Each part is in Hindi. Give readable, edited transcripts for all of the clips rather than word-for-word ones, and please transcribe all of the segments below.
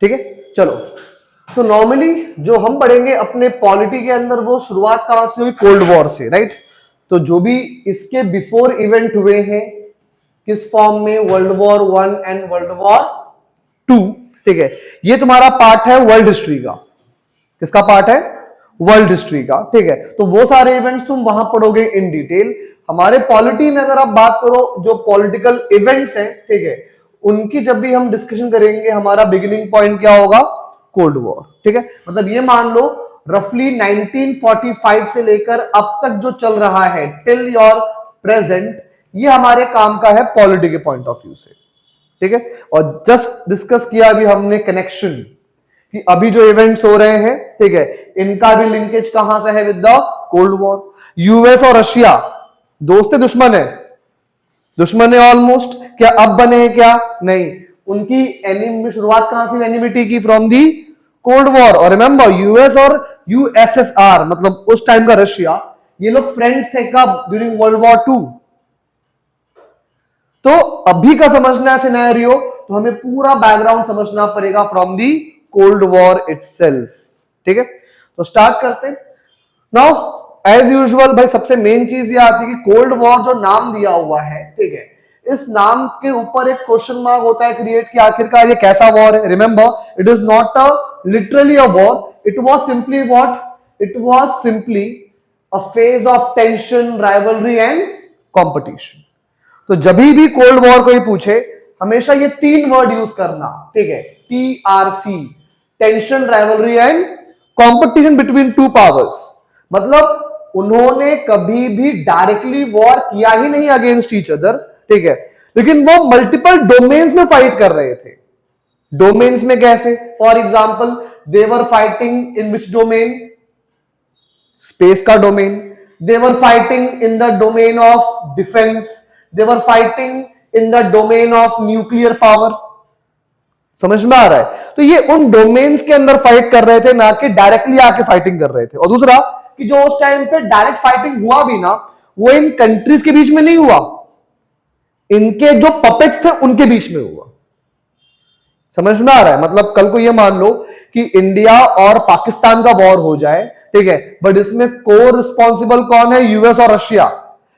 ठीक है, चलो। तो नॉर्मली जो हम पढ़ेंगे अपने पॉलिटी के अंदर वो शुरुआत कहां से हुई? कोल्ड वॉर से, राइट। तो जो भी इसके बिफोर इवेंट हुए हैं किस फॉर्म में, world war 1 and world war 2, ठीक है, ये तुम्हारा पार्ट है वर्ल्ड हिस्ट्री का। किसका पार्ट है? वर्ल्ड हिस्ट्री का, ठीक है। तो वो सारे इवेंट्स तुम वहां पढ़ोगे इन डिटेल। हमारे पॉलिटी में अगर आप बात करो जो पॉलिटिकल इवेंट्स हैं, ठीक है, उनकी जब भी हम डिस्कशन करेंगे हमारा बिगिनिंग पॉइंट क्या होगा? कोल्ड वॉर, ठीक है। मतलब ये मान लो रफली 1945 से लेकर अब तक जो चल रहा है टिल योर प्रेजेंट, ये हमारे काम का है पॉलिटी के पॉइंट ऑफ व्यू से, ठीक है। और जस्ट डिस्कस किया अभी हमने कनेक्शन कि अभी जो इवेंट्स हो रहे हैं, ठीक है, इनका भी लिंकेज कहां से है? With the cold war. US और रशिया दोस्त है दुश्मन है? दुश्मन है ऑलमोस्ट। क्या अब बने हैं? क्या नहीं। उनकी एनिमी शुरुआत कहां से? एनिमिटी की फ्रॉम दी कोल्ड वॉर। और रिमेंबर यूएस और यूएसएसआर मतलब उस टाइम का रशिया, ये लोग फ्रेंड्स थे कब? During world war 2। तो अभी का समझना है सिनेरियो, तो हमें पूरा बैकग्राउंड समझना पड़ेगा from the cold war itself, ठीक है। तो स्टार्ट करते हैं। नाउ एज यूजुअल भाई सबसे मेन चीज ये आती है कि कोल्ड वॉर जो नाम दिया हुआ है, ठीक है, इस नाम के ऊपर एक क्वेश्चन मार्क होता है क्रिएट कि आखिरकार ये कैसा वॉर है। Remember it is not a literally a war, it was simply what? It was simply a phase of tension, rivalry and competition. तो जब भी कोल्ड वॉर कोई पूछे हमेशा ये 3 वर्ड यूज करना, ठीक है, TRC, tension, rivalry and competition between 2 powers. मतलब उन्होंने कभी भी डायरेक्टली वॉर किया ही नहीं अगेंस्ट ईच अदर, ठीक है, लेकिन वो मल्टीपल डोमेन्स में फाइट कर रहे थे। डोमेन्स में कैसे? For example they were fighting in which domain? Space का domain. They were fighting in the domain of defence. They were fighting in the domain of nuclear power. समझ में आ रहा है? तो ये उन डोमेन्स के अंदर फाइट कर रहे थे, ना कि डायरेक्टली आके फाइटिंग कर रहे थे। और दूसरा कि जो उस टाइम पे डायरेक्ट फाइटिंग हुआ भी ना, वो इन कंट्रीज के बीच में नहीं हुआ, इनके जो पपेट्स थे उनके बीच में हुआ। समझ में आ रहा है? मतलब कल को ये मान लो कि इंडिया और पाकिस्तान का वॉर हो जाए, ठीक है, बट इसमें को रिस्पॉन्सिबल कौन है? यूएस और रशिया।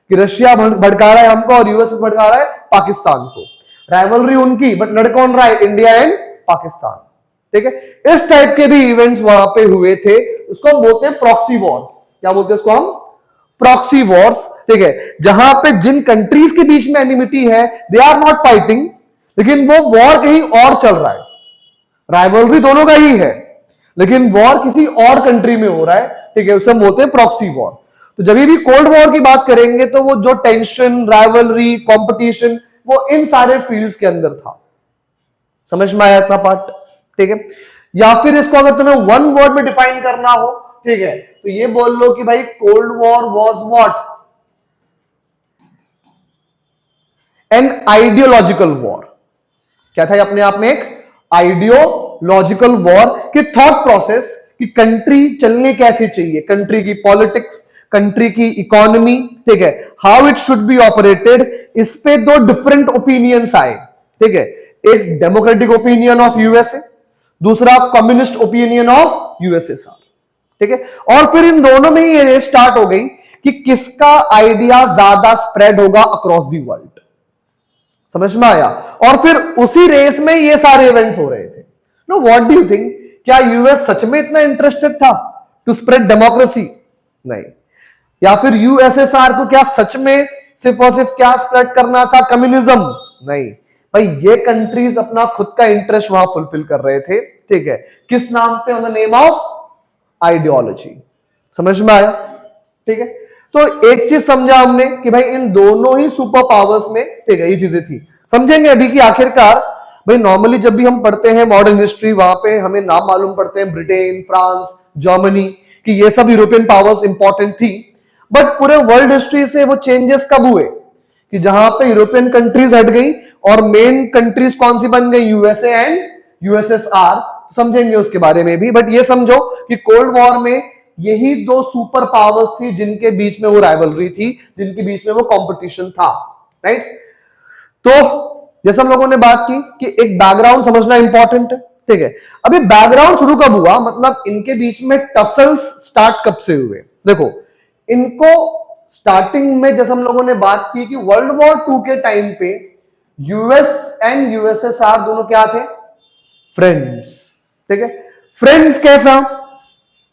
कि रशिया भड़का रहा है हमको और यूएस भड़का रहा है पाकिस्तान को। राइवलरी उनकी, बट लड़ कौन रहा है? इंडिया एंड पाकिस्तान, ठीक है। इस टाइप के भी इवेंट्स वहां पे हुए थे, उसको हम बोलते हैं प्रॉक्सी वॉर्स। क्या बोलते हैं इसको हम? प्रॉक्सी वॉर्स, ठीक है, जहां पे जिन कंट्रीज के बीच में एनिमिटी है दे आर नॉट फाइटिंग, लेकिन वो वॉर कहीं और चल रहा है। राइवलरी दोनों का ही है, लेकिन वॉर किसी और कंट्री में हो रहा है, ठीक है, उसे हम बोलते हैं प्रॉक्सी वॉर। तो जब भी कोल्ड वॉर की बात करेंगे तो वो जो टेंशन, राइवलरी, कंपटीशन, वो इन सारे फील्ड्स के अंदर था। समझ में आया इतना पार्ट? ठीक है। या फिर इसको अगर तुम्हें वन वर्ड में डिफाइन करना हो, ठीक है, तो ये बोल लो कि भाई cold war was what? An ideological war. क्या था अपने आप में? एक आइडियोलॉजिकल वॉर की थॉट प्रोसेस कि कंट्री चलने कैसे चाहिए, कंट्री की पॉलिटिक्स, कंट्री की इकोनॉमी, ठीक है, how it should be operated, इस पे 2 डिफरेंट ओपिनियंस आए, ठीक है। एक डेमोक्रेटिक ओपिनियन ऑफ यूएसए, दूसरा कम्युनिस्ट ओपिनियन ऑफ यूएसएसआर, ठीक है। और फिर इन दोनों में ही ये रेस स्टार्ट हो गई कि किसका आइडिया ज्यादा स्प्रेड होगा अक्रॉस दी वर्ल्ड। समझ में आया? और फिर उसी रेस में ये सारे इवेंट्स हो रहे थे। No, what do you think? क्या यूएस सच में इतना इंटरेस्टेड था टू स्प्रेड डेमोक्रेसी? नहीं। या फिर यूएसएसआर को क्या सच में सिर्फ और सिर्फ क्या स्प्रेड करना था? कम्युनिज्म? नहीं भाई, ये कंट्रीज अपना खुद का इंटरेस्ट वहां फुलफिल कर रहे थे, ठीक है, किस नाम पे? On the name of ideology. समझ में आया? ठीक है। तो एक चीज समझा हमने कि भाई इन दोनों ही सुपर पावर्स में, ठीक है, ये चीजें थी। समझेंगे अभी कि आखिरकार भाई नॉर्मली जब भी हम पढ़ते हैं मॉडर्न हिस्ट्री, वहां पे हमें नाम मालूम पड़ते हैं ब्रिटेन, फ्रांस, जर्मनी, कि ये सब यूरोपियन पावर्स इंपॉर्टेंट थी। बट पूरे वर्ल्ड हिस्ट्री से वो चेंजेस कब हुए कि जहां पे यूरोपियन कंट्रीज हट गई और मेन कंट्रीज कौन सी बन गई? USA and USSR. समझेंगे उसके बारे में भी, बट ये समझो कि कोल्ड वॉर में यही 2 सुपर पावर्स थी जिनके बीच में वो राइवलरी थी, जिनके बीच में वो कंपटीशन था, राइट। तो जैसे हम लोगों ने बात की कि एक बैकग्राउंड समझना इंपॉर्टेंट है, ठीक है। अभी बैकग्राउंड शुरू कब हुआ, मतलब इनके बीच में टसल्स स्टार्ट कब से हुए? देखो, इनको स्टार्टिंग में जैसे हम लोगों ने बात की कि वर्ल्ड वॉर 2 के टाइम पे यूएस एंड यूएसएसआर दोनों क्या थे? फ्रेंड्स। ठीक है। फ्रेंड्स कैसा?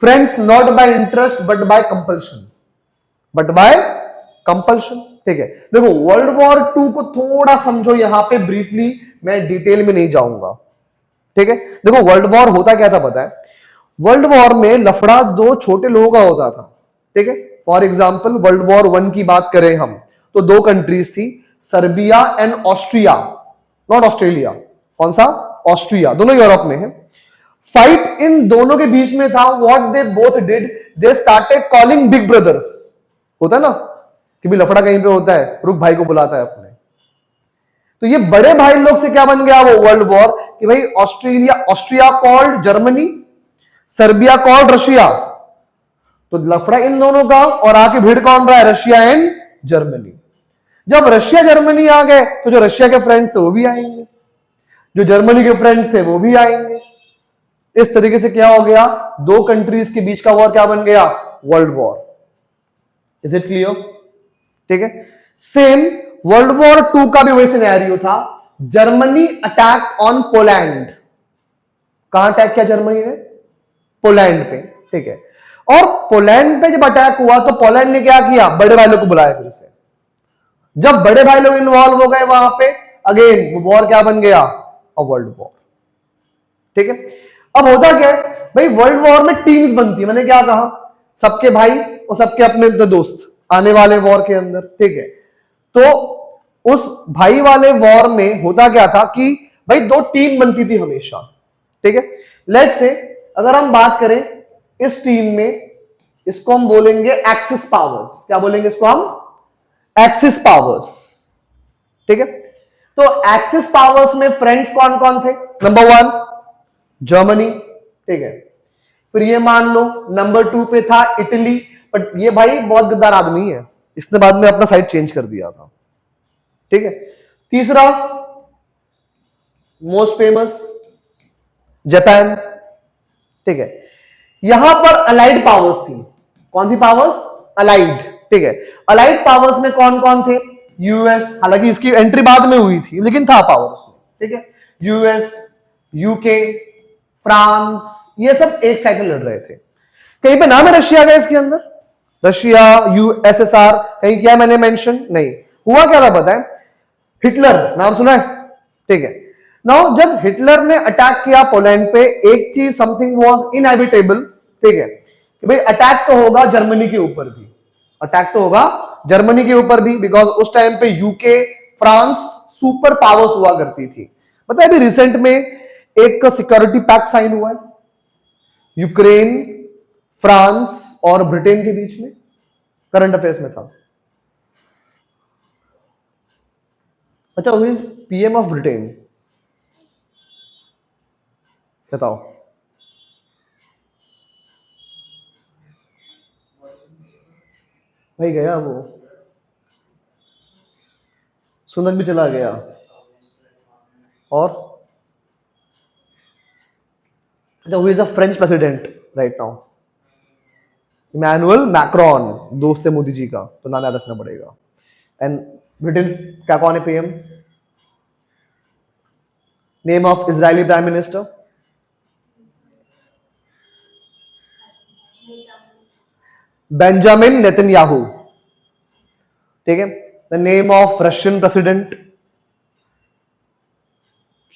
Friends not bye interest but by compulsion, but by compulsion. ठीक है। देखो, वर्ल्ड वॉर 2 को थोड़ा समझो यहां पे ब्रीफली, मैं डिटेल में नहीं जाऊंगा। ठीक है। देखो, वर्ल्ड वॉर होता क्या था पता है? वर्ल्ड वॉर में लफड़ा दो छोटे लोगों का होता था। ठीक है। फॉर एग्जाम्पल वर्ल्ड वॉर 1 की बात करें हम, तो 2 कंट्रीज थी, Serbia and Austria, not Australia. कौन सा? ऑस्ट्रिया, दोनों यूरोप में है। फाइट इन दोनों के बीच में था। What they both did, they started calling big brothers. होता है ना कि भी लफड़ा कहीं पे होता है, रुक भाई को बुलाता है अपने, तो ये बड़े भाई लोग से क्या बन गया वो वर्ल्ड वॉर कि भाई Austria called Germany, Serbia called Russia, तो लफड़ा इन दोनों का, और आके भीड़ कौन रहा है? Russia and Germany. जब रशिया जर्मनी आ गए तो जो रशिया के फ्रेंड्स थे वो भी आएंगे, जो जर्मनी के फ्रेंड्स थे वो भी आएंगे। इस तरीके से क्या हो गया? 2 कंट्रीज के बीच का वॉर क्या बन गया? World war. Is it clear? ठीक है। सेम वर्ल्ड वॉर 2 का भी वही सिनेरियो था। Germany attack on Poland. कहां अटैक किया जर्मनी ने? पोलैंड पे। ठीक है। और पोलैंड पे जब अटैक हुआ तो पोलैंड ने क्या किया? बड़े भाई लोग को बुलाया फिर से। जब बड़े भाई लोग इन्वॉल्व हो गए वहां पे, अगेन वॉर क्या बन गया? A world war. ठीक है। अब होता क्या है भाई, वर्ल्ड वॉर में टीम्स बनती है। मैंने क्या कहा? सबके भाई और सबके अपने दोस्त आने वाले वॉर के अंदर। ठीक है। तो उस भाई वाले वॉर में होता क्या था कि भाई 2 टीम बनती थी हमेशा। ठीक है। लेट्स से अगर हम बात करें इस टीम में, इसको हम बोलेंगे एक्सिस पावर्स। क्या बोलेंगे इसको हम? Axis powers. ठीक है। तो एक्सिस पावर्स में फ्रेंड्स कौन कौन थे? Number 1 Germany. ठीक है। फिर ये मान लो नंबर 2 पे था इटली, बट ये भाई बहुत गद्दार आदमी है, इसने बाद में अपना साइड चेंज कर दिया था। ठीक है। तीसरा मोस्ट फेमस जापान। ठीक है। यहां पर अलाइड पावर्स थी। कौन सी पावर्स? अलाइड। ठीक है। अलाइड पावर्स में कौन कौन थे? यूएस, हालांकि इसकी एंट्री बाद में हुई थी लेकिन था पावर्स। ठीक है। यूएस, यूके, फ्रांस, ये सब एक साइड में लड़ रहे थे। कहीं पे नाम है रशिया का इसके अंदर? रशिया, यूएसएसआर कहीं किया मैंने मेंशन? नहीं। हुआ क्या था पता है? हिटलर नाम सुना है? ठीक है। नाउ जब हिटलर ने अटैक किया पोलैंड पे, एक चीज समथिंग वाज इनएविटेबल। ठीक है कि भाई अटैक तो होगा जर्मनी के ऊपर भी, अटैक तो होगा जर्मनी के ऊपर भी, बिकॉज उस टाइम पे यूके, फ्रांस सुपर पावर्स हुआ करती थी। पता है अभी रिसेंट में एक सिक्योरिटी पैक्ट साइन हुआ है यूक्रेन, फ्रांस और ब्रिटेन के बीच में, करंट अफेयर्स में था। अच्छा, who is PM of Britain? बताओ। भाई गया वो, सुनक भी चला गया, और अच्छा, who is a French president right now? Emmanuel Macron, दोस्त है मोदी जी का, तो नाम याद रखना पड़ेगा। एंड ब्रिटेन क्या कौन है PM? Name of Israeli prime minister? Benjamin Netanyahu. ठीक है। The name of Russian president?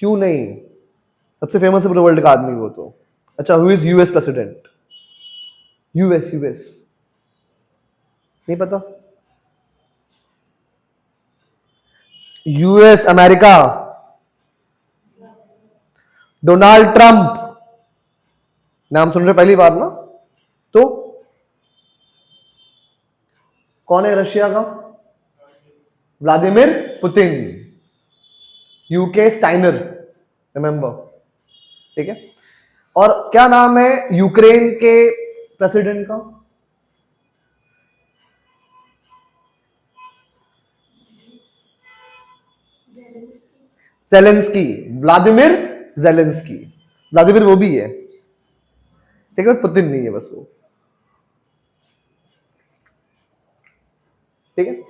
क्यों नहीं, सबसे फेमस है पूरे वर्ल्ड का आदमी वो तो। अच्छा, who is US president? US US नहीं पता? US America, Donald Trump. नाम सुन रहे पहली बार ना? तो कौन है रशिया का? Vladimir Putin. UK Steiner, remember. ठीक है। और क्या नाम है यूक्रेन के प्रेसिडेंट का? Zelensky, Vladimir Zelensky. व्लादिमीर वो भी है, ठीक है, पुतिन नहीं है बस वो, ठीक है।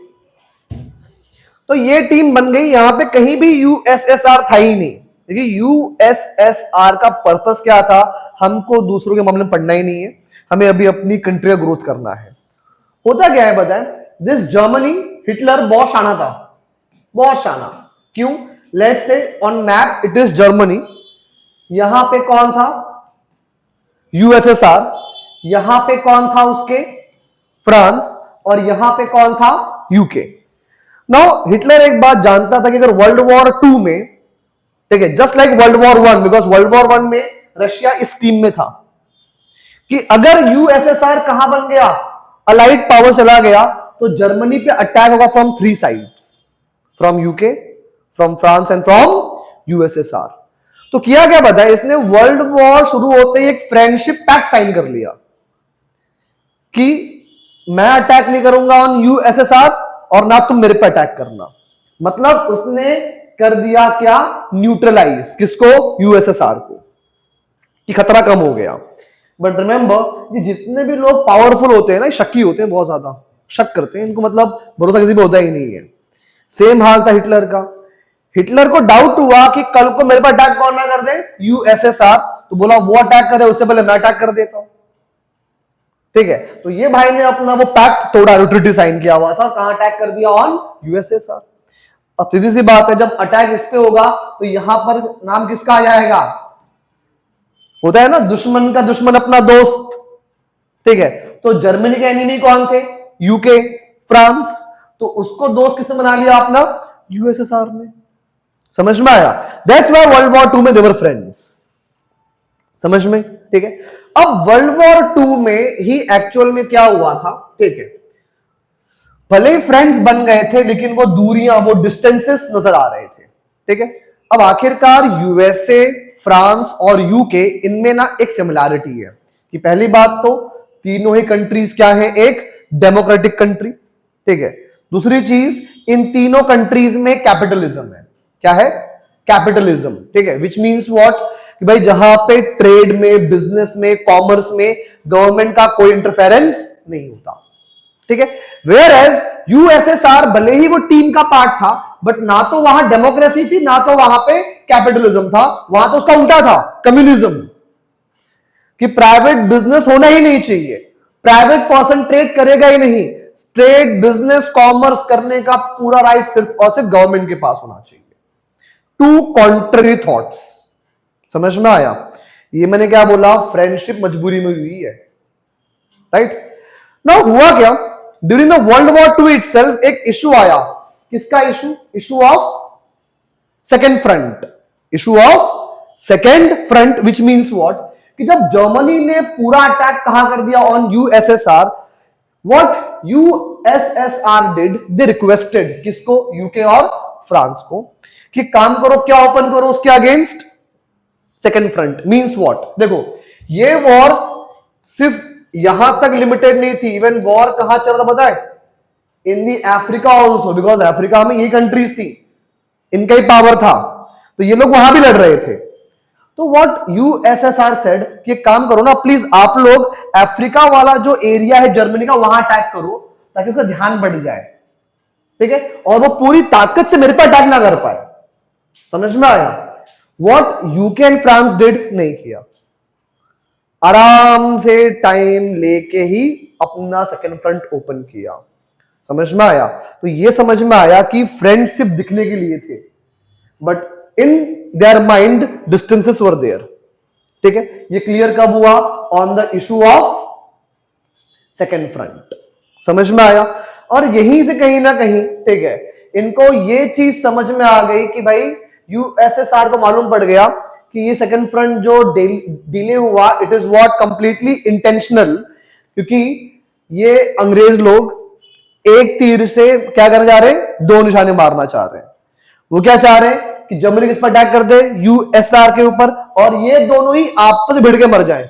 तो ये टीम बन गई, यहां पे कहीं भी यूएसएसआर था ही नहीं, देखिए यूएसएसआर का पर्पस क्या था, हमको दूसरों के मामले में पढ़ना ही नहीं है, हमें अभी अपनी कंट्री का ग्रोथ करना है। होता क्या है बताएं, दिस जर्मनी, हिटलर बहुत शाना था, बहुत शाना। क्यों? Let's say on map it is Germany, यहां पे कौन था, यूएसएसआर, यहां पे कौन था उसके, फ्रांस, और यहां पे कौन था, यूके। नाउ हिटलर एक बात जानता था कि अगर वर्ल्ड वॉर 2 में, ठीक है, just like world war 1, because world war 1 में रशिया इस टीम में था, कि अगर यूएसएसआर कहां बन गया, अलाइड पावर चला गया, तो जर्मनी पे अटैक होगा from 3 sides, from UK, from France and from USSR. तो किया क्या बताया इसने, वर्ल्ड वॉर शुरू होते ही एक फ्रेंडशिप पैक्ट साइन कर लिया कि मैं अटैक नहीं करूंगा ऑन यूएसएसआर और ना तुम मेरे पे अटैक करना। मतलब उसने कर दिया क्या, न्यूट्रलाइज, किसको, यूएसएसआर को, कि खतरा कम हो गया। बट रिमेंबर, ये जितने भी लोग पावरफुल होते हैं ना, शक्की होते हैं, बहुत ज्यादा शक करते हैं, इनको मतलब भरोसा किसी पे होता ही नहीं है। सेम हाल था हिटलर का, हिटलर को डाउट हुआ कि कल को मेरे पर अटैक कौन ना कर दे, यूएसएसआर, तो बोला वो अटैक करे उससे पहले मैं अटैक कर देता हूं, ठीक है। तो ये भाई ने अपना वो पैक्ट तोड़ा, न्यूट्रलिटी साइन किया हुआ था, कहां अटैक कर दिया, ऑन यूएसएसआर। अब सीधी सी बात है, जब अटैक इस पे होगा तो यहां पर नाम किसका आ जाएगा, होता है ना दुश्मन का दुश्मन अपना दोस्त, ठीक है। तो जर्मनी के एनिमी कौन थे, यूके, फ्रांस, तो उसको दोस्त किसने बना लिया अपना, यूएसएसआर ने। समझ में आया, दैट्स व्हाई वर्ल्ड वॉर 2 में दे वर फ्रेंड्स, समझ में, ठीक है। अब वर्ल्ड वॉर 2 में ही एक्चुअल में क्या हुआ था, ठीक है, भले ही फ्रेंड्स बन गए थे लेकिन वो दूरियां, वो डिस्टेंसेस नजर आ रहे थे, ठीक है। अब आखिरकार यूएसए, फ्रांस और यूके, इनमें ना एक सिमिलैरिटी है कि पहली बात तो तीनों ही कंट्रीज क्या है, एक डेमोक्रेटिक कंट्री, ठीक है। दूसरी चीज, इन तीनों कंट्रीज में कैपिटलिज्म है, क्या है, कैपिटलिज्म, ठीक है, विच मीन्स व्हाट, कि भाई जहां पे ट्रेड में, बिजनेस में, कॉमर्स में गवर्नमेंट का कोई इंटरफेरेंस नहीं होता, ठीक है। वेयर एज यूएसएसआर भले ही वो टीम का पार्ट था, बट ना तो वहां डेमोक्रेसी थी, ना तो वहां पे कैपिटलिज्म था, वहां तो उसका उल्टा था, कम्युनिज्म, कि प्राइवेट बिजनेस होना ही नहीं चाहिए, प्राइवेट पर्सन ट्रेड करेगा ही नहीं, ट्रेड, बिजनेस, कॉमर्स करने का पूरा राइट सिर्फ और सिर्फ गवर्नमेंट के पास होना चाहिए। टू कॉन्ट्ररी थॉट्स, समझ में आया। ये मैंने क्या बोला, फ्रेंडशिप मजबूरी में हुई है, राइट। नाउ हुआ क्या, during the world war 2 itself एक इशू आया, किसका issue, issue of second front, issue of second front, which means what, कि जब जर्मनी ने पूरा अटैक कहां कर दिया, on USSR, what USSR did, they requested किसको, यूके और फ्रांस को, कि काम करो, क्या ओपन करो उसके against, second front. Means what, देखो ये वॉर सिर्फ यहां तक लिमिटेड नहीं थी, इवन वॉर कहां चल रहा पता है, इन दी अफ्रीका ऑल्सो, बिकॉज अफ्रीका में ये कंट्रीज थी, इनका ही पावर था, तो ये लोग वहां भी लड़ रहे थे। तो व्हाट यूएसएसआर सेड कि काम करो ना प्लीज, आप लोग अफ्रीका वाला जो एरिया है जर्मनी का, वहां अटैक करो ताकि उसका ध्यान बढ़ जाए, ठीक है, और वो पूरी ताकत से मेरे पर अटैक ना कर पाए। समझ में आया। What UK and France did, नहीं किया, आराम से टाइम लेके ही अपना सेकेंड फ्रंट ओपन किया। समझ में आया। तो ये समझ में आया कि फ्रेंड्स सिर्फ दिखने के लिए थे, but in their mind distances were there, ठीक है। ये क्लियर कब हुआ, on the issue of second front. समझ में आया। और यहीं से कहीं ना कहीं, ठीक है, इनको ये चीज समझ में आ गई कि भाई यूएसएसआर को मालूम पड़ गया कि ये सेकंड फ्रंट जो डिले हुआ, it is what completely intentional, क्योंकि ये अंग्रेज लोग एक तीर से क्या करने जा रहे हैं, दो निशाने मारना चाह रहे हैं। वो क्या चाह रहे हैं कि जर्मनी किस पर अटैक कर दे, यूएसआर के ऊपर, और ये दोनों ही आपस में भिड़ के मर जाएं,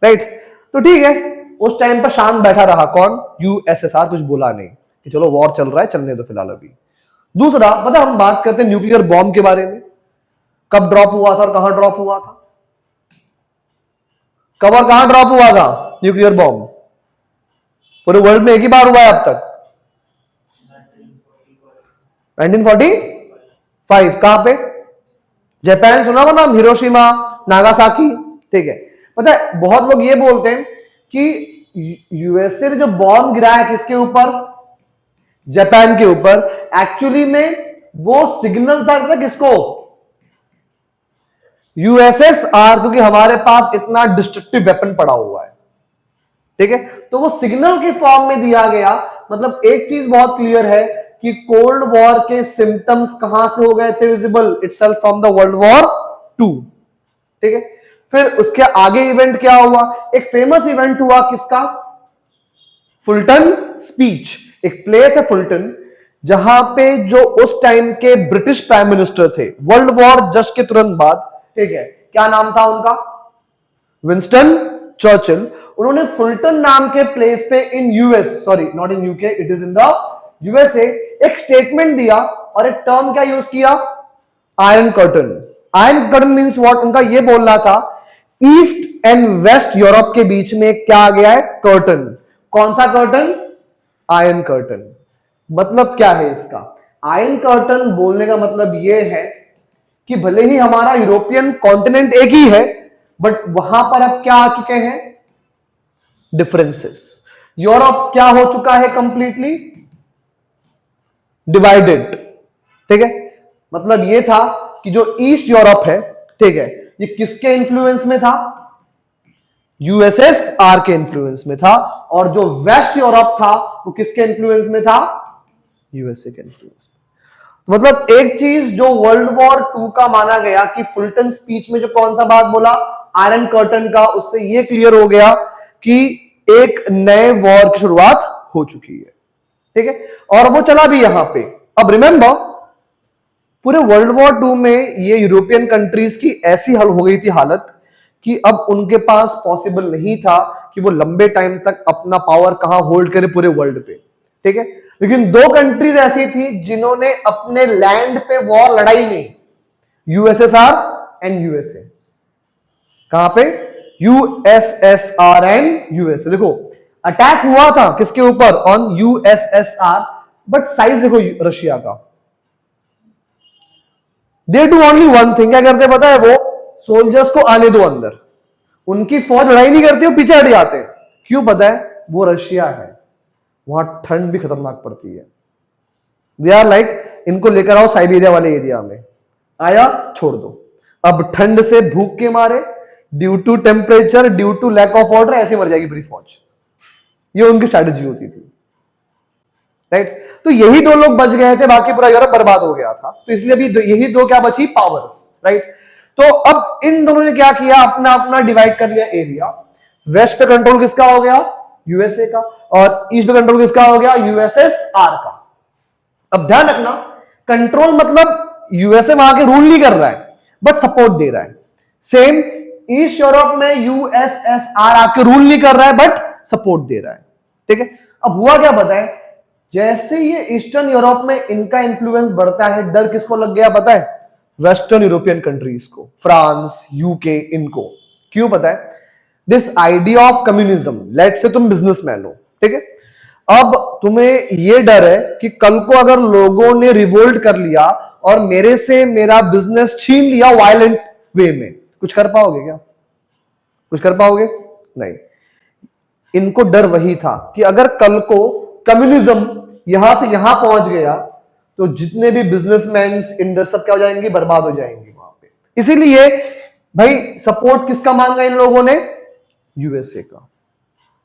राइट। तो ठीक है, उस टाइम पर शांत बैठा रहा कौन, यूएसएसआर, कुछ बोला नहीं कि चलो वॉर चल रहा है, चलने दो फिलहाल अभी। दूसरा, पता हम बात करते हैं न्यूक्लियर बॉम्ब के बारे में, कब ड्रॉप हुआ था और कहां ड्रॉप हुआ था? कब और कहां ड्रॉप हुआ था न्यूक्लियर बॉम्ब? पूरे वर्ल्ड में एक ही बार हुआ है अब तक, 1945। कहां पे? जापान, सुना हुआ नाम, हिरोशिमा, नागासाकी। ठीक है, पता है बहुत लोग ये बोलते हैं कि यूएसए ने जो बॉम्ब गिराया है किसके ऊपर? जापान के ऊपर। एक्चुअली में वो सिग्नल था किसको? यूएसएसआर, क्योंकि हमारे पास इतना डिस्ट्रक्टिव वेपन पड़ा हुआ है। ठीक है, तो वो सिग्नल के फॉर्म में दिया गया। मतलब एक चीज बहुत क्लियर है कि कोल्ड वॉर के सिम्टम्स कहां से हो गए थे visible? Itself from the world war 2। ठीक है, फिर उसके आगे इवेंट क्या हुआ? एक फेमस इवेंट हुआ किसका? Fulton speech. एक प्लेस है फुल्टन, जहां पे जो उस टाइम के ब्रिटिश प्राइम मिनिस्टर थे वर्ल्ड वॉर जस्ट के तुरंत बाद, ठीक है, क्या नाम था उनका? Winston Churchill. उन्होंने फुल्टन नाम के प्लेस पे in US, sorry not in UK, it is in the USA, एक स्टेटमेंट दिया और एक टर्म क्या यूज किया? Iron curtain. Iron curtain means what? उनका ये बोलना था ईस्ट एंड वेस्ट यूरोप के बीच में क्या आ गया है? कर्टन। कौन सा कर्टन? Iron curtain. मतलब क्या है इसका? आयरन कर्टन बोलने का मतलब यह है कि भले ही हमारा यूरोपियन कॉन्टिनेंट एक ही है, बट वहां पर अब क्या आ चुके हैं? डिफरेंसेस। यूरोप क्या हो चुका है? Completely divided. ठीक है, मतलब यह था कि जो ईस्ट यूरोप है, ठीक है, ये किसके इन्फ्लुएंस में था? यूएसएसआर के इन्फ्लुएंस में था। और जो वेस्ट यूरोप था वो किसके इन्फ्लुएंस में था? यूएसए के इन्फ्लुएंस में। मतलब एक चीज जो वर्ल्ड वॉर 2 का माना गया कि फुल्टन स्पीच में जो कौन सा बात बोला? आयरन कर्टन का, उससे यह क्लियर हो गया कि एक नए वॉर की शुरुआत हो चुकी है। ठीक है, और वो चला भी यहां पे। अब रिमेंबर, पूरे वर्ल्ड वॉर 2 में ये यूरोपियन कंट्रीज की ऐसी हल हो गई थी हालत कि अब उनके पास पॉसिबल नहीं था कि वो लंबे टाइम तक अपना पावर कहां होल्ड करे पूरे वर्ल्ड पे। ठीक है, लेकिन दो कंट्रीज ऐसी थी जिन्होंने अपने लैंड पे वॉर लड़ाई नहीं, यूएसएसआर एंड यूएसए। कहां पे? USSR and USA. देखो अटैक हुआ था किसके ऊपर? ऑन यूएसएसआर, बट साइज देखो रशिया का। They do only one thing, क्या करते पता है? वो सोल्जर्स को आने दो अंदर, उनकी फौज लड़ाई नहीं करती, वो पीछे हट जाते हैं। क्यों पता है? वो रशिया है, वहां ठंड भी खतरनाक पड़ती है। दे आर लाइक, इनको लेकर आओ साइबेरिया वाले एरिया में, आया छोड़ दो। अब ठंड से भूख के मारे, due to temperature, due to lack of water, ऐसे मर जाएगी पूरी फौज। ये उनकी स्ट्रैटेजी होती थी, राइट? तो यही दो लोग बच गए थे, बाकी पूरा यूरोप बर्बाद हो गया था। तो इसलिए अभी यही दो क्या बची? Powers, right? तो अब इन दोनों ने क्या किया? अपना अपना डिवाइड कर लिया एरिया। वेस्ट पे कंट्रोल किसका हो गया? यूएसए का। और ईस्ट पे कंट्रोल किसका हो गया? यूएसएसआर का। अब ध्यान रखना, कंट्रोल मतलब यूएसए वहां के रूल नहीं कर रहा है, बट सपोर्ट दे रहा है। सेम ईस्ट यूरोप में यूएसएसआर आके रूल नहीं कर रहा है, बट सपोर्ट दे रहा है। ठीक है, अब हुआ क्या बताएं? जैसे ये ईस्टर्न यूरोप में इनका इंफ्लुएंस बढ़ता है, डर किसको लग गया पता है? वेस्टर्न यूरोपियन कंट्रीज को, फ्रांस, यूके, इनको। क्यों पता है? This idea of communism, let say तुम बिजनेसमैन हो, ठीक है, अब तुम्हें यह डर है कि कल को अगर लोगों ने रिवोल्ट कर लिया और मेरे से मेरा बिजनेस छीन लिया वायलेंट वे में, कुछ कर पाओगे क्या? कुछ कर पाओगे? नहीं। इनको डर वही था कि अगर कल को कम्युनिज्म यहां से यहां पहुंच गया तो जितने भी बिजनेसमैन इंडर सब क्या हो जाएंगे? बर्बाद हो जाएंगे वहां पे। इसीलिए भाई सपोर्ट किसका मांगा इन लोगों ने? यूएसए का।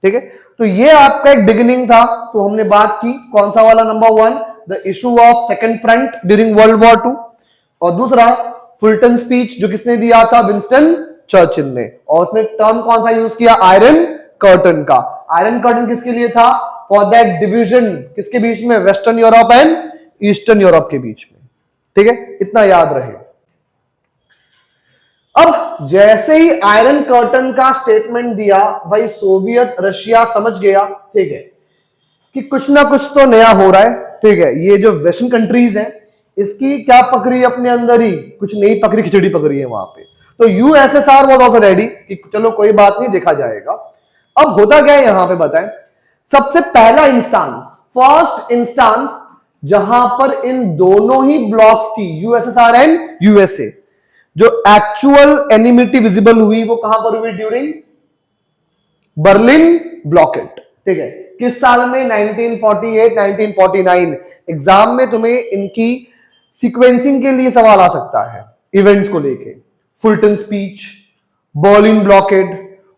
ठीक है, तो ये आपका एक बिगिनिंग था। तो हमने बात की कौन सा वाला? Number 1, the issue of second front during world war 2, और दूसरा फुल्टन स्पीच जो किसने दिया था? विंस्टन चर्चिल ने। और उसमें टर्म कौन सा यूज किया? आयरन कर्टन का। आयरन कर्टन किसके लिए था? फॉर दैट डिविजन किसके बीच में? Western Europe and eastern Europe के बीच में। ठीक है, इतना याद रहे। अब जैसे ही आयरन कर्टन का स्टेटमेंट दिया, भाई सोवियत रशिया समझ गया, ठीक है, कि कुछ ना कुछ तो नया हो रहा है। ठीक है, ये जो वेस्टर्न कंट्रीज हैं इसकी क्या पकड़ी है अपने अंदर ही, कुछ नई पकड़ी खिचड़ी पकड़ी है वहां पे। तो यूएसएसआर वाज आल्सो रेडी कि चलो कोई बात नहीं, देखा जाएगा। अब होता क्या है यहां पे बताएं, सबसे पहला इंस्टांस, फर्स्ट इंस्टांस जहां पर इन दोनों ही ब्लॉक्स की, यूएसएसआर एंड यूएसए, जो एक्चुअल एनिमिटी विजिबल हुई वो कहां पर हुई, ड्यूरिंग बर्लिन ब्लॉकेट। ठीक है, किस साल में, 1948 1949। एग्जाम में तुम्हें इनकी सीक्वेंसिंग के लिए सवाल आ सकता है इवेंट्स को लेके। Fulton speech, Berlin blockade,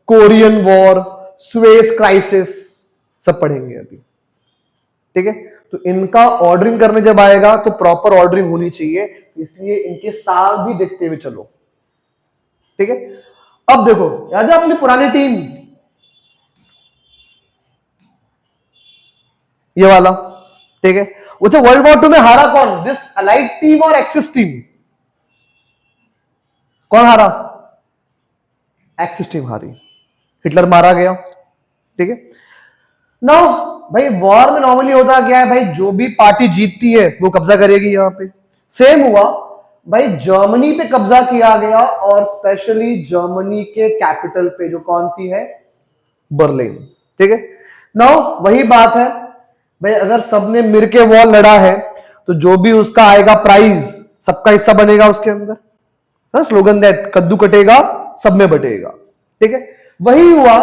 Korean war, Suez crisis, सब पढ़ेंगे अभी। ठीक है, तो इनका ऑर्डरिंग करने जब आएगा तो प्रॉपर ऑर्डरिंग होनी चाहिए, इसलिए इनके साल भी देखते हुए चलो। ठीक है, अब देखो याद है अपनी पुरानी टीम, ये वाला। ठीक है, अच्छा वर्ल्ड वॉर 2 में हारा कौन, दिस अलाइड टीम और एक्सिस टीम, कौन हारा, एक्सिस टीम हारी, हिटलर मारा गया। ठीक है, नाउ भाई वॉर में नॉर्मली होता क्या है भाई, जो भी पार्टी जीतती है वो कब्जा करेगी यहां पे। सेम हुआ भाई, जर्मनी पे कब्जा किया गया, और स्पेशली जर्मनी के कैपिटल पे, जो कौन सी है, बर्लिन। ठीक है, नाउ वही बात है भाई, अगर सबने मिलके वॉर लड़ा है तो जो भी उसका आएगा प्राइज, सबका हिस्सा बनेगा उसके अंदर। स्लोगन दैट कद्दू कटेगा सब में बटेगा। ठीक है, वही हुआ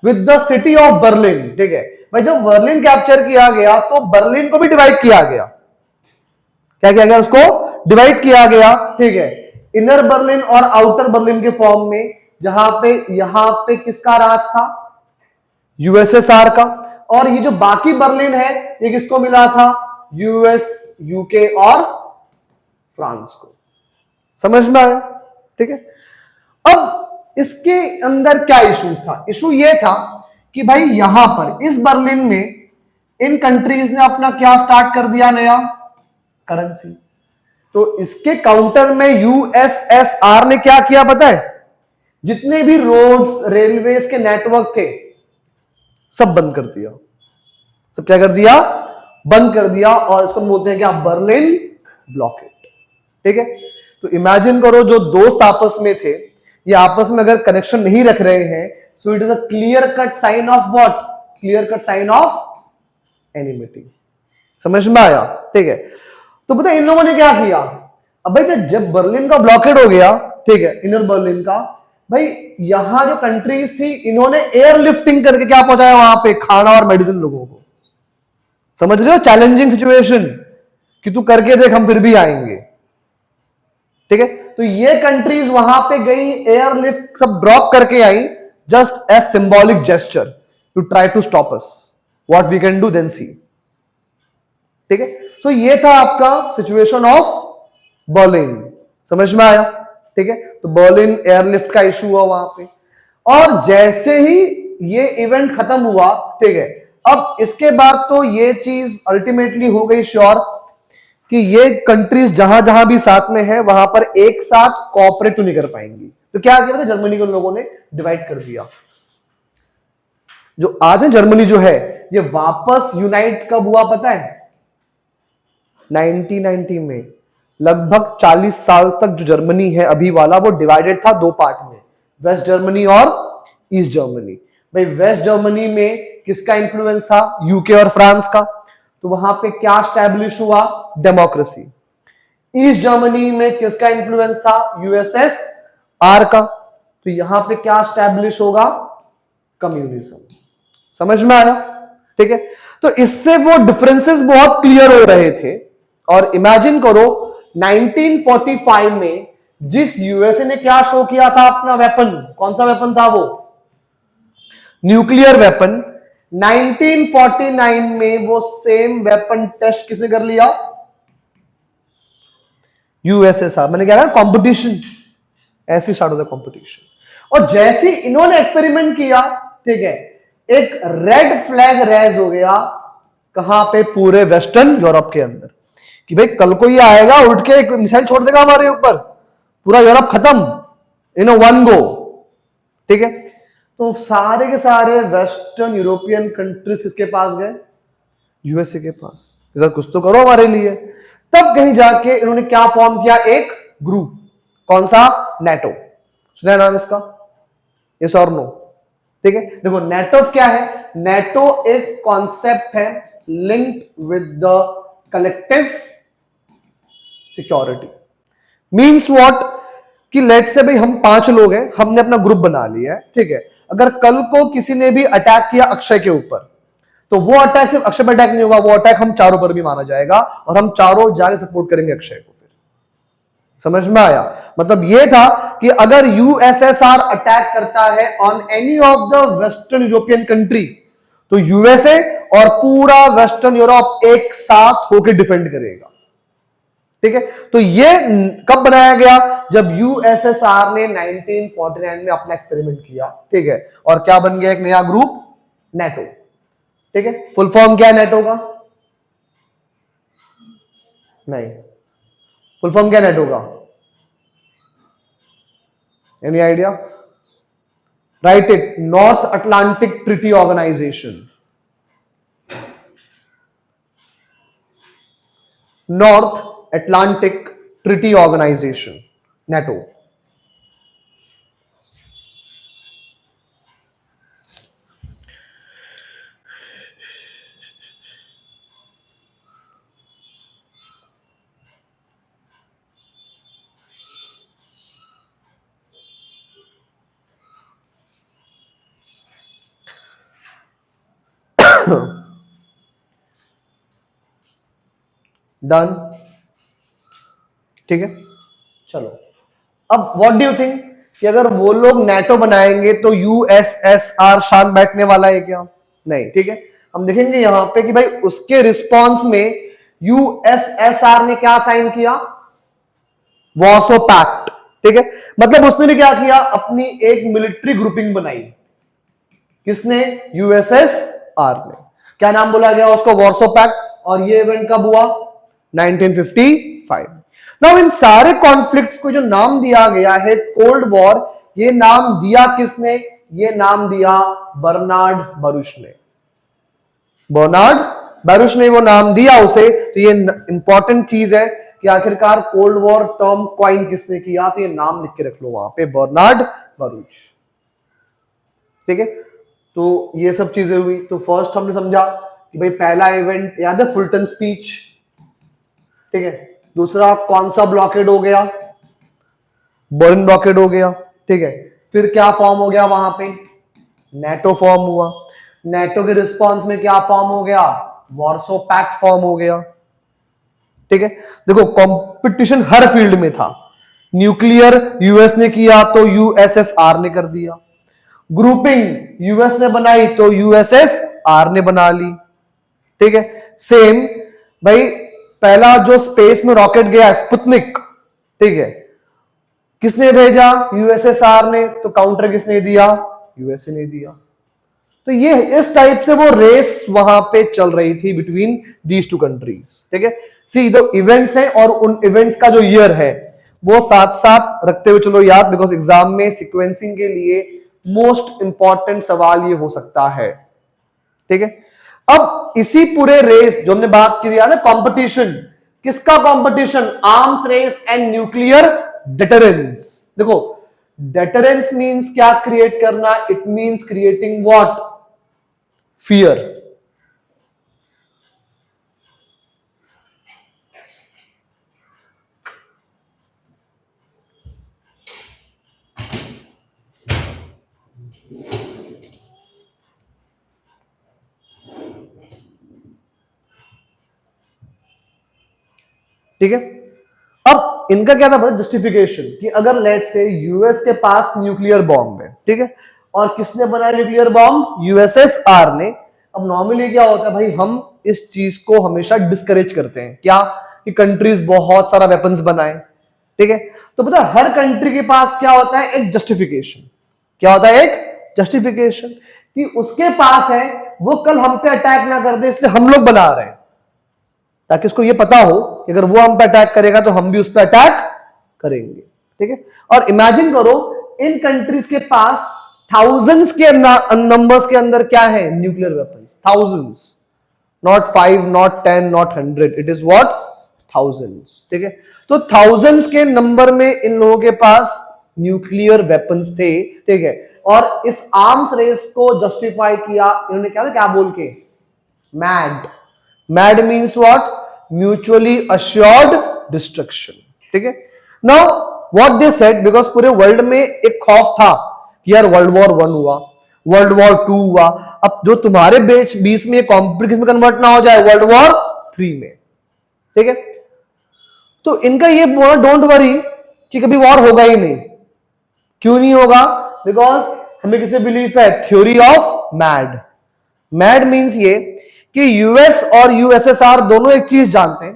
with the city of Berlin. ठीक है भाई, जब बर्लिन कैप्चर किया गया तो बर्लिन को भी डिवाइड किया गया। क्या किया गया, उसको डिवाइड किया गया। ठीक है, इनर बर्लिन और आउटर बर्लिन के फॉर्म में, जहां पे यहां पे किसका राज था, यूएसएसआर का, और ये जो बाकी बर्लिन है ये किसको मिला था, यूएस, यूके और फ्रांस को। समझ में आया। ठीक है, अब इसके अंदर क्या इश्यूज था, इशू ये था कि भाई यहां पर इस बर्लिन में इन कंट्रीज ने अपना क्या स्टार्ट कर दिया, नया करेंसी। तो इसके काउंटर में यूएसएसआर ने क्या किया पता है, जितने भी रोड्स रेलवेज के नेटवर्क थे सब बंद कर दिया, सब क्या कर दिया, बंद कर दिया, और इसको बोलते हैं क्या, बर्लिन ब्लॉकेट। ठीक है, तो इमेजिन करो जो दोस्त आपस में थे, ये आपस में अगर कनेक्शन नहीं रख रहे हैं, so it is a clear cut sign of what, clear cut sign of enmity. समझ में आया। ठीक है, तो पता है इन लोगों ने क्या किया, अब भाई जब बर्लिन का ब्लॉकेड हो गया, ठीक है, इनर बर्लिन का, भाई यहां जो कंट्रीज थी इन्होंने एयर लिफ्टिंग करके क्या पहुंचाया वहां पे, खाना और मेडिसिन लोगों को। समझ रहे हो, चैलेंजिंग सिचुएशन कि तू करके देख हम फिर भी आएंगे। ठीक है, तो ये कंट्रीज वहां पे गई, एयरलिफ्ट सब ड्रॉप करके आई, just as symbolic gesture to try to stop us, what we can do then see. ठीक है, तो ये था आपका सिचुएशन ऑफ बर्लिन। समझ में आया। ठीक है, तो बर्लिन एयरलिफ्ट का इशू हुआ वहां पे, और जैसे ही ये इवेंट खत्म हुआ, ठीक है, अब इसके बाद तो ये चीज अल्टीमेटली हो गई श्योर कि ये कंट्रीज जहां जहां भी साथ में है वहां पर एक साथ कोऑपरेट तो नहीं कर पाएंगी। तो क्या किया, जर्मनी को लोगों ने डिवाइड कर दिया। जो आज है जर्मनी जो है, ये वापस यूनाइट कब हुआ पता है, 1990 में। लगभग 40 साल तक जो जर्मनी है अभी वाला, वो डिवाइडेड था दो पार्ट में, वेस्ट जर्मनी और ईस्ट जर्मनी। भाई वेस्ट जर्मनी में किसका इंफ्लुएंस था, यूके और फ्रांस का, तो वहां पे क्या स्टैब्लिश हुआ, डेमोक्रेसी। ईस्ट जर्मनी में किसका इंफ्लुएंस था, यूएसएसआर का, तो यहां पे क्या स्टैब्लिश होगा, कम्युनिज्म। समझ में आया। ठीक है, तो इससे वो डिफरेंसेस बहुत क्लियर हो रहे थे। और इमेजिन करो 1945 में जिस यूएसए ने क्या शो किया था अपना वेपन, कौन सा वेपन था वो, न्यूक्लियर वेपन। 1949 में वो सेम वेपन टेस्ट किसने कर लिया, यूएसएसआर। मैंने क्या कहा, कंपटीशन, ऐसे स्टार्ट होता है कंपटीशन। और जैसे इन्होंने एक्सपेरिमेंट किया, ठीक है, एक रेड फ्लैग रेज हो गया, कहां पे, पूरे वेस्टर्न यूरोप के अंदर, कि भाई कल को ये आएगा उठ के एक मिसाइल छोड़ देगा हमारे ऊपर, पूरा यूरोप खत्म इन वन गो। ठीक है, तो सारे के सारे वेस्टर्न यूरोपियन कंट्रीज किसके पास गए, यूएसए के पास, इधर कुछ तो करो हमारे लिए। तब कहीं जाके इन्होंने क्या फॉर्म किया, एक ग्रुप, कौन सा, नेटो। सुना नाम इसका, यस और नो? ठीक है, देखो नेटो क्या है, नेटो एक कॉन्सेप्ट है linked with the collective security. Means what, कि लेट से भाई हम 5 लोग हैं, हमने अपना ग्रुप बना लिया है, ठीक है, अगर कल को किसी ने भी अटैक किया अक्षय के ऊपर, तो वो अटैक सिर्फ अक्षय पर अटैक नहीं होगा, वो अटैक हम चारों पर भी माना जाएगा और हम चारों जाके सपोर्ट करेंगे अक्षय को। समझ में आया? मतलब ये था कि अगर यूएसएसआर अटैक करता है on any of the western European country, तो यूएसए और पूरा वेस्टर्न यूरोप एक साथ होकर डिफेंड करेगा। ठीक है, तो ये कब बनाया गया, जब यूएसएसआर ने 1949 में अपना एक्सपेरिमेंट किया। ठीक है, और क्या बन गया, एक नया ग्रुप, नेटो। ठीक है, फुल फॉर्म क्या है नेटो का? नहीं, फुल फॉर्म क्या नेटो का? Any idea? Write it, North Atlantic Treaty Organization. North Atlantic Treaty Organization, NATO. Done. ठीक है, चलो अब व्हाट डू यू थिंक कि अगर वो लोग नेटो बनाएंगे तो यूएसएसआर शांत बैठने वाला है क्या? नहीं। ठीक है, हम देखेंगे यहां पे कि भाई उसके रिस्पांस में यूएसएसआर ने क्या साइन किया, वॉर्सो पैक्ट। ठीक है, मतलब उसने भी क्या किया, अपनी एक मिलिट्री ग्रुपिंग बनाई। किसने? यूएसएसआर ने। क्या नाम बोला गया उसको? Warsaw Pact. और ये इवेंट कब हुआ? 1955। नाउ इन सारे कॉन्फ्लिक्ट्स को जो नाम दिया गया है कोल्ड वॉर, ये नाम दिया किसने? ये नाम दिया बर्नार्ड बरुच ने। बर्नार्ड बरुच ने वो नाम दिया उसे। तो ये इंपॉर्टेंट चीज है कि आखिरकार कोल्ड वॉर टर्म क्वाइन किसने किया, तो ये नाम लिख के रख लो वहां पे, बर्नार्ड बरुच। ठीक है, तो ये सब चीजें हुई। तो फर्स्ट हमने समझा कि भाई पहला इवेंट याद है, फुलटन स्पीच। ठीक है, दूसरा कौन सा ब्लॉकेड हो गया? बर्न ब्लॉकेड हो गया। ठीक है, फिर क्या फॉर्म हो गया वहां पे? नेटो फॉर्म हुआ। नेटो के रिस्पांस में क्या फॉर्म हो गया? वॉर्सो पैक्ट फॉर्म हो गया। ठीक है, देखो कंपटीशन हर फील्ड में था। न्यूक्लियर यूएस ने किया तो यूएसएसआर ने कर दिया, ग्रुपिंग यूएस ने बनाई तो यूएसएसआर ने बना ली। ठीक है, सेम भाई पहला जो स्पेस में रॉकेट गया स्पुतनिक, ठीक है, किसने भेजा? यूएसएसआर ने। तो काउंटर किसने दिया? यूएसए ने दिया। तो ये इस टाइप से वो रेस वहां पे चल रही थी बिटवीन दीज टू कंट्रीज। ठीक है, सी द इवेंट्स हैं और उन इवेंट्स का जो ईयर है वो साथ साथ रखते हुए चलो याद, बिकॉज एग्जाम में सिक्वेंसिंग के लिए मोस्ट इंपॉर्टेंट सवाल ये हो सकता है। ठीक है, अब इसी पूरे रेस जो हमने बात की ना, कंपटीशन, किसका competition? Arms race and nuclear deterrence. देखो डेटरेंस मींस क्या क्रिएट करना? It means creating what? Fear. ठीक है, अब इनका क्या था जस्टिफिकेशन, कि अगर लेट से यूएस के पास न्यूक्लियर बॉम्ब है, ठीक है, और किसने बनाया न्यूक्लियर बॉम्ब? यूएसएसआर ने। अब नॉर्मली क्या होता है भाई, हम इस चीज को हमेशा डिस्करेज करते हैं, क्या कि कंट्रीज बहुत सारा वेपन्स बनाए। ठीक है, तो पता है हर कंट्री के पास क्या होता है? एक जस्टिफिकेशन। क्या होता है? एक जस्टिफिकेशन, कि उसके पास है वो कल हम पे अटैक ना कर दे, इसलिए हम लोग बना रहे हैं, ताकि उसको ये पता हो कि अगर वो हम पे अटैक करेगा तो हम भी उस पर अटैक करेंगे। ठीक है, और इमेजिन करो इन कंट्रीज के पास थाउजेंड्स के नंबर्स के अंदर क्या है? Nuclear weapons. Thousands, not 5, not 10, not 100, it is what? Thousands, ठीक है। तो थाउजेंड्स के नंबर में इन लोगों के पास न्यूक्लियर वेपन्स थे, ठीक है। और इस आर्म्स रेस को जस्टिफाई किया इन्होंने, क्या बोल के, mad. Mad means what? Mutually assured destruction, ठीक है। Now what they said, because पूरे वर्ल्ड में एक खौफ था कि यार वर्ल्ड वॉर 1 हुआ, वर्ल्ड वॉर 2 हुआ, अब जो तुम्हारे बीच में कॉम्प्लिकेशन में कन्वर्ट ना हो जाए वर्ल्ड वॉर 3 में, ठीक है। तो इनका ये बोला, डोंट वरी कि कभी वॉर होगा ही नहीं। क्यों नहीं होगा? बिकॉज हमें किसे बिलीव है? Theory of mad. Mad means ये कि यूएस और यूएसएसआर दोनों एक चीज जानते हैं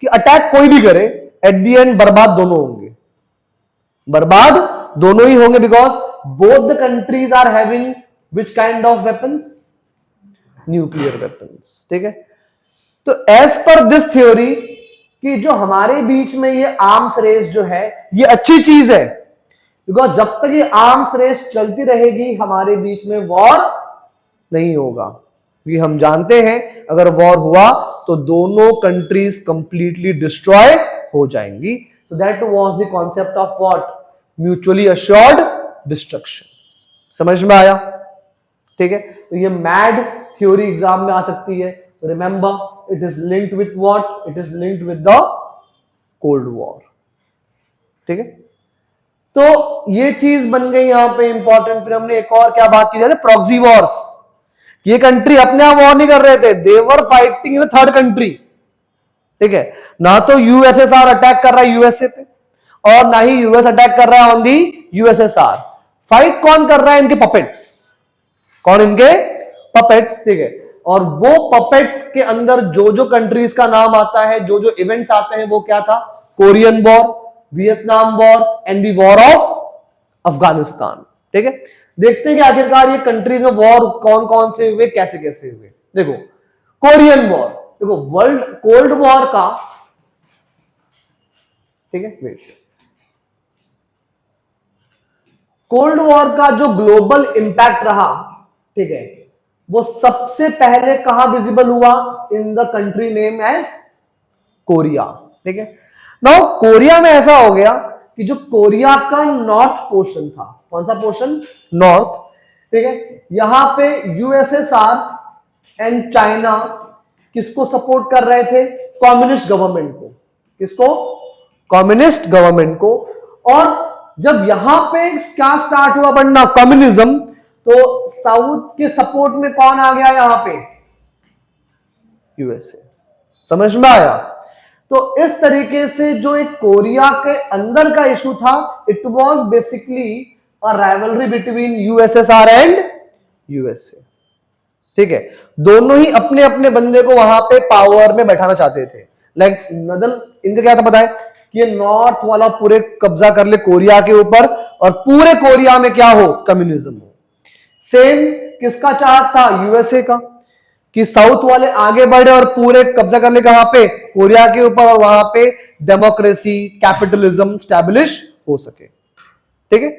कि अटैक कोई भी करे, एट द एंड बर्बाद दोनों होंगे, बर्बाद दोनों ही होंगे, because both the countries are having which kind of weapons? Nuclear weapons, ठीक है। तो एज पर दिस थ्योरी कि जो हमारे बीच में ये आर्म्स रेस जो है ये अच्छी चीज है, बिकॉज जब तक ये आर्म्स रेस चलती रहेगी हमारे बीच में वॉर नहीं होगा, क्योंकि हम जानते हैं अगर वॉर हुआ तो दोनों कंट्रीज कंप्लीटली डिस्ट्रॉय हो जाएंगी। So that was the concept of what? Mutually assured destruction. समझ में आया? ठीक है। तो ये मैड थ्योरी एग्जाम में आ सकती है। Remember it is linked with what? It is linked with the cold war, ठीक है। तो ये चीज बन गई यहां पे इंपॉर्टेंट। फिर हमने एक और क्या बात की जाती है? Proxy Wars. ये कंट्री अपने आप वॉर नहीं कर रहे थे, they were fighting in third country, ठीक है। ना तो यूएसएसआर अटैक कर रहा है यूएसए पे, और ना ही यूएस अटैक कर रहा है ऑन दी यूएसएसआर। फाइट कौन कर रहा है? इनके पपेट्स। कौन? इनके पपेट्स, ठीक है। और वो पपेट्स के अंदर जो जो कंट्रीज का नाम आता है, जो जो इवेंट्स आते हैं, वो क्या था? Korean war, Vietnam war and the war of Afghanistan, ठीक है। देखते हैं कि आखिरकार ये कंट्रीज में वॉर कौन कौन से हुए, कैसे कैसे हुए। देखो कोरियन वॉर, देखो वर्ल्ड कोल्ड वॉर का, ठीक है, वेट, कोल्ड वॉर का जो ग्लोबल इंपैक्ट रहा, ठीक है, वो सबसे पहले कहां विजिबल हुआ? In the country name as Korea, ठीक है। नाउ कोरिया में ऐसा हो गया कि जो कोरिया का नॉर्थ पोर्शन था, कौन सा पोर्शन? नॉर्थ, ठीक है। यहां पे यूएसएसआर एंड चाइना किसको सपोर्ट कर रहे थे? कम्युनिस्ट गवर्नमेंट को। किसको? कम्युनिस्ट गवर्नमेंट को। और जब यहां पे क्या स्टार्ट हुआ बनना? कम्युनिज्म। तो साउथ के सपोर्ट में कौन आ गया यहां पे? यूएसए। समझ में आया? तो इस तरीके से जो एक कोरिया के अंदर का इशू था, it was basically a rivalry between USSR and USA, ठीक है। दोनों ही अपने अपने बंदे को वहां पे पावर में बैठाना चाहते थे। लाइक नदल, इनका क्या था पता है? कि ये नॉर्थ वाला पूरे कब्जा कर ले कोरिया के ऊपर, और पूरे कोरिया में क्या हो? कम्युनिज्म हो। सेम किसका चाहत था? यूएसए का, कि साउथ वाले आगे बढ़े और पूरे कब्जा कर ले कहां पे? कोरिया के ऊपर, और वहां पे डेमोक्रेसी, कैपिटलिज्म स्टैब्लिश हो सके, ठीक है।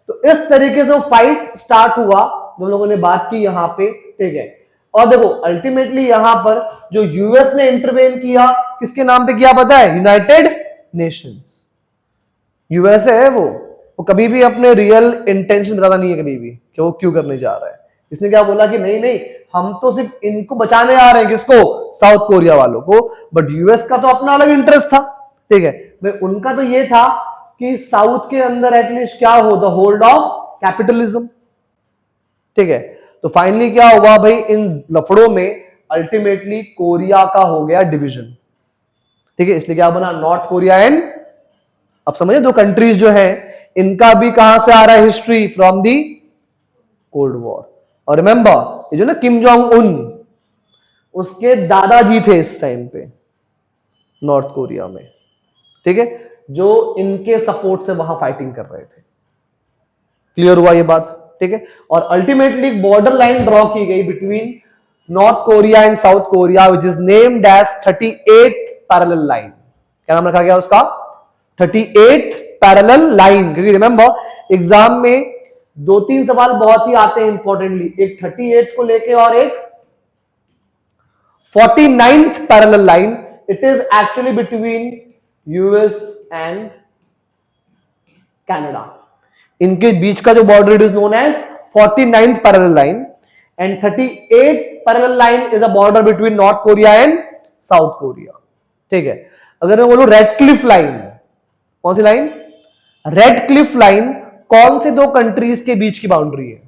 तो इस तरीके से फाइट स्टार्ट हुआ, जो लोगों ने बात की यहां पे, ठीक है। और देखो अल्टीमेटली यहां पर जो यूएस ने इंटरवेन किया, किसके नाम पे किया पता है? United Nations. यूएस है वो कभी भी अपने रियल इंटेंशन बताता नहीं है कभी भी कि वो क्यों करने जा रहा है। इसने क्या बोला कि नहीं नहीं, हम तो सिर्फ इनको बचाने आ रहे हैं। किसको? साउथ कोरिया वालों को। बट यूएस का तो अपना अलग इंटरेस्ट था, ठीक है। भाई उनका तो ये था कि साउथ के अंदर एटलीस्ट क्या हो? द होल्ड ऑफ कैपिटलिज्म, ठीक है। तो फाइनली क्या हुआ भाई? इन लफड़ों में अल्टीमेटली कोरिया का हो गया डिवीजन, ठीक है। इसलिए क्या बना? नॉर्थ कोरिया एंड, अब समझे दो कंट्रीज जो है, इनका भी कहां से आ रहा है history? From the cold war. और रिमेंबर ये जो ना किम जोंग उन, उसके दादाजी थे इस टाइम पे नॉर्थ कोरिया में, ठीक है, जो इनके सपोर्ट से वहां फाइटिंग कर रहे थे। क्लियर हुआ ये बात? ठीक है। और अल्टीमेटली बॉर्डर लाइन ड्रॉ की गई between North Korea and South Korea, which is named as 38th parallel line. क्या नाम रखा गया उसका? 38th parallel line. क्योंकि रिमेंबर एग्जाम में 2-3 सवाल बहुत ही आते हैं इंपॉर्टेंटली, एक 38 को लेके और एक 49th parallel line. It is actually between US and Canada. इनके बीच का जो border it is known as 49th parallel line and 38th parallel line is a border between North Korea and South Korea. ठीक है, अगर मैं बोलूं रेड क्लिफ लाइन, कौन सी लाइन? रेड क्लिफ लाइन कौन से दो कंट्रीज के बीच की बाउंड्री है?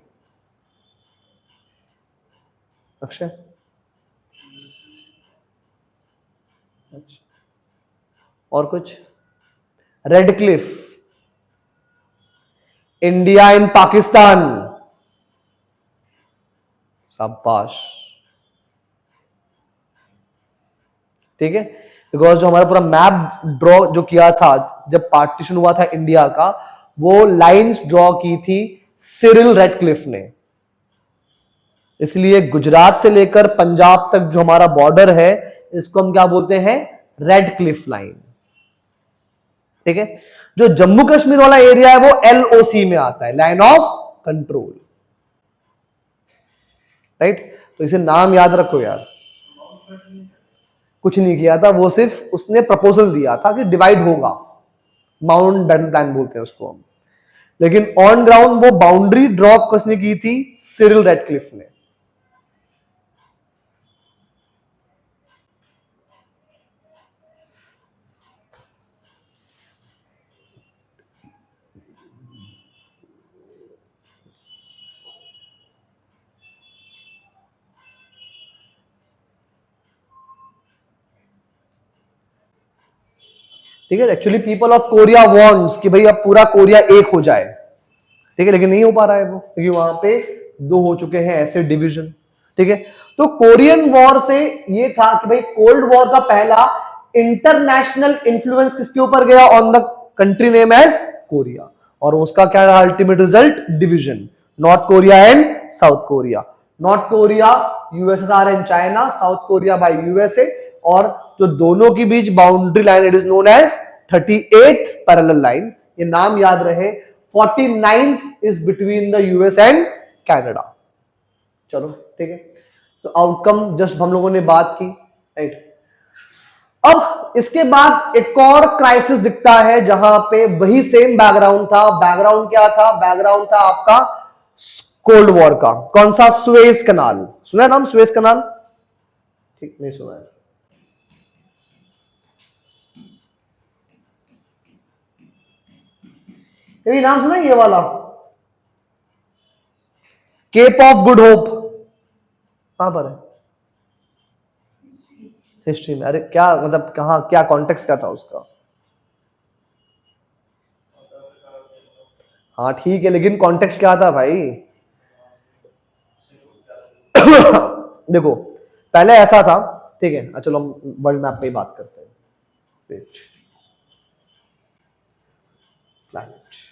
अक्षय, और कुछ? Red Cliff India and Pakistan. शाबाश, ठीक है, बिकॉज जो हमारा पूरा मैप ड्रॉ जो किया था जब पार्टीशन हुआ था इंडिया का, वो लाइंस ड्रॉ की थी सिरिल रेडक्लिफ ने। इसलिए गुजरात से लेकर पंजाब तक जो हमारा बॉर्डर है इसको हम क्या बोलते हैं? Red Cliff line. ठीक है, जो जम्मू कश्मीर वाला एरिया है वो एलओसी में आता है, लाइन ऑफ कंट्रोल। राइट, तो इसे नाम याद रखो यार। कुछ नहीं किया था, वो सिर्फ उसने प्रपोजल दिया था कि डिवाइड होगा, माउंट बैटन प्लान बोलते हैं उसको हम। लेकिन ऑन ग्राउंड वो बाउंड्री ड्रॉ किसने की थी? सिरिल रेडक्लिफ ने। ठीक है, actually people of Korea wants कि भाई अब पूरा कोरिया एक हो जाए। ठीक है, लेकिन नहीं हो पा रहा है वो, क्योंकि वहां पे दो हो चुके हैं ऐसे डिवीजन। ठीक है, तो कोरियन वॉर से ये था कि भाई कोल्ड वॉर का पहला इंटरनेशनल इंफ्लुएंस किसके ऊपर गया? On the country name as Korea. और उसका क्या रहा ultimate result? Division, North Korea and South Korea. North Korea USSR and China, South Korea by USA. और जो दोनों के बीच boundary line it is known as 38th parallel line. ये नाम याद रहे, 49th is between the US and Canada. चलो ठीक है, तो आउटकम जस्ट हम लोगों ने बात की। राइट, अब इसके बाद एक और क्राइसिस दिखता है जहां पे वही सेम बैकग्राउंड था। बैकग्राउंड क्या था? बैकग्राउंड था आपका कोल्ड वॉर का। कौन सा? सुएज कनाल। सुना है नाम सुएज कनाल? ठीक, नहीं सुना है। ये नाम सुना है ये वाला? केप ऑफ गुड होप कहां पर है? हिस्ट्री में। अरे क्या मतलब, कहां, क्या कॉन्टेक्स्ट क्या था उसका? हाँ ठीक है, लेकिन कॉन्टेक्स्ट क्या था भाई? देखो पहले ऐसा था, ठीक है, चलो हम वर्ल्ड मैप पे ही बात करते हैं। प्लैनेट,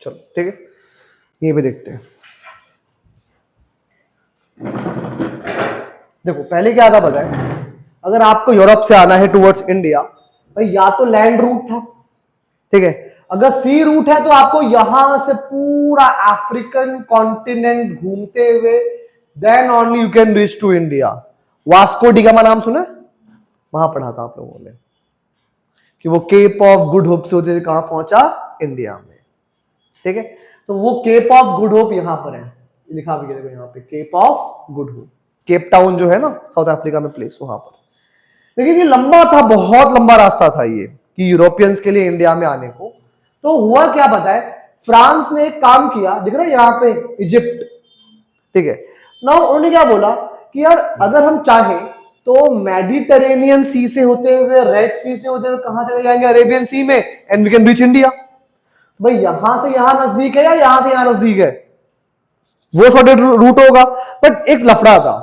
चलो ठीक है, ये भी देखते हैं। देखो पहले क्या था पता है? अगर आपको यूरोप से आना है टुवर्ड्स इंडिया, भाई या तो लैंड रूट था, ठीक है। अगर सी रूट है तो आपको यहां से पूरा अफ्रीकन कॉन्टिनेंट घूमते हुए then only you can reach to India. Vasco da Gama नाम सुना? वहां पढ़ा था आप लोगों ने कि वो केप ऑफ गुड होप से होते हुए कहां पहुंचा? इंडिया में। ठीक है, तो वो केप ऑफ गुड होप यहां पर है, लिखा भी देखो यहाँ पे, Cape of Good Hope. Cape Town जो है ना साउथ अफ्रीका में प्लेस, वहां पर। लेकिन ये लंबा था, बहुत लंबा रास्ता था ये कि यूरोपियंस के लिए इंडिया में आने को। तो हुआ क्या पता है? फ्रांस ने एक काम किया, दिख रहा है यहाँ पे इजिप्ट, ठीक है ना। उन्होंने क्या बोला कि यार अगर हम चाहें तो मेडिटेरेनियन सी से होते हुए, रेड सी से होते हुए कहां चले जाएंगे? अरेबियन सी में, and we can reach India. भाई यहां से यहां नजदीक है या यहां से यहां नजदीक है? वो शॉर्टेड रूट होगा। बट एक लफड़ा था,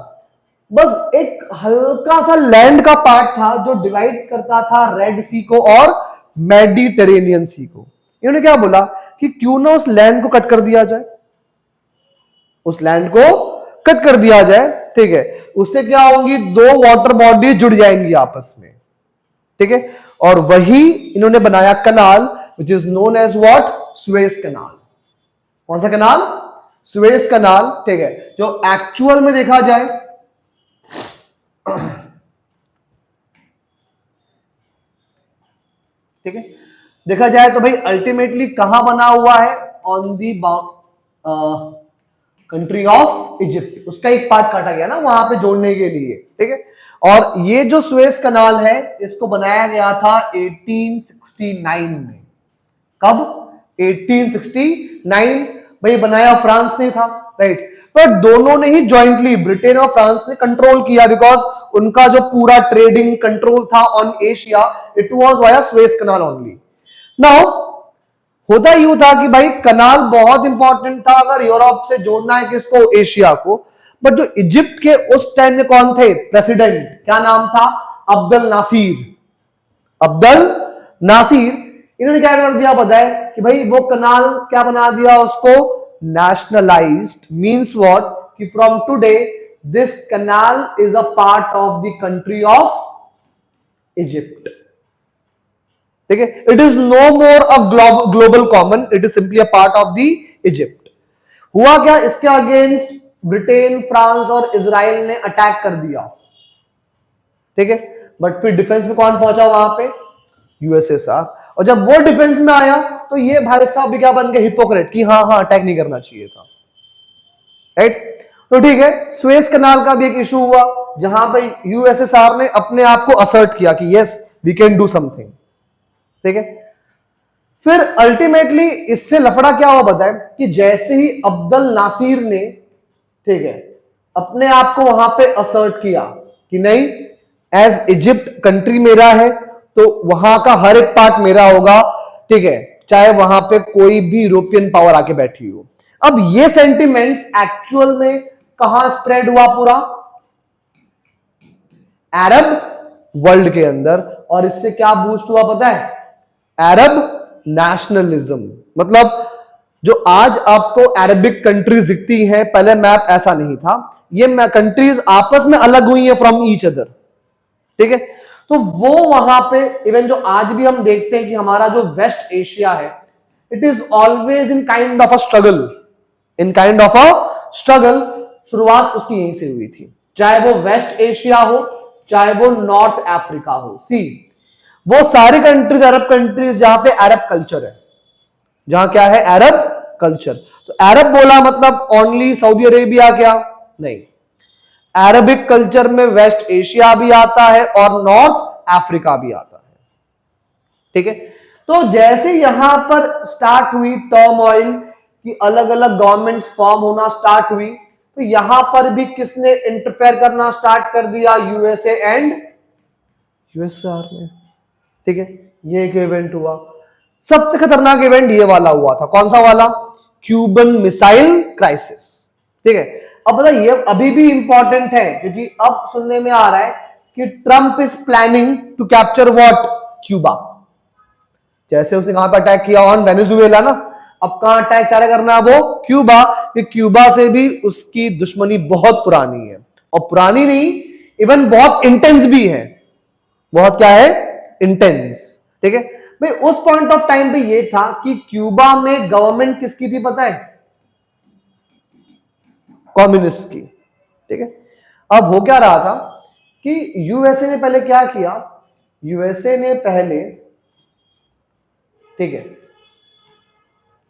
बस एक हल्का सा लैंड का पार्ट था जो डिवाइड करता था रेड सी को और मेडिटेरेनियन सी को। इन्होंने क्या बोला कि क्यों ना उस लैंड को कट कर दिया जाए, उस लैंड को कट कर दिया जाए, ठीक है। उससे क्या होंगी? दो वाटर बॉडीज जुड़ जाएंगी आपस में, ठीक है। और वही इन्होंने बनाया canal, which is known as what? Suez canal. कौन सा कनाल? सुएज कनाल, ठीक है। जो एक्चुअल में देखा जाए, ठीक है, देखा जाए तो भाई अल्टीमेटली कहां बना हुआ है? On the country of Egypt. उसका एक पार्ट काटा गया ना वहां पे जोड़ने के लिए, ठीक है। और ये जो सुएज कनाल है, इसको बनाया गया था 1869 में। कब? 1869। भाई बनाया फ्रांस ने था, राइट। पर दोनों ने ही जॉइंटली, ब्रिटेन और फ्रांस ने कंट्रोल किया, बिकॉज उनका जो पूरा ट्रेडिंग कंट्रोल था on Asia, it was via Suez canal only. Now होता यूं था कि भाई कनाल बहुत इंपॉर्टेंट था अगर यूरोप से जोड़ना है किसको? एशिया को। बट जो इजिप्ट के उस टाइम में कौन थे प्रेसिडेंट? क्या नाम था? अब्दुल नासिर। अब्दुल नासिर, इन्होंने क्या कर दिया बताए कि भाई वो कनाल क्या बना दिया उसको? नेशनलाइज्ड। Means what? कि from today this canal is a part of the country of Egypt, ठीक है। It is no more a global common, it is simply a part of the Egypt. हुआ क्या? इसके अगेंस्ट ब्रिटेन, फ्रांस और इजराइल ने अटैक कर दिया, ठीक है। बट फिर डिफेंस में कौन पहुंचा वहां पे? यूएसएसआर। और जब वो डिफेंस में आया तो ये भाई साहब भी क्या बन गए? हिपोक्रेट, कि हाँ हाँ अटैक नहीं करना चाहिए था, राइट। तो ठीक है, सुएज कनाल का भी एक इशू हुआ जहां पे यूएसएसआर ने अपने आप को असर्ट किया कि yes we can do something, ठीक है। फिर अल्टीमेटली इससे लफड़ा क्या हुआ बताए कि जैसे ही अब्दुल नासिर ने, ठीक है, अपने आप को वहां पे असर्ट किया कि नहीं, एज इजिप्ट कंट्री मेरा है तो वहां का हर एक पार्ट मेरा होगा, ठीक है, चाहे वहां पे कोई भी यूरोपियन पावर आके बैठी हो। अब ये सेंटिमेंट्स एक्चुअल में कहां स्प्रेड हुआ? पूरा अरब वर्ल्ड के अंदर। और इससे क्या बूस्ट हुआ पता है? अरब नेशनलिज्म। मतलब जो आज आपको अरबिक कंट्रीज दिखती हैं, पहले मैप ऐसा नहीं था, ये कंट्रीज आपस में अलग हुई हैं फ्रॉम ईच अदर, ठीक है। तो वो वहां पे इवन जो आज भी हम देखते हैं कि हमारा जो वेस्ट एशिया है, it is always in kind of a struggle, in kind of a struggle. शुरुआत उसकी यहीं से हुई थी, चाहे वो वेस्ट एशिया हो, चाहे वो नॉर्थ अफ्रीका हो। सी, वो सारी कंट्रीज अरब कंट्रीज जहां पे अरब कल्चर है, जहां क्या है? अरब कल्चर। तो अरब बोला मतलब ओनली सऊदी अरेबिया क्या? नहीं, अरबिक कल्चर में वेस्ट एशिया भी आता है और नॉर्थ अफ्रीका भी आता है, ठीक है। तो जैसे यहां पर स्टार्ट हुई टर्मोइल की, अलग अलग गवर्नमेंट्स फॉर्म होना स्टार्ट हुई, तो यहां पर भी किसने इंटरफेयर करना स्टार्ट कर दिया? यूएसए एंड यूएसआर ने, ठीक है। ये एक इवेंट हुआ। सबसे खतरनाक इवेंट ये वाला हुआ था। कौन सा वाला? क्यूबन मिसाइल क्राइसिस, ठीक है। अब पता ये अभी भी इंपॉर्टेंट है क्योंकि अब सुनने में आ रहा है कि Trump is planning to capture what? Cuba. जैसे उसने कहां पर अटैक किया? ऑन वेनेजुएला ना। अब कहां अटैक चाह करना है वो? क्यूबा। कि क्यूबा से भी उसकी दुश्मनी बहुत पुरानी है, और पुरानी नहीं, इवन बहुत इंटेंस भी है। बहुत क्या है? इंटेंस, ठीक है। भाई उस पॉइंट ऑफ टाइम पे ये था कि क्यूबा में गवर्नमेंट किसकी थी पता है? कम्युनिस्ट की, ठीक है। अब हो क्या रहा था कि यूएसए ने पहले क्या किया? यूएसए ने पहले, ठीक है,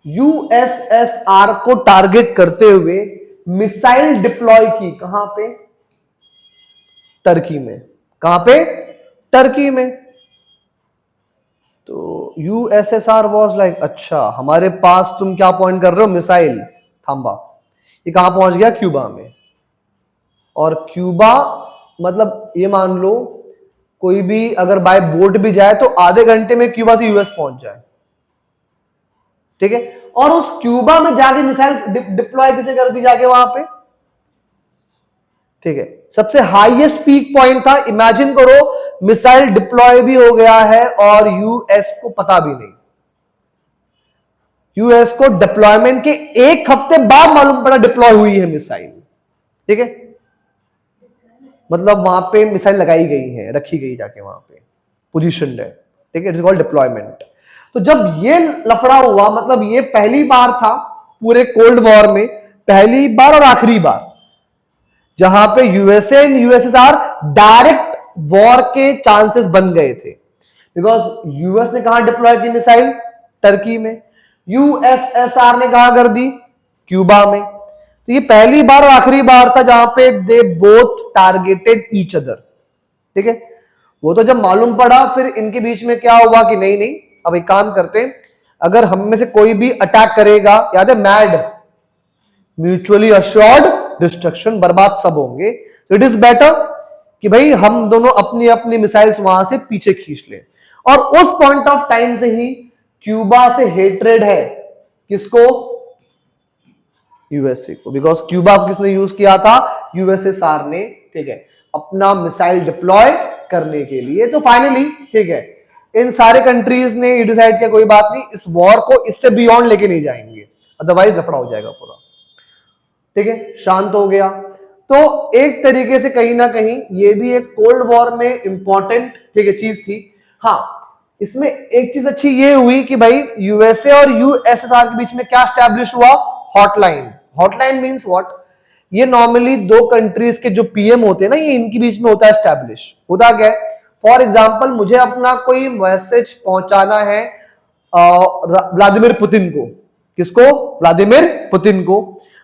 यूएसएसआर को टारगेट करते हुए मिसाइल डिप्लॉय की। कहां पे? टर्की में। कहां पे? टर्की में। तो यूएसएसआर वाज लाइक, अच्छा हमारे पास तुम क्या पॉइंट कर रहे हो? मिसाइल। थांबा। ये कहां पहुंच गया? क्यूबा में। और क्यूबा मतलब ये मान लो कोई भी अगर बाय बोट भी जाए तो आधे घंटे में क्यूबा से यूएस पहुंच जाए, ठीक है। और उस क्यूबा में जाके मिसाइल डिप्लॉय किसे कर दी जाके वहां पे, ठीक है। सबसे हाईएस्ट पीक पॉइंट था, इमेजिन करो मिसाइल डिप्लॉय भी हो गया है और यूएस को पता भी नहीं। यूएस को डिप्लॉयमेंट के एक हफ्ते बाद मालूम पड़ा डिप्लॉय हुई है मिसाइल, ठीक है। मतलब वहां पे मिसाइल लगाई गई है, रखी गई जाके वहां पे पोजीशन है, ठीक है। It is called deployment. तो जब ये लफड़ा हुआ, मतलब ये पहली बार था पूरे कोल्ड वॉर में, पहली बार और आखिरी बार जहां पे USA and USSR direct war के चांसेस बन गए थे। बिकॉज यूएस ने कहां डिप्लॉय की मिसाइल, टर्की में, यूएसएसआर ने कहां कर दी, क्यूबा में। तो ये पहली बार और आखिरी बार था जहां पे they both targeted each other, ठीक है। वो तो जब मालूम पड़ा फिर इनके बीच में क्या हुआ कि नहीं नहीं अब एक काम करते हैं, अगर हम में से कोई भी अटैक करेगा, याद है मैड, म्यूचुअली अश्योर्ड डिस्ट्रक्शन, बर्बाद सब होंगे। इट इज बेटर कि भाई हम दोनों अपनी अपनी मिसाइल्स वहां से पीछे खींच लें। और उस पॉइंट ऑफ टाइम से ही क्यूबा से हेट्रेड है, किसको, यूएसए को। बिकॉज क्यूबा किसने यूज किया था, यूएसएसआर ने, ठीक है, अपना मिसाइल डिप्लॉय करने के लिए। तो फाइनली, ठीक है, इन सारे कंट्रीज ने ये डिसाइड किया कोई बात नहीं, इस वॉर को इससे बियॉन्ड लेके नहीं जाएंगे, अदरवाइज लफड़ा हो जाएगा पूरा, ठीक है। शांत हो गया। तो एक तरीके से कहीं ना कहीं ये भी एक कोल्ड वॉर में इंपॉर्टेंट, ठीक है, चीज थी। हाँ, इसमें एक चीज अच्छी ये हुई कि भाई यूएसए और यूएसएसआर के बीच में क्या स्टैब्लिश हुआ, हॉटलाइन। हॉटलाइन मींस व्हाट, ये नॉर्मली दो कंट्रीज के जो पीएम होते हैं ना, ये इनके बीच में होता है स्टैब्लिश। होता क्या है, फॉर एग्जाम्पल मुझे अपना कोई मैसेज पहुंचाना है व्लादिमीर पुतिन को, किसको, व्लादिमीर पुतिन को।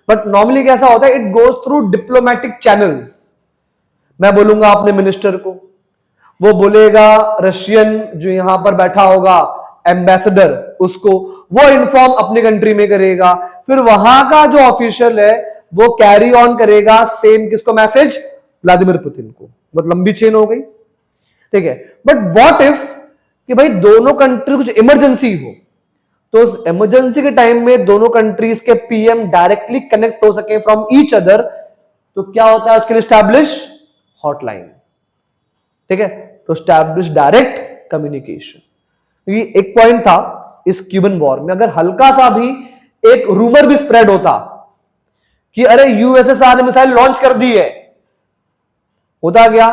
बट नॉर्मली कैसा होता है, it goes through diplomatic channels. मैं बोलूंगा अपने मिनिस्टर को, वो बोलेगा रशियन जो यहां पर बैठा होगा एम्बेसडर, उसको वो इन्फॉर्म अपनी कंट्री में करेगा, फिर वहां का जो ऑफिशियल है वो कैरी ऑन करेगा सेम किसको मैसेज, व्लादिमीर पुतिन को। बहुत लंबी चेन हो गई, ठीक है। बट व्हाट इफ कि भाई दोनों कंट्री कुछ इमरजेंसी हो, तो उस इमरजेंसी के टाइम में दोनों कंट्रीज के पीएम डायरेक्टली कनेक्ट हो सके फ्रॉम ईच अदर, तो क्या होता है उसके लिए स्टैब्लिश हॉटलाइन, ठीक है। तो स्टैब्लिश डायरेक्ट कम्युनिकेशन। ये एक पॉइंट था इस क्यूबन वॉर में। अगर हल्का सा भी एक रूमर भी स्प्रेड होता कि अरे यूएसएसआर ने मिसाइल लॉन्च कर दी है, होता क्या,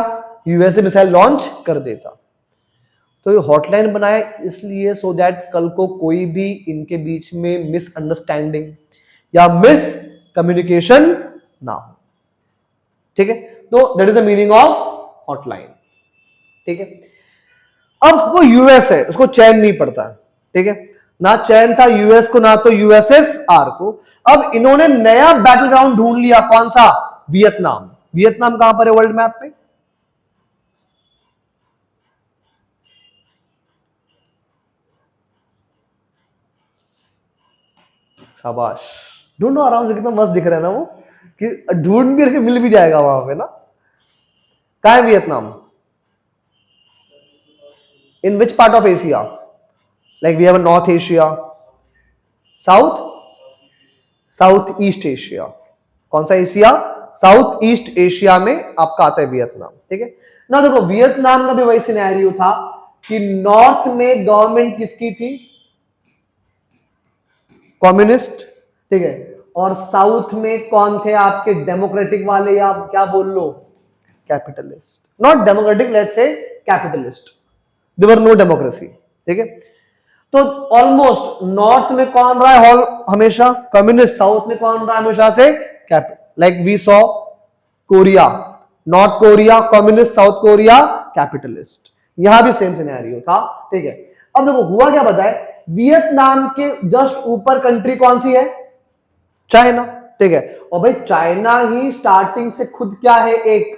यूएसए मिसाइल लॉन्च कर देता। तो ये हॉटलाइन बनाया इसलिए सो दैट कल को कोई भी इनके बीच में मिसअंडरस्टैंडिंग या मिस कम्युनिकेशन ना हो, ठीक है। तो that is the meaning of hotline, ठीक है। अब वो यूएस है, उसको चैन नहीं पड़ता, ठीक है, ना चैन था यूएस को ना तो यूएसएसआर को। अब इन्होंने नया बैटल ग्राउंड ढूंढ लिया, कौन सा, वियतनाम। वियतनाम कहां पर है वर्ल्ड मैप पे, शाबाश, ढूंढो आराम से, कितना मस्त दिख रहा है ना वो, कि ढूंढ भी रखे मिल भी जाएगा वहां पे ना। कहां है Vietnam, in which part of Asia, like we have north Asia, south, south east Asia. कौन सा एशिया, साउथ ईस्ट एशिया में आपका आता है वियतनाम, ठीक है ना। देखो वियतनाम का भी वही सिनेरियो था कि नॉर्थ में गवर्नमेंट किसकी थी, कम्युनिस्ट, ठीक है, और साउथ में कौन थे आपके डेमोक्रेटिक वाले, या आप क्या बोल लो, capitalist. Not democratic, let's say capitalist, there no democracy, ठीक है। तो ऑलमोस्ट नॉर्थ में कौन रहा है हमेशा, कम्युनिस्ट। साउथ में कौन रहा है हमेशा से, capital. Like we saw Korea, north Korea communist, south Korea capitalist. यहां भी सेम सिनेरियो था, ठीक है। अब देखो हुआ क्या बताए, वियतनाम के जस्ट ऊपर कंट्री कौन सी है, चाइना, ठीक है। और भाई चाइना ही स्टार्टिंग से खुद क्या है, एक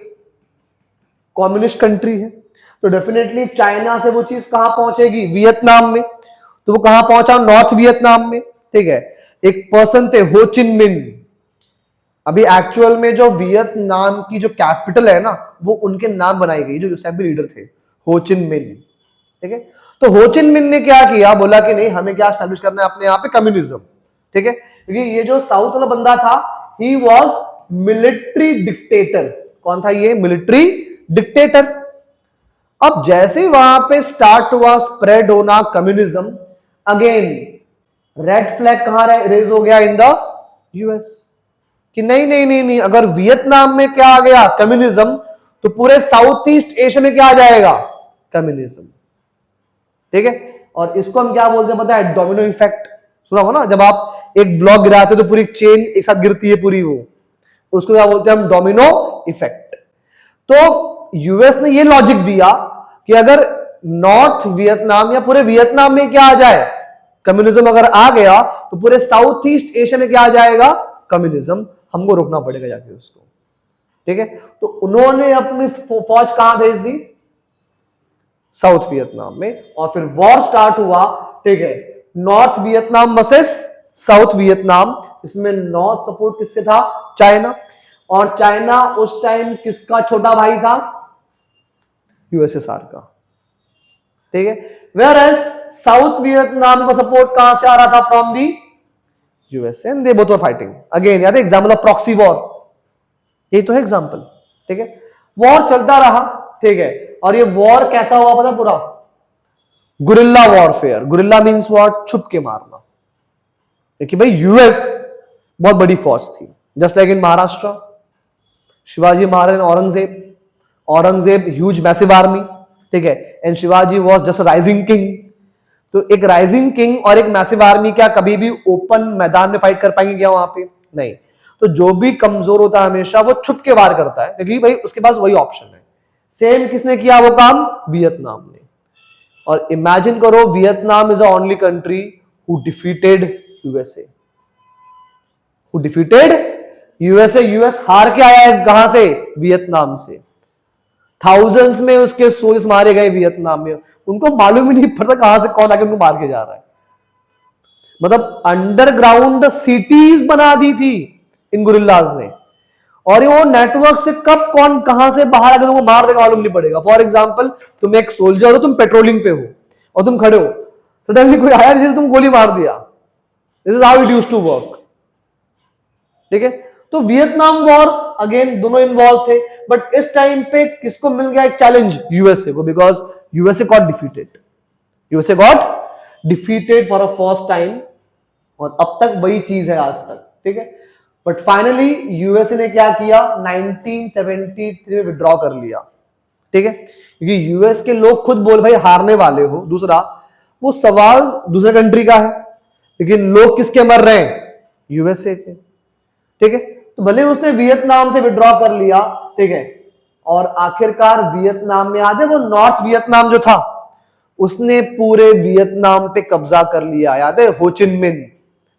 कम्युनिस्ट कंट्री है, तो डेफिनेटली चाइना से वो चीज कहां पहुंचेगी, वियतनाम में। तो वो कहां पहुंचा, नॉर्थ वियतनाम में, ठीक है। एक पर्सन थे हो चिन मिन, अभी एक्चुअल में जो वियतनाम की जो कैपिटल है ना, वो उनके नाम बनाई गई, जो यूसेबी लीडर थे, हो चिन मिन। ठीक है, तो हो चिन मिन ने क्या किया, बोला कि नहीं, हमें क्या स्टैब्लिश करना है अपने यहाँ पे, कम्युनिज्म। ठीक है, क्योंकि ये जो साउथ वाला बंदा था, ही वॉज मिलिट्री डिक्टेटर। कौन था ये? Military dictator. अब जैसे वहां पे स्टार्ट हुआ स्प्रेड होना कम्युनिज्म, अगेन रेड फ्लैग कहां रेज हो गया? इन द यूएस, कि नहीं नहीं नहीं नहीं, अगर वियतनाम में क्या आ गया? कम्युनिज्म, तो पूरे साउथ ईस्ट एशिया में क्या आ जाएगा? कम्युनिज्म। ठीक है, और इसको हम क्या बोलते हैं पता है? Domino effect. सुना हो ना, जब आप एक ब्लॉक गिराते हो तो पूरी चेन एक साथ गिरती है पूरी, वो उसको क्या बोलते हैं हम? Domino effect. तो यूएस ने ये लॉजिक दिया कि अगर नॉर्थ वियतनाम या पूरे वियतनाम में क्या आ जाए? कम्युनिज्म अगर आ गया, तो पूरे साउथ ईस्ट एशिया में क्या आ जाएगा? कम्युनिज्म। हमको रोकना पड़ेगा जाके उसको। ठीक है, तो उन्होंने अपनी फौज कहां भेज दी? साउथ वियतनाम में, और फिर वॉर स्टार्ट हुआ। ठीक है, north Vietnam versus south Vietnam. इसमें नॉर्थ सपोर्ट किससे था? चाइना। और चाइना उस टाइम किसका छोटा भाई था? यूएसएसआर का। ठीक है, वेयर एज साउथ वियतनाम को सपोर्ट कहां से आ रहा था? From the USA, and they both were fighting. Again याद है एग्जाम्पल ऑफ प्रॉक्सी वॉर, यही तो है एग्जाम्पल। ठीक है, वॉर चलता रहा। ठीक है, और ये वॉर कैसा हुआ पता? पूरा guerrilla warfare. Guerrilla means what? छुप के मारना। क्योंकि भाई यूएस बहुत बड़ी फौज थी, just like in Maharashtra, Shivaji Maharaj, Aurangzeb. Aurangzeb huge massive army. ठीक है, and Shivaji was just rising king. तो एक राइजिंग किंग और एक मैसिव आर्मी क्या कभी भी ओपन मैदान में फाइट कर पाएंगे क्या? वहां पे नहीं। तो जो भी कमजोर होता है हमेशा वो छुप के वार करता है, क्योंकि भाई उसके पास वही ऑप्शन है। सेम किसने किया वो काम? वियतनाम ने। और इमेजिन करो, Vietnam is the only country who defeated USA. Who defeated USA. US हार के आया है कहां से? वियतनाम से। थाउजेंड्स में उसके सोल्स मारे गए वियतनाम में। उनको मालूम ही नहीं पड़ता कहां से कौन आके उनको मार के जा रहा है। मतलब अंडरग्राउंड सिटीज बना दी थी इन गुरिल्लाज ने, और वो नेटवर्क से कब कौन कहां से बाहर आकर तुमको मार देगा मालूम नहीं पड़ेगा। फॉर एग्जाम्पल, तुम एक सोल्जर हो, तुम पेट्रोलिंग पे हो और तुम खड़े हो, सडनली कोई आया जिसे तुम गोली मार दिया। This is how it used to work. ठीक है, तो वियतनाम वॉर अगेन दोनों इन्वॉल्व थे, बट इस टाइम पे किसको मिल गया एक चैलेंज? यूएसए को, because USA got defeated. USA got defeated for a first time, और अब तक वही चीज है आज तक। ठीक है, बट फाइनली यूएसए ने क्या किया? 1973 में विड्रॉ कर लिया। ठीक है, क्योंकि यूएस के लोग खुद बोल भाई हारने वाले हो। दूसरा, वो सवाल दूसरे कंट्री का है, लेकिन लोग किसके मर रहे हैं? यूएसए के। ठीक है, तो भले उसने वियतनाम से विड्रॉ कर लिया। ठीक है, और आखिरकार वियतनाम में याद है वो नॉर्थ वियतनाम जो था, उसने पूरे वियतनाम पे कब्जा कर लिया। याद है? हो चिन मिन।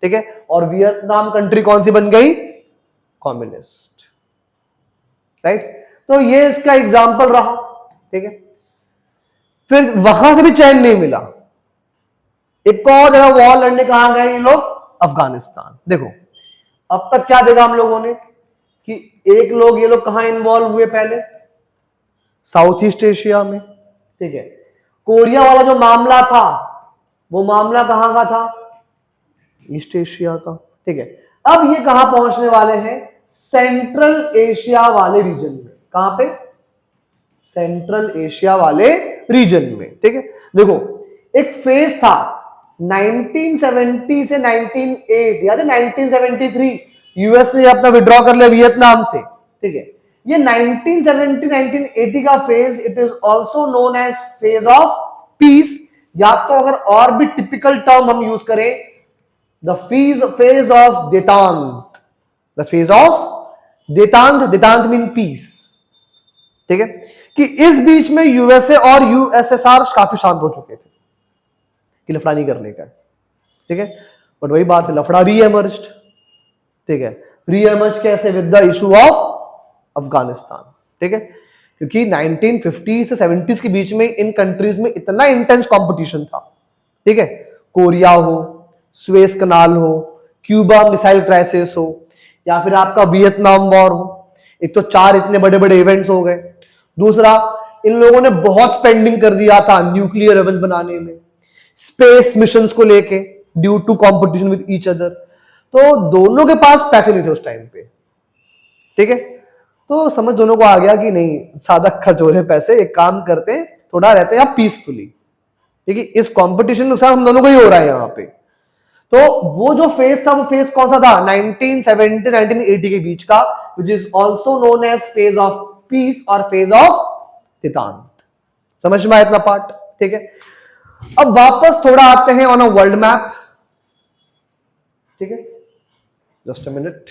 ठीक है, और वियतनाम कंट्री कौन सी बन गई? कम्युनिस्ट। राइट, तो ये इसका एग्जाम्पल रहा। ठीक है, फिर वहां से भी चैन नहीं मिला। एक और जगह वॉर लड़ने कहां गए ये लोग? अफगानिस्तान। देखो अब तक क्या देखा हम लोगों ने कि एक लोग ये लोग कहां इन्वॉल्व हुए? पहले साउथ ईस्ट एशिया में। ठीक है, कोरिया वाला जो मामला था, वो मामला कहां का था? ईस्ट एशिया का। ठीक है, अब ये कहां पहुंचने वाले हैं? सेंट्रल एशिया वाले रीजन में। कहां पे? सेंट्रल एशिया वाले रीजन में। ठीक है, देखो एक फेज था 1970 से 1908, याद है 1973 यूएस ने अपना विड्रॉ कर लिया वियतनाम से। ठीक है, ये 1970-1980 का phase, it is also known as phase of peace, या तो अगर और भी टिपिकल टर्म हम यूज करें, the phase of detente. The phase of detente. Detente mean peace. ठीक है, कि इस बीच में यूएसए और यूएसएसआर काफी शांत हो चुके थे कि लफड़ा नहीं करने का। ठीक है, बट वही बात है, लफड़ा रीएमर्ज्ड। ठीक है, रीएमर्ज कैसे? With the issue of Afghanistan. ठीक है, क्योंकि 1950 से 70s के बीच में इन कंट्रीज में इतना इंटेंस कंपटीशन था। ठीक है, कोरिया हो, स्वेज कनाल हो, क्यूबा मिसाइल क्राइसिस हो, या फिर आपका वियतनाम वॉर हो। एक तो 4 इतने बड़े बड़े इवेंट्स हो गए। दूसरा, इन लोगों ने बहुत स्पेंडिंग कर दिया था न्यूक्लियर वेपन्स बनाने में, स्पेस मिशंस को लेके, due to competition with each other. तो दोनों के पास पैसे नहीं थे उस टाइम पे, ठीक है। तो समझ दोनों को आ गया कि नहीं, सादा खर्च हो रहे पैसे, एक काम करते हैं, थोड़ा रहते हैं पीसफुली, ठीक है। इस कंपटीशन नुकसान हम दोनों को ही हो रहा है यहाँ पे। तो वो जो फेज था, वो फेज कौन सा था? 1970 1980 के बीच का, which is also known as phase of peace और फेज ऑफ तितांत। समझ में आया इतना पार्ट, ठीक है। अब वापस थोड़ा आते हैं ऑन अ वर्ल्ड मैप, ठीक है। Just a minute.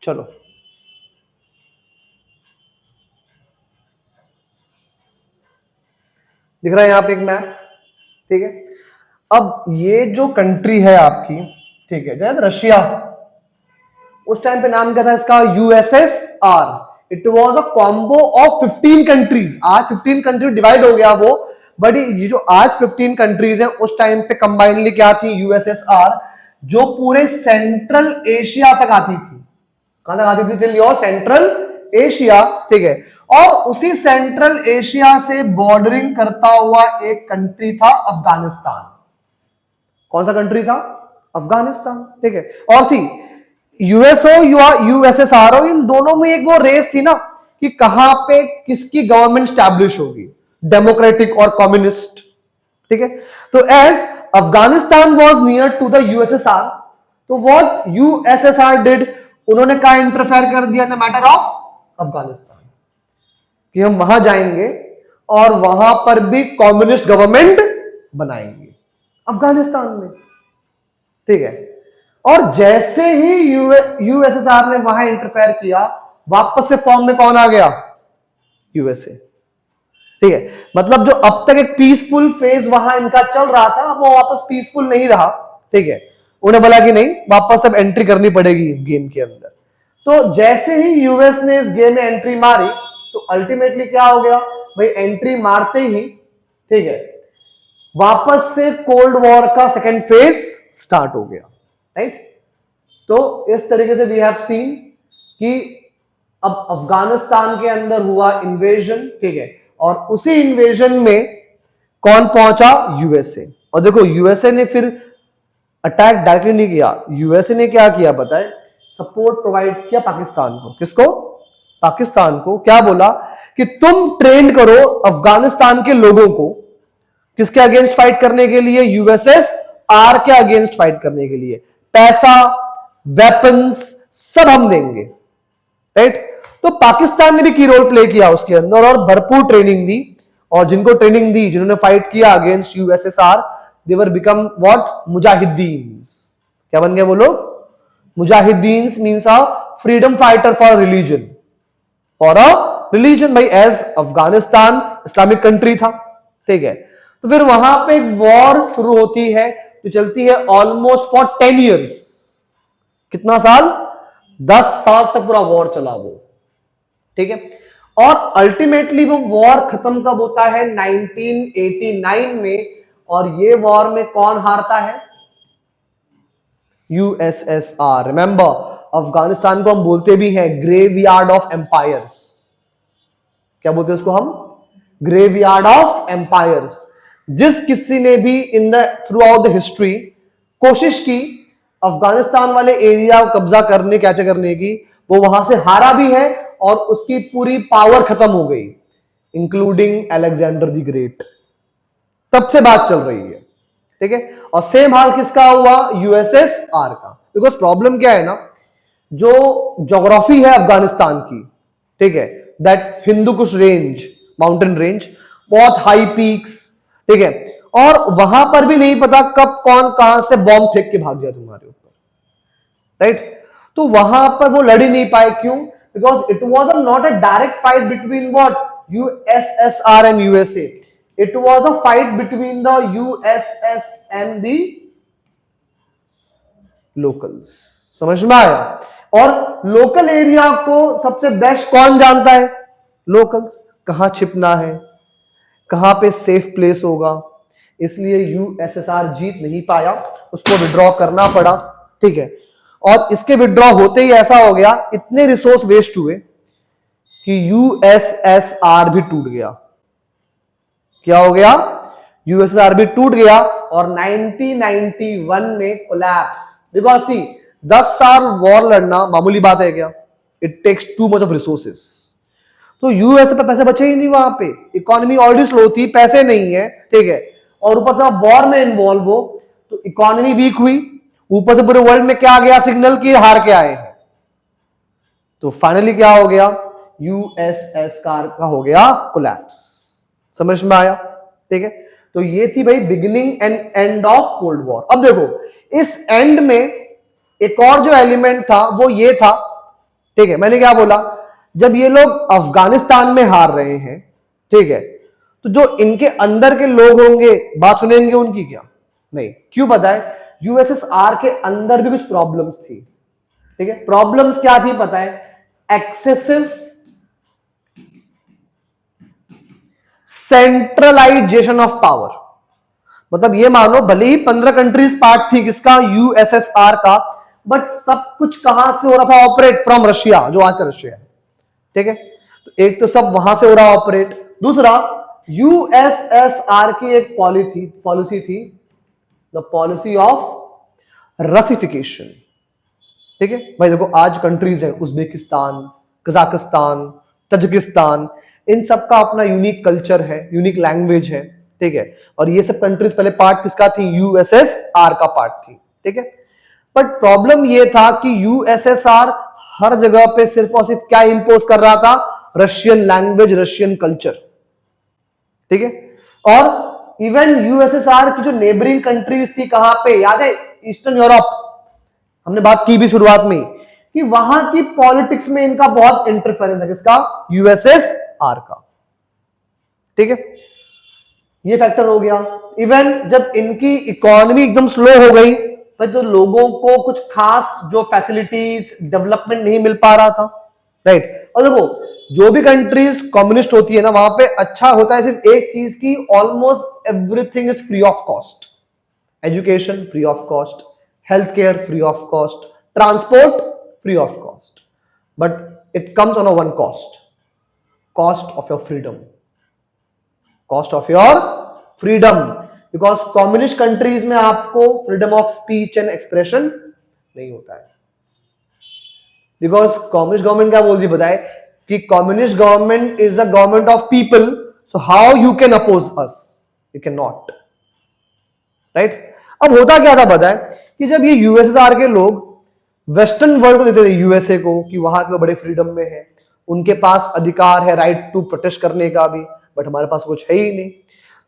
चलो, दिख रहा है यहां पे एक मैप, ठीक है। अब ये जो कंट्री है आपकी, ठीक है, शायद रशिया, उस टाइम पे नाम क्या था इसका? USSR. It was a combo of 15 countries. आज 15 कंट्री डिवाइड हो गया वो, बट ये जो आज 15 कंट्रीज हैं, उस टाइम पे कंबाइनली क्या थी? यूएसएसआर, जो पूरे सेंट्रल एशिया तक आती थी। कहां तक आती थी? चलिए, और सेंट्रल एशिया, ठीक है। और उसी सेंट्रल एशिया से बॉर्डरिंग करता हुआ एक कंट्री था अफगानिस्तान। कौन सा कंट्री था? अफगानिस्तान, ठीक है। और सी, यूएस हो या यूएसएसआर हो, इन दोनों में एक वो रेस थी ना कि कहां पे किसकी गवर्नमेंट स्टैब्लिश होगी, डेमोक्रेटिक और कम्युनिस्ट, ठीक है। तो as Afghanistan was near to the USSR, तो व्हाट यूएसएसआर डिड, उन्होंने क्या इंटरफेयर कर दिया in the matter of Afghanistan, कि हम वहां जाएंगे और वहां पर भी कम्युनिस्ट गवर्नमेंट बनाएंगे अफगानिस्तान में, ठीक है। और जैसे ही यूएसएसआर ने वहां इंटरफेयर किया, वापस से फॉर्म में कौन आ गया? यूएसए, ठीक है। मतलब जो अब तक एक पीसफुल फेज वहां इनका चल रहा था, वो वापस पीसफुल नहीं रहा, ठीक है। उन्हें बोला कि नहीं, वापस अब एंट्री करनी पड़ेगी गेम के अंदर। तो जैसे ही यूएस ने इस गेम में एंट्री मारी, तो अल्टीमेटली क्या हो गया भाई? एंट्री मारते ही, ठीक है, वापस से कोल्ड वॉर का सेकेंड फेज स्टार्ट हो गया, राइट। तो इस तरीके से वी हैव सीन कि अब अफगानिस्तान के अंदर हुआ इन्वेजन, ठीक है, और उसी इन्वेजन में कौन पहुंचा? यूएसए। और देखो, यूएसए ने फिर अटैक डायरेक्टली नहीं किया, यूएसए ने क्या किया बताए? सपोर्ट प्रोवाइड किया पाकिस्तान को। किसको? पाकिस्तान को। क्या बोला कि तुम ट्रेन करो अफगानिस्तान के लोगों को, किसके अगेंस्ट फाइट करने के लिए? यूएसएसआर के अगेंस्ट फाइट करने के लिए। पैसा, वेपन्स सब हम देंगे, राइट। तो पाकिस्तान ने भी की रोल प्ले किया उसके अंदर और भरपूर ट्रेनिंग दी, और जिनको ट्रेनिंग दी, जिन्होंने फाइट किया against USSR, they were become what? Mujahideens. क्या बन गए वो लोग? Mujahideens means a freedom fighter for religion, for a religion भाई, एज अफगानिस्तान इस्लामिक कंट्री था, ठीक है। तो फिर वहां पे एक वॉर शुरू होती है, जो चलती है ऑलमोस्ट फॉर 10 ईयर्स। कितना साल? 10 साल तक पूरा वॉर चला वो, ठीक है। और अल्टीमेटली वो वॉर खत्म कब होता है? 1989 में, और ये वॉर में कौन हारता है? यूएसएसआर। रिमेंबर, अफगानिस्तान को हम बोलते भी हैं ग्रेवयार्ड ऑफ एम्पायर्स। क्या बोलते हैं उसको हम? Graveyard of empires. जिस किसी ने भी in the throughout the history कोशिश की अफगानिस्तान वाले एरिया को कब्जा करने, कैप्चर करने की, वो वहां से हारा भी है और उसकी पूरी पावर खत्म हो गई, इंक्लूडिंग अलेक्जेंडर द ग्रेट। तब से बात चल रही है, ठीक है। और सेम हाल किसका हुआ? यूएसएसआर का। बिकॉज प्रॉब्लम क्या है ना, जो ज्योग्राफी है अफगानिस्तान की, ठीक है, that Hindu Kush range, mountain range, बहुत हाई पीक्स, ठीक है, और वहां पर भी नहीं पता कब कौन कहां से बॉम्ब फेंक के भाग जाए तुम्हारे ऊपर, राइट। तो वहां पर वो लड़ ही नहीं पाए। क्यों? Because it was not a direct fight between what? USSR and USA. It was a fight between the USS and the locals. समझ में आया? और लोकल एरिया को सबसे बेस्ट कौन जानता है? लोकल्स। कहां छिपना है, कहां पे सेफ प्लेस होगा। इसलिए यूएसएसआर जीत नहीं पाया, उसको विड्रॉ करना पड़ा, ठीक है। और इसके विड्रॉ होते ही ऐसा हो गया, इतने रिसोर्स वेस्ट हुए कि यूएसएसआर भी टूट गया। क्या हो गया? यूएसएसआर भी टूट गया और 1991 में कोलैप्स। बिकॉज सी 10 साल वॉर लड़ना मामूली बात है क्या? It takes too much of resources. तो यूएसए पे पैसे बचे ही नहीं, वहां पे इकोनॉमी ऑलरेडी स्लो थी, पैसे नहीं है, ठीक है, और ऊपर से आप वॉर में इन्वॉल्व हो तो इकोनॉमी वीक हुई, ऊपर से पूरे वर्ल्ड में क्या गया सिग्नल कि हार के आए हैं। तो फाइनली क्या हो गया? यूएसएसआर का हो गया कोलैप्स। समझ में आया? ठीक है। तो ये थी भाई beginning and end of cold war. अब देखो इस एंड में एक और जो एलिमेंट था वो ये था, ठीक है, मैंने क्या बोला, जब ये लोग अफगानिस्तान में हार रहे हैं, ठीक है, तो जो इनके अंदर के लोग होंगे बात सुनेंगे उनकी क्या? नहीं। क्यों पता है? यूएसएसआर के अंदर भी कुछ प्रॉब्लम्स थी, ठीक है। प्रॉब्लम्स क्या थी पता है? Excessive centralisation of power. मतलब ये मानो भले ही 15 कंट्रीज पार्ट थी किसका? यूएसएसआर का, बट सब कुछ कहां से हो रहा था ऑपरेट? फ्रॉम रशिया, जो आज का रशिया है, ठीक है। तो एक तो सब वहां से हो रहा ऑपरेट, दूसरा यूएसएसआर की एक पॉलिसी थी, द पॉलिसी ऑफ रसिफिकेशन, ठीक है। भाई देखो आज कंट्रीज है, उज्बेकिस्तान, कजाकिस्तान, तजिकिस्तान, इन सबका अपना यूनिक कल्चर है, यूनिक लैंग्वेज है, ठीक है, और ये सब कंट्रीज पहले पार्ट किसका थी? यूएसएसआर का पार्ट थी, ठीक है। बट प्रॉब्लम ये था कि यूएसएसआर हर जगह पे सिर्फ और सिर्फ क्या इंपोज कर रहा था? रशियन लैंग्वेज, रशियन कल्चर, ठीक है। और इवन यूएसएसआर की जो नेबरिंग कंट्रीज थी कहां पे? याद है? ईस्टर्न यूरोप, हमने बात की भी शुरुआत में कि वहां की पॉलिटिक्स में इनका बहुत इंटरफेरेंस है। किसका? यूएसएसआर का, ठीक है। ये फैक्टर हो गया। इवन जब इनकी इकोनॉमी एकदम स्लो हो गई तो लोगों को कुछ खास जो फैसिलिटीज डेवलपमेंट नहीं मिल पा रहा था, राइट। और देखो जो भी कंट्रीज कम्युनिस्ट होती है ना, वहां पे अच्छा होता है सिर्फ एक चीज की, almost everything is free of cost. Education free of cost, health care free of cost, transport free of cost, but it comes on a one cost, cost of your freedom, cost of your freedom. Because communist countries में आपको freedom of speech and expression नहीं होता है। बिकॉज कम्युनिस्ट गवर्नमेंट क्या बोलती है बताए कि communist government is a government of people, so how you can oppose us? You can not, right. अब होता क्या था पता है कि जब ये यूएसएसआर के लोग वेस्टर्न वर्ल्ड को देते थे यूएसए को कि वहां के लोग बड़े फ्रीडम में है, उनके पास अधिकार है राइट टू प्रोटेस्ट करने का भी, बट हमारे पास कुछ है ही नहीं।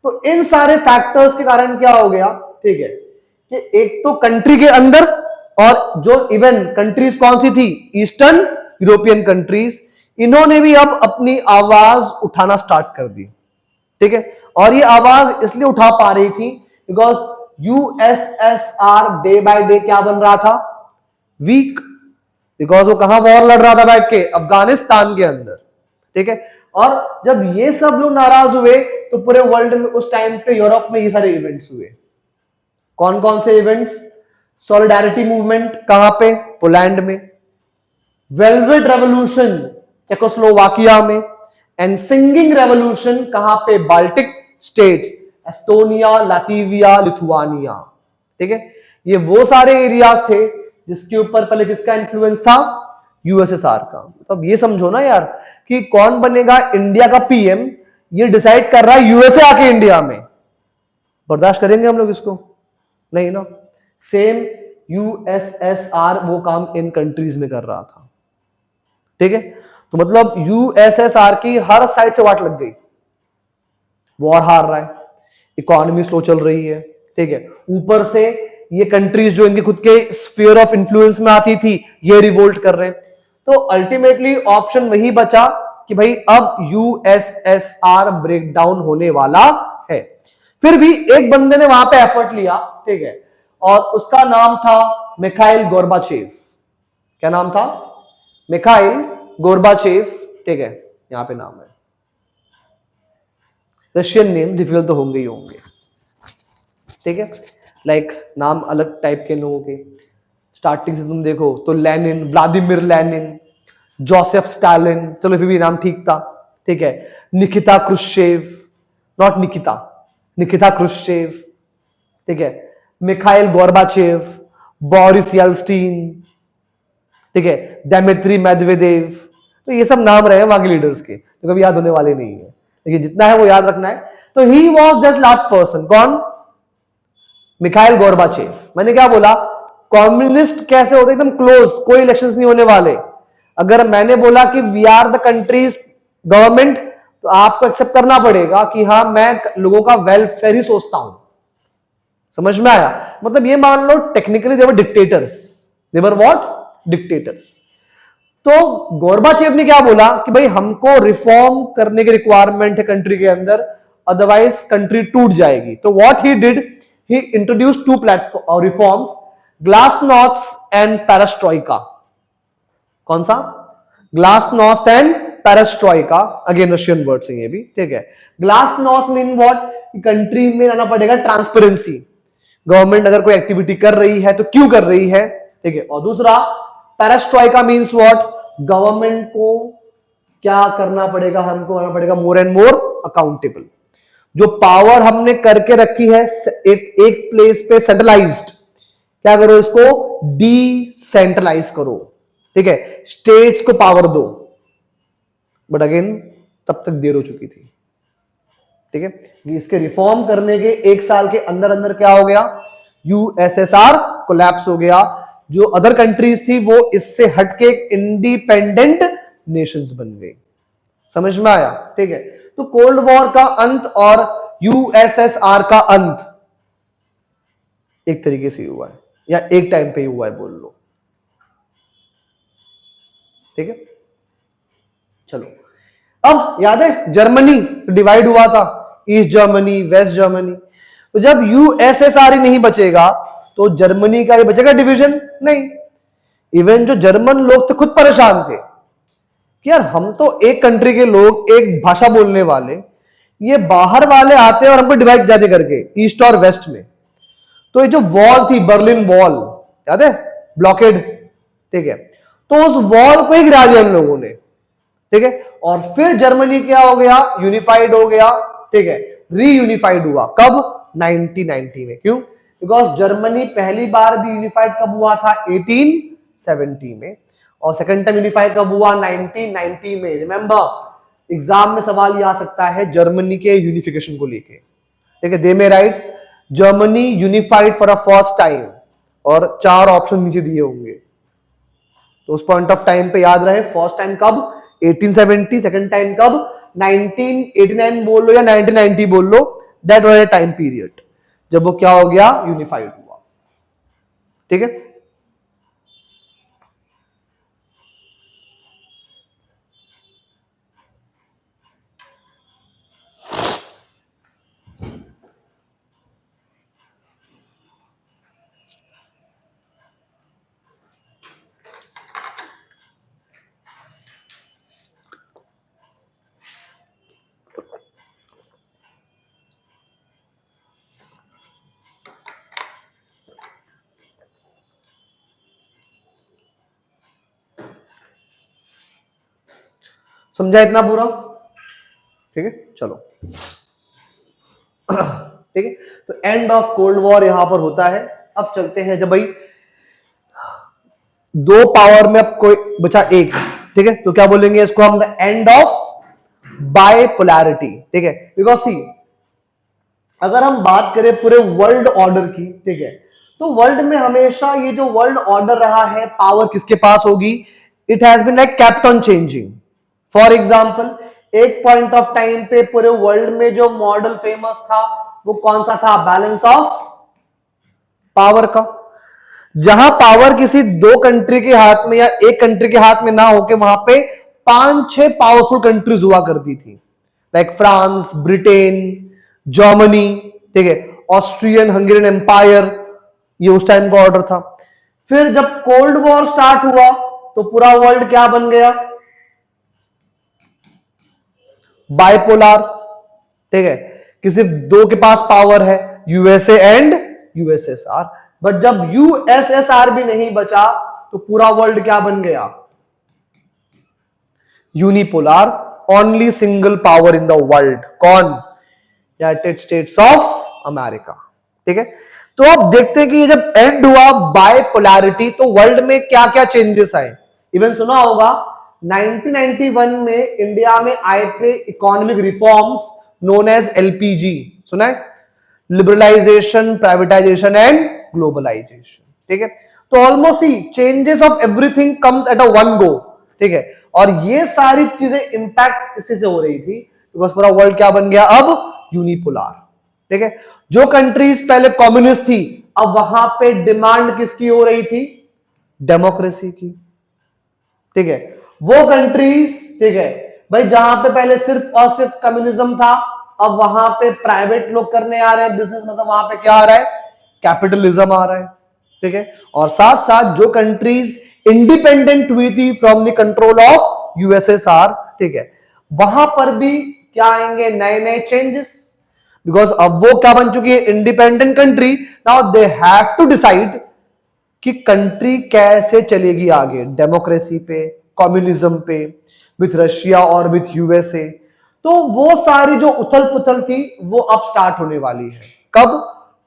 तो इन सारे फैक्टर्स के कारण क्या हो गया, ठीक है, कि एक तो कंट्री के अंदर, और जो इवन कंट्रीज कौन सी थी? ईस्टर्न यूरोपियन कंट्रीज, इन्होंने भी अब अपनी आवाज उठाना स्टार्ट कर दी, ठीक है। और ये आवाज इसलिए उठा पा रही थी because USSR day by day क्या बन रहा था? वीक। बिकॉज वो कहां वॉर लड़ रहा था? बैठ के अफगानिस्तान के अंदर, ठीक है। और जब ये सब लोग नाराज हुए तो पूरे वर्ल्ड में उस टाइम पे यूरोप में ये सारे इवेंट्स हुए। कौन कौन से इवेंट्स? सॉलिडारिटी मूवमेंट कहां पे? पोलैंड में। वेलवेट रेवोल्यूशन चेकोस्लोवाकिया में। एंड सिंगिंग रेवोल्यूशन कहां पे? Baltic states, Estonia, Latvia, Lithuania. ठीक है, ये वो सारे एरियाज थे जिसके ऊपर पहले किसका इन्फ्लुएंस था? यूएसएसआर का। तो अब ये समझो ना यार कि कौन बनेगा इंडिया का पीएम, ये डिसाइड कर रहा है यूएसए आके इंडिया में। बर्दाश्त करेंगे हम लोग इसको? नहीं ना। सेम यूएसएसआर वो काम इन कंट्रीज में कर रहा था। ठीक है, तो मतलब यूएसएसआर की हर साइड से वाट लग गई। वॉर हार रहा है, इकोनॉमी स्लो चल रही है। ठीक है, ऊपर से ये कंट्रीज जो इनके खुद के स्फीयर ऑफ इंफ्लुएंस में आती थी ये रिवोल्ट कर रहे हैं। तो अल्टीमेटली ऑप्शन वही बचा कि भाई अब यूएसएसआर ब्रेकडाउन होने वाला है। फिर भी एक बंदे ने वहां पे एफर्ट लिया, ठीक है, और उसका नाम था मिखाइल गोर्बाचेव। क्या नाम था? Mikhail Gorbachev. ठीक है, यहां पे नाम है, रशियन नेम डिफिकल्ट तो होंगे ही होंगे। ठीक है, लाइक नाम अलग टाइप के लोगों के। स्टार्टिंग से तुम देखो तो Lenin, Vladimir Lenin, Joseph Stalin, चलो फिर भी नाम ठीक था। ठीक है, Nikita Khrushchev, not Nikita, Nikita Khrushchev. ठीक है, मिखाइल गोर्बाचेव, बोरिस येल्स्टीन, ठीक है, दिमित्री मेदवेदेव। तो ये सब नाम रहे हैं वहां के लीडर्स के, तो कभी याद होने वाले नहीं है, लेकिन जितना है वो याद रखना है। तो he was this last person. कौन? Mikhail Gorbachev. मैंने क्या बोला? कम्युनिस्ट कैसे होते? एकदम क्लोज, कोई इलेक्शंस नहीं होने वाले। अगर मैंने बोला कि we are the country's government, तो आपको एक्सेप्ट करना पड़ेगा कि हाँ मैं लोगों का वेलफेयर ही सोचता हूं। समझ में आया? मतलब ये मान लो technically they were dictators, they were what? Dictators. तो गोर्बाचेव ने क्या बोला कि भाई हमको रिफॉर्म करने की रिक्वायरमेंट है कंट्री के अंदर, अदरवाइज कंट्री टूट जाएगी। तो what he did, he introduce to platform reforms, glasnost and perestroika. कौन सा? Glasnost and perestroika, again Russian word है ये भी। ठीक है, ग्लासनॉस्ट मीन व्हाट? कंट्री में लाना पड़ेगा ट्रांसपेरेंसी, गवर्नमेंट अगर कोई एक्टिविटी कर रही है तो क्यों कर रही है। ठीक है, और दूसरा पेरेस्ट्रोइका मींस व्हाट? गवर्नमेंट को क्या करना पड़ेगा? हमको करना पड़ेगा मोर एंड मोर अकाउंटेबल। जो पावर हमने करके रखी है एक प्लेस पे सेंट्रलाइज्ड, क्या करो? इसको डिसेंट्रलाइज करो। ठीक है, स्टेट्स को पावर दो। बट अगेन तब तक देर हो चुकी थी। ठीक है, इसके रिफॉर्म करने के एक साल के अंदर अंदर क्या हो गया? यूएसएसआर कोलैप्स हो गया। जो अदर कंट्रीज थी वो इससे हटके इंडिपेंडेंट नेशंस बन गई। समझ में आया? ठीक है, तो कोल्ड वॉर का अंत और यूएसएसआर का अंत एक तरीके से हुआ है, या एक टाइम पे ही हुआ है बोल लो। ठीक है, चलो अब याद है जर्मनी डिवाइड हुआ था, ईस्ट जर्मनी, वेस्ट जर्मनी। तो जब यूएसएसआर ही नहीं बचेगा तो जर्मनी का ही बचेगा डिवीजन? नहीं। इवन जो जर्मन लोग थे खुद परेशान थे कि यार हम तो एक कंट्री के लोग, एक भाषा बोलने वाले, ये बाहर वाले आते हैं और हमको डिवाइड जाते करके ईस्ट और वेस्ट में। तो ये जो वॉल थी, बर्लिन वॉल, याद है? ब्लॉकेड। ठीक है, तो उस वॉल को ही गिरा दिया हम लोगों ने। ठीक है, और फिर जर्मनी क्या हो गया? यूनिफाइड हो गया। ठीक है, रीयूनिफाइड हुआ कब? 1990 में। क्यों? बिकॉज जर्मनी पहली बार भी यूनिफाइड कब हुआ था? 1870 में। और सेकंड टाइम यूनिफाइड कब हुआ? 1990 में। रिमेंबर, एग्जाम में सवाल ये आ सकता है जर्मनी के यूनिफिकेशन को लेके। ठीक है, दे में right Germany unified for a first time, और 4 ऑप्शन नीचे दिए होंगे। तो उस पॉइंट ऑफ टाइम पे याद रहे, फर्स्ट टाइम कब? 1870, सेकंड टाइम कब? 1989 बोल लो या 1990 बोल लो, that was a time period जब वो क्या हो गया? यूनिफाइड हुआ। ठीक है, समझा इतना पूरा? ठीक है, चलो। ठीक है, तो एंड ऑफ कोल्ड वॉर यहां पर होता है। अब चलते हैं, जब भाई दो पावर में अब कोई बचा एक, ठीक है, तो क्या बोलेंगे इसको हम? The end of bipolarity. ठीक है, बिकॉज सी अगर हम बात करें पूरे वर्ल्ड ऑर्डर की, ठीक है, तो वर्ल्ड में हमेशा ये जो वर्ल्ड ऑर्डर रहा है, पावर किसके पास होगी? It has been like kept on changing. For example, एक पॉइंट ऑफ टाइम पे पूरे वर्ल्ड में जो मॉडल फेमस था वो कौन सा था? बैलेंस ऑफ पावर का। जहां पावर किसी दो कंट्री के हाथ में या एक कंट्री के हाथ में ना होके वहां पे 5-6 पावरफुल कंट्रीज हुआ करती थी, लाइक फ्रांस, ब्रिटेन, जर्मनी, ठीक है, ऑस्ट्रियन हंगेरियन एम्पायर, ये उस टाइम का ऑर्डर था। फिर जब कोल्ड वॉर स्टार्ट हुआ तो पूरा वर्ल्ड क्या बन गया? बाइपोलर। ठीक है, कि सिर्फ दो के पास पावर है, यूएसए एंड यूएसएसआर। बट जब यूएसएसआर भी नहीं बचा तो पूरा वर्ल्ड क्या बन गया? Unipolar, only single power in the world. कौन? United States of America. ठीक है, तो अब देखते हैं कि ये जब एंड हुआ बाइपोलैरिटी तो वर्ल्ड में क्या क्या चेंजेस आए। इवन सुना होगा 1991 में इंडिया में आए थे economic reforms known as LPG. सुना है? Liberalisation, privatisation and globalisation. ठीक है, तो almost sea changes of everything comes at a one go. ठीक है, और ये सारी चीजें इंपैक्ट इसी से हो रही थी बिकॉज पूरा वर्ल्ड क्या बन गया? अब यूनिपोलर। ठीक है, जो कंट्रीज पहले कम्युनिस्ट थी अब वहां पे डिमांड किसकी हो रही थी? डेमोक्रेसी की। ठीक है, वो कंट्रीज, ठीक है भाई, जहां पे पहले सिर्फ और सिर्फ कम्युनिज्म था अब वहां पे प्राइवेट लोग करने आ रहे हैं बिजनेस, मतलब वहां पे क्या आ रहा है? कैपिटलिज्म आ रहा है। ठीक है, और साथ साथ जो कंट्रीज इंडिपेंडेंट हुई थी from the control of USSR, ठीक है, वहां पर भी क्या आएंगे? नए नए चेंजेस। बिकॉज अब वो क्या बन चुकी है? Independent country. Now they have to decide कि कंट्री कैसे चलेगी आगे, डेमोक्रेसी पे, कम्युनिज्म पे, विथ रशिया और विथ यूएसए। तो वो सारी जो उथल पुथल थी वो अब स्टार्ट होने वाली है। कब?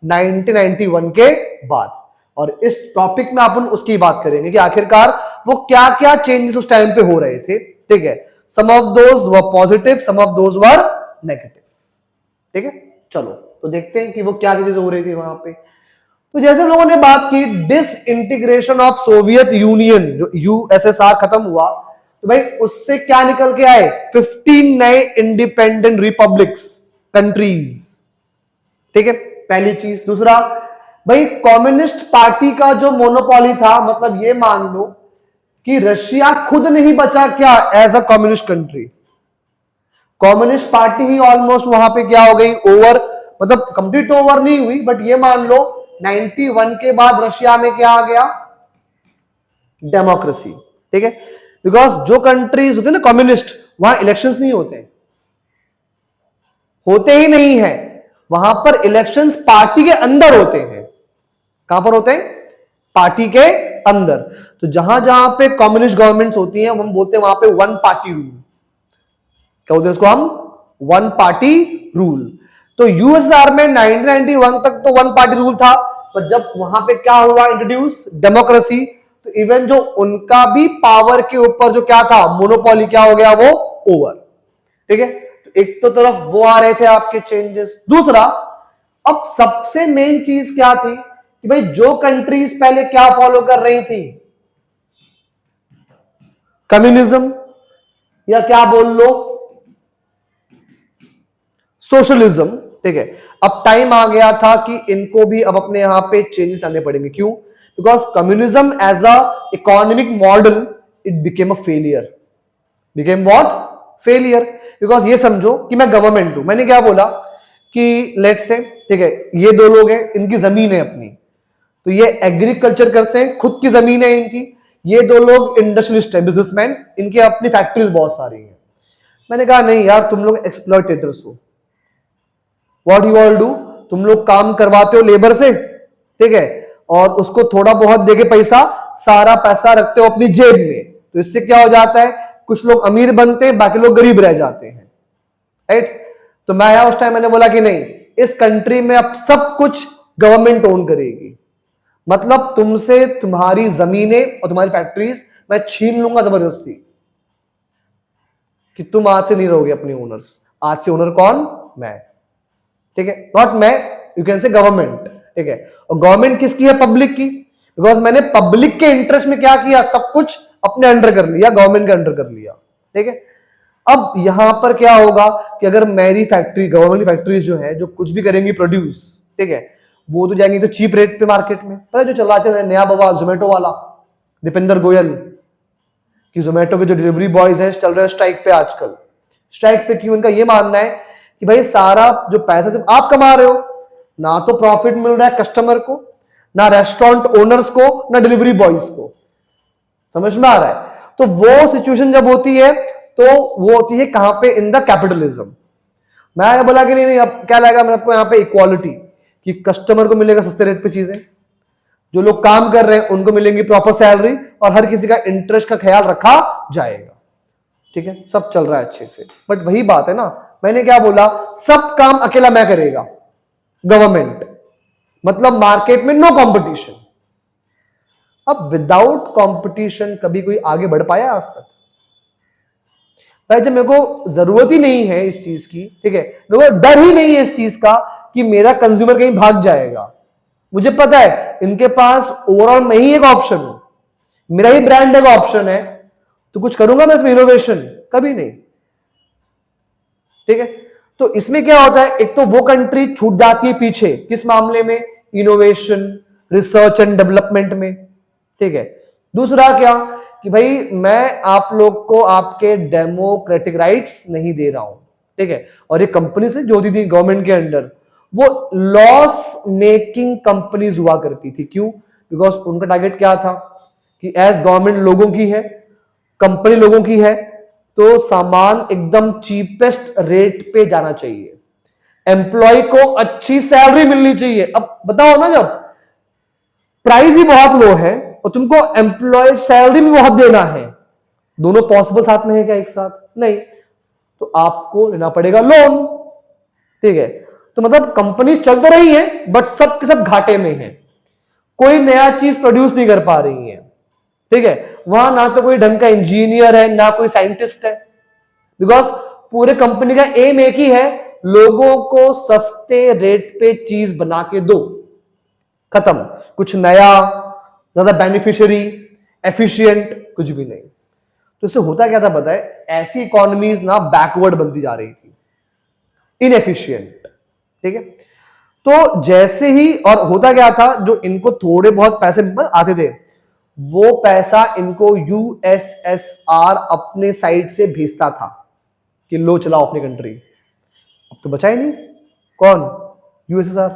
1991 के बाद। और इस टॉपिक में अपन उसकी बात करेंगे कि आखिरकार वो क्या क्या चेंजेस उस टाइम पे हो रहे थे। ठीक है, some of those were positive, some of those were negative. ठीक है, चलो तो देखते हैं कि वो क्या चीजें हो रही थी वहां पे। तो जैसे हम लोगों ने बात की disintegration of Soviet Union, जो यूएसएसआर खत्म हुआ तो भाई उससे क्या निकल के आए? 15 नए इंडिपेंडेंट रिपब्लिक्स, कंट्रीज। ठीक है, पहली चीज। दूसरा भाई कम्युनिस्ट पार्टी का जो मोनोपोली था, मतलब ये मान लो कि रशिया खुद नहीं बचा क्या as a communist country, communist party ही ऑलमोस्ट वहां पे क्या हो गई? ओवर, मतलब कंप्लीट ओवर नहीं हुई बट ये मान लो 91 के बाद रशिया में क्या आ गया? डेमोक्रेसी। ठीक है, बिकॉज जो कंट्रीज होते हैं ना कम्युनिस्ट, वहां इलेक्शंस नहीं होते ही नहीं है। वहां पर इलेक्शंस पार्टी के अंदर होते हैं। कहां पर होते हैं? पार्टी के अंदर। तो जहां जहां पे कम्युनिस्ट गवर्नमेंट्स होती हैं हम बोलते हैं वहां पे वन पार्टी रूल। क्या बोलते हैं उसको हम? One party rule. तो यूएसआर में 1991 तक तो वन पार्टी रूल था, पर जब वहां पे क्या हुआ इंट्रोड्यूस? डेमोक्रेसी, तो इवन जो उनका भी पावर के ऊपर जो क्या था? मोनोपोली, क्या हो गया? वो ओवर। ठीक है, तो एक तो तरफ वो आ रहे थे आपके चेंजेस। दूसरा, अब सबसे मेन चीज क्या थी कि भाई जो कंट्रीज पहले क्या फॉलो कर रही थी? कम्युनिज्म, या क्या बोल लो सोशलिज्म। ठीक है, अब टाइम आ गया था कि इनको भी अब अपने यहां पे चेंजेस आने पड़ेंगे। क्यों? Because communism as a economic model it became a failure. Became what? Failure. Because ये समझो कि मैं गवर्नमेंट हूं, मैंने क्या बोला कि लेट से, ठीक है, ये दो लोग हैं, इनकी जमीन है अपनी, तो ये एग्रीकल्चर करते हैं, खुद की जमीन है इनकी। ये दो लोग इंडस्ट्रियलिस्ट है, बिजनेसमैन, इनकी अपनी फैक्ट्रीज बहुत सारी हैं। मैंने कहा नहीं यार, तुम लोग एक्सप्लॉइटेटर्स हो। What you all do? तुम लोग काम करवाते हो लेबर से, ठीक है, और उसको थोड़ा बहुत देके पैसा, सारा पैसा रखते हो अपनी जेब में। तो इससे क्या हो जाता है? कुछ लोग अमीर बनते हैं, बाकी लोग गरीब रह जाते हैं, राइट। तो मैं आया उस टाइम, मैंने बोला कि नहीं, इस कंट्री में अब सब कुछ गवर्नमेंट ओन करेगी, मतलब तुमसे तुम्हारी जमीनें और तुम्हारी फैक्ट्रीज मैं छीन लूंगा जबरदस्ती, कि तुम आज से नहीं रहोगे अपने ओनर्स, आज से ओनर कौन, मैं, ठीक है, नॉट मैं, यू कैन से गवर्नमेंट, ठीक है। और गवर्नमेंट किसकी है, पब्लिक की, बिकॉज मैंने पब्लिक के इंटरेस्ट में क्या किया, सब कुछ अपने अंडर कर लिया, गवर्नमेंट के अंडर कर लिया, ठीक है। अब यहां पर क्या होगा कि अगर मेरी फैक्ट्री, गवर्नमेंट फैक्ट्रीज जो है, जो कुछ भी करेंगी प्रोड्यूस, ठीक है, वो तो जाएंगी तो चीप रेट पे मार्केट में। पता है जो चला है नया बवाल जोमेटो वाला, दीपेंद्र गोयल, कि जोमेटो के जो डिलीवरी बॉयज हैं चल रहे हैं स्ट्राइक पे आजकल। स्ट्राइक पे क्यों? उनका ये मानना है कि भाई सारा जो पैसा सिर्फ आप कमा रहे हो, ना तो प्रॉफिट मिल रहा है कस्टमर को, ना रेस्टोरेंट ओनर्स को, ना डिलीवरी बॉयज को। समझ में आ रहा है? तो वो सिचुएशन जब होती है तो वो होती है कहां पे, इन द कैपिटलिज्म। मैं बोला कि नहीं नहीं, अब क्या लगेगा मैं आपको यहां पे इक्वालिटी, कि कस्टमर को मिलेगा सस्ते रेट पे चीजें, जो लोग काम कर रहे हैं उनको मिलेंगी प्रॉपर सैलरी, और हर किसी का इंटरेस्ट का ख्याल रखा जाएगा, ठीक है, सब चल रहा है अच्छे से। बट वही बात है ना, मैंने क्या बोला, सब काम अकेला मैं करेगा, गवर्नमेंट, मतलब मार्केट में नो कंपटीशन। अब विदाउट कंपटीशन कभी कोई आगे बढ़ पाया आज तक? भाई जब मेरे को जरूरत ही नहीं है इस चीज की, ठीक है, मेरे को डर ही नहीं है इस चीज का कि मेरा कंज्यूमर कहीं भाग जाएगा, मुझे पता है इनके पास ओवरऑल मैं ही एक ऑप्शन हूं, मेरा ही ब्रांड एक ऑप्शन है, तो कुछ करूंगा मैं इसमें इनोवेशन? कभी नहीं, ठीक है। तो इसमें क्या होता है, एक तो वो कंट्री छूट जाती है पीछे, किस मामले में, इनोवेशन, रिसर्च एंड डेवलपमेंट में, ठीक है। दूसरा क्या, कि भाई मैं आप लोग को आपके डेमोक्रेटिक राइट्स नहीं दे रहा हूं, ठीक है। और ये कंपनी से जो थी गवर्नमेंट के अंडर, वो लॉस मेकिंग कंपनीज हुआ करती थी। क्यों? बिकॉज उनका टारगेट क्या था कि एज गवर्नमेंट लोगों की है, कंपनी लोगों की है, तो सामान एकदम चीपेस्ट रेट पे जाना चाहिए, एम्प्लॉय को अच्छी सैलरी मिलनी चाहिए। अब बताओ ना, जब प्राइस ही बहुत लो है और तुमको एम्प्लॉय सैलरी भी बहुत देना है, दोनों पॉसिबल साथ में है क्या एक साथ? नहीं, तो आपको लेना पड़ेगा लोन, ठीक है। तो मतलब कंपनी चल तो रही है बट सब के सब घाटे में है, कोई नया चीज प्रोड्यूस नहीं कर पा रही है, ठीक है। वहां ना तो कोई ढंग का इंजीनियर है, ना कोई साइंटिस्ट है, बिकॉज पूरे कंपनी का एम एक ही है, लोगों को सस्ते रेट पे चीज बना के दो, खत्म। कुछ नया, ज्यादा बेनिफिशियरी, एफिशिएंट, कुछ भी नहीं। तो इससे होता क्या था पता है, ऐसी इकोनॉमीज ना बैकवर्ड बनती जा रही थी, इनएफिशिएंट, ठीक है। तो जैसे ही, और होता क्या था, जो इनको थोड़े बहुत पैसे आते थे, वो पैसा इनको यूएसएसआर अपने साइड से भेजता था कि लो चलाओ अपनी कंट्री। अब तो बचा ही नहीं, कौन? यूएसएसआर,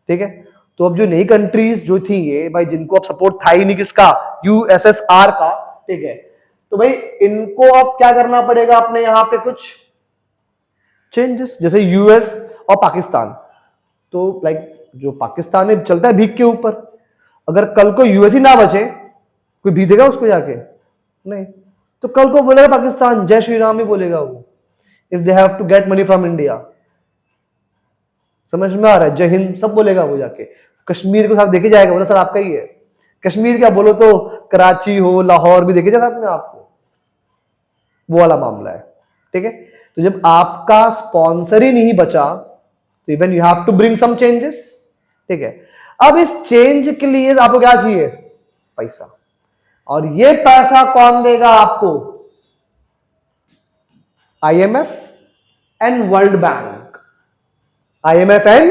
ठीक है। तो अब जो नई कंट्रीज जो थी ये भाई, जिनको अब सपोर्ट था ही नहीं किसका, यूएसएसआर का, ठीक है, तो भाई इनको अब क्या करना पड़ेगा, अपने यहां पे कुछ चेंजेस, जैसे यूएस और पाकिस्तान। तो लाइक जो पाकिस्तान है चलता है भीख के ऊपर, अगर कल को यूएस ही ना बचे, कोई भीख देगा उसको जाके? नहीं। तो कल को बोलेगा पाकिस्तान जय श्री राम ही बोलेगा वो, if they have to get money from India. समझ में आ रहा है? जय हिंद सब बोलेगा वो जाके। कश्मीर को साथ देखे जाएगा, बोला सर आपका ही है कश्मीर, क्या बोलो तो कराची हो, लाहौर भी देखे जाए साथ में आपको, वो वाला मामला है, ठीक है। तो जब आपका स्पॉन्सर ही नहीं बचा, तो even you have to bring some changes, ठीक है। अब इस चेंज के लिए आपको क्या चाहिए? पैसा। और ये पैसा कौन देगा आपको? IMF and world bank. IMF and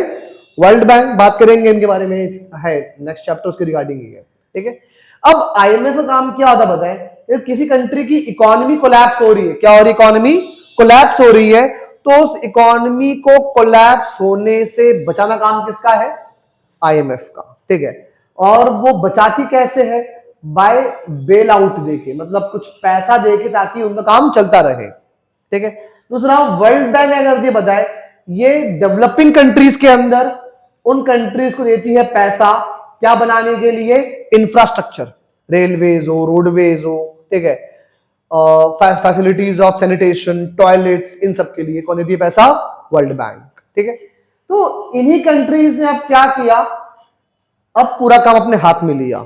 world bank, बात करेंगे इनके बारे में, है नेक्स्ट चैप्टर उसके रिगार्डिंग ही है, ठीक है। अब आईएमएफ का काम क्या होता बताए, किसी कंट्री की इकोनॉमी कोलैप्स हो रही है, क्या हो रही? इकोनॉमी कोलैप्स हो रही है, तो उस इकोनॉमी को कोलैप्स होने से बचाना काम किसका है? आईएमएफ का, ठीक है। और वो बचाती कैसे है? बाय बेल आउट देके, मतलब कुछ पैसा देके, ताकि उनका काम चलता रहे, ठीक है। दूसरा, वर्ल्ड बैंक क्या करती है बताए, ये डेवलपिंग कंट्रीज के अंदर उन कंट्रीज को देती है पैसा, क्या बनाने के लिए? इंफ्रास्ट्रक्चर, रेलवेज हो, रोडवेज हो, ठीक है, फैसिलिटीज ऑफ सैनिटेशन, टॉयलेट्स, इन सब के लिए कौन देती है पैसा? World bank. ठीक है, तो इन्हीं कंट्रीज ने अब क्या किया, अब पूरा काम अपने हाथ में लिया।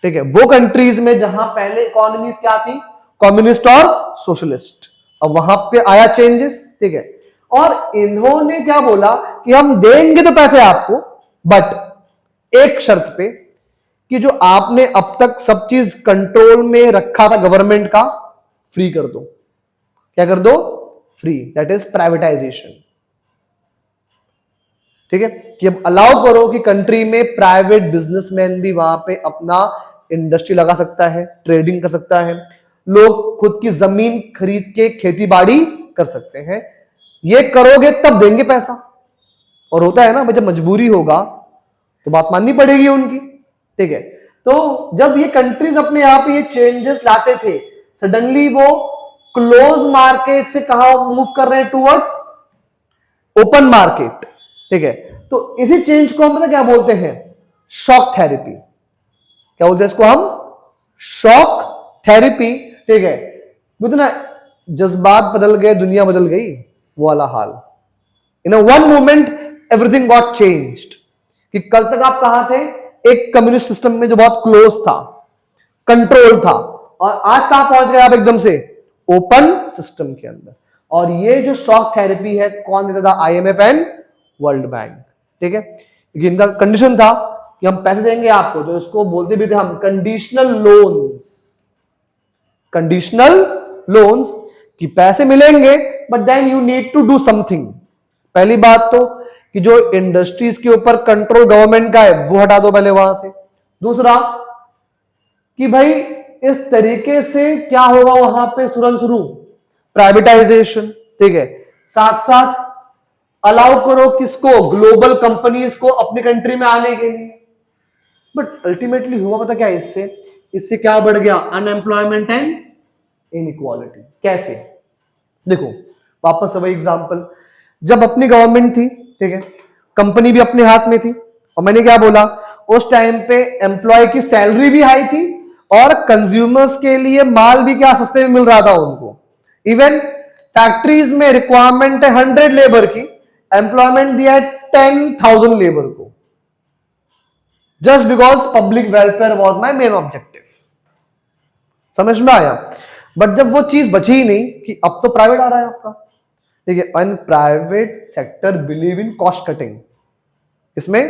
ठीक है, वो कंट्रीज में जहां पहले इकोनॉमीज क्या थी, कम्युनिस्ट और सोशलिस्ट, अब वहां पे आया चेंजेस। ठीक है, और इन्होंने क्या बोला कि हम देंगे तो पैसे आपको, बट एक शर्त पे कि जो आपने अब तक सब चीज कंट्रोल में रखा था गवर्नमेंट का, फ्री कर दो। क्या कर दो? Free, that is privatisation. ठीक है, कि अब अलाउ करो कि कंट्री में प्राइवेट बिजनेसमैन भी वहां पे अपना इंडस्ट्री लगा सकता है, ट्रेडिंग कर सकता है, लोग खुद की जमीन खरीद के खेती बाड़ी कर सकते हैं। ये करोगे तब देंगे पैसा। और होता है ना, जब मजबूरी होगा तो बात माननी पड़ेगी उनकी। ठीक है, तो जब ये कंट्रीज अपने यहां पे ये चेंजेस लाते थे, सडनली वो क्लोज मार्केट से कहां मूव कर रहे हैं? Towards open market. ठीक है, तो इसी चेंज को हम पता क्या बोलते हैं? Shock therapy. क्या बोलते हैं इसको हम? Shock therapy. ठीक है, ना जज्बात बदल गए, दुनिया बदल गई, वो वाला हाल। In one moment everything got changed. कि कल तक आप कहां थे? एक कम्युनिस्ट सिस्टम में जो बहुत क्लोज था, कंट्रोल था, और आज कहां पहुंच गए आप? एकदम से ओपन सिस्टम के अंदर। और ये जो शॉक थेरेपी है, कौन देता था? IMF and world bank. ठीक है, क्योंकि इनका कंडीशन था कि हम पैसे देंगे आपको, तो इसको बोलते भी थे हम कंडीशनल लोन्स। कंडीशनल लोन्स कि पैसे मिलेंगे but then you need to do something. पहली बात तो कि जो इंडस्ट्रीज के ऊपर कंट्रोल गवर्नमेंट का है वो हटा दो पहले वहां से। दूसरा कि भाई इस तरीके से क्या होगा वहां पे? शुरू प्राइवेटाइजेशन। ठीक है, साथ साथ अलाउ करो किसको? ग्लोबल कंपनीज को अपनी कंट्री में आने के लिए। बट अल्टीमेटली हुआ पता क्या? इससे क्या बढ़ गया? Unemployment and inequality. कैसे? देखो, वापस वही एग्जांपल, जब अपनी गवर्नमेंट थी, ठीक है, कंपनी भी अपने हाथ में थी, और मैंने क्या बोला? उस टाइम पे एम्प्लॉय की सैलरी भी हाई थी और कंज्यूमर्स के लिए माल भी क्या सस्ते में मिल रहा था उनको। इवन फैक्ट्रीज में रिक्वायरमेंट है 100 लेबर की, एम्प्लॉयमेंट दिया है 10,000 लेबर को, just because public welfare was my main objective. समझ में आया? बट जब वो चीज बची ही नहीं कि अब तो प्राइवेट आ रहा है आपका, ठीक है, and private sector believe in cost cutting, इसमें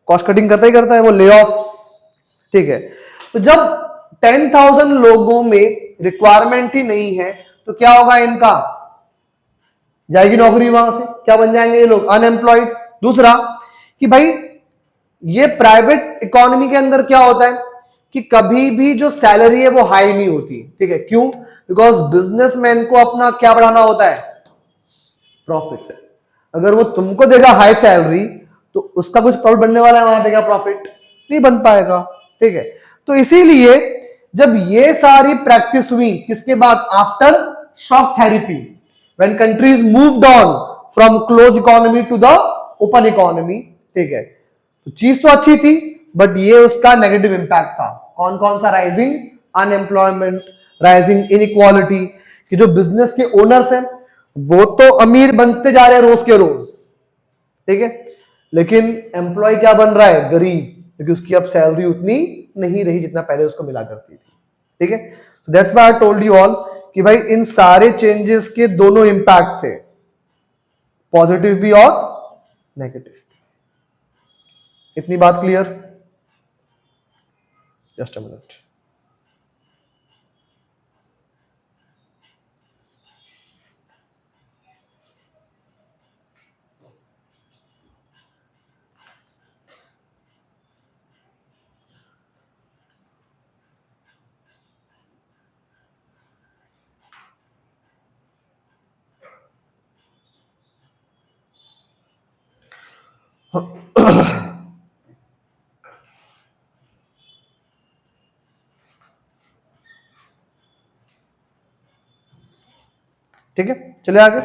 कॉस्ट कटिंग करता ही करता है, वो ले ऑफ्स। ठीक है, तो जब 10,000 लोगों में रिक्वायरमेंट ही नहीं है तो क्या होगा? इनका जाएगी नौकरी वहां से, क्या बन जाएंगे ये लोग? अनएम्प्लॉयड। दूसरा कि भाई ये प्राइवेट इकोनॉमी के अंदर क्या होता है कि कभी भी जो सैलरी है वो हाई नहीं होती। ठीक है, क्यों? बिकॉज बिजनेसमैन को अपना क्या बढ़ाना होता है? प्रॉफिट। अगर वो तुमको देगा हाई सैलरी तो उसका कुछ प्रॉफिट बनने वाला है वहां पे? क्या प्रॉफिट नहीं बन पाएगा। ठीक है, तो इसीलिए जब ये सारी प्रैक्टिस हुई किसके बाद? After shock therapy, when countries moved on from close economy to the open economy. ठीक है, तो चीज तो अच्छी थी बट ये उसका नेगेटिव इंपैक्ट था। कौन कौन सा? राइजिंग अनएम्प्लॉयमेंट, राइजिंग इनइक्वालिटी, कि जो बिजनेस के ओनर्स हैं वो तो अमीर बनते जा रहे हैं रोज के रोज, ठीक है, लेकिन एम्प्लॉय क्या बन रहा है? गरीब, क्योंकि उसकी अब सैलरी उतनी नहीं रही जितना पहले उसको मिला करती थी। ठीक है, तो that's why I told you all कि भाई इन सारे चेंजेस के दोनों इंपैक्ट थे, पॉजिटिव भी और नेगेटिव। इतनी बात क्लियर? Just a minute. ठीक है, चले आगे।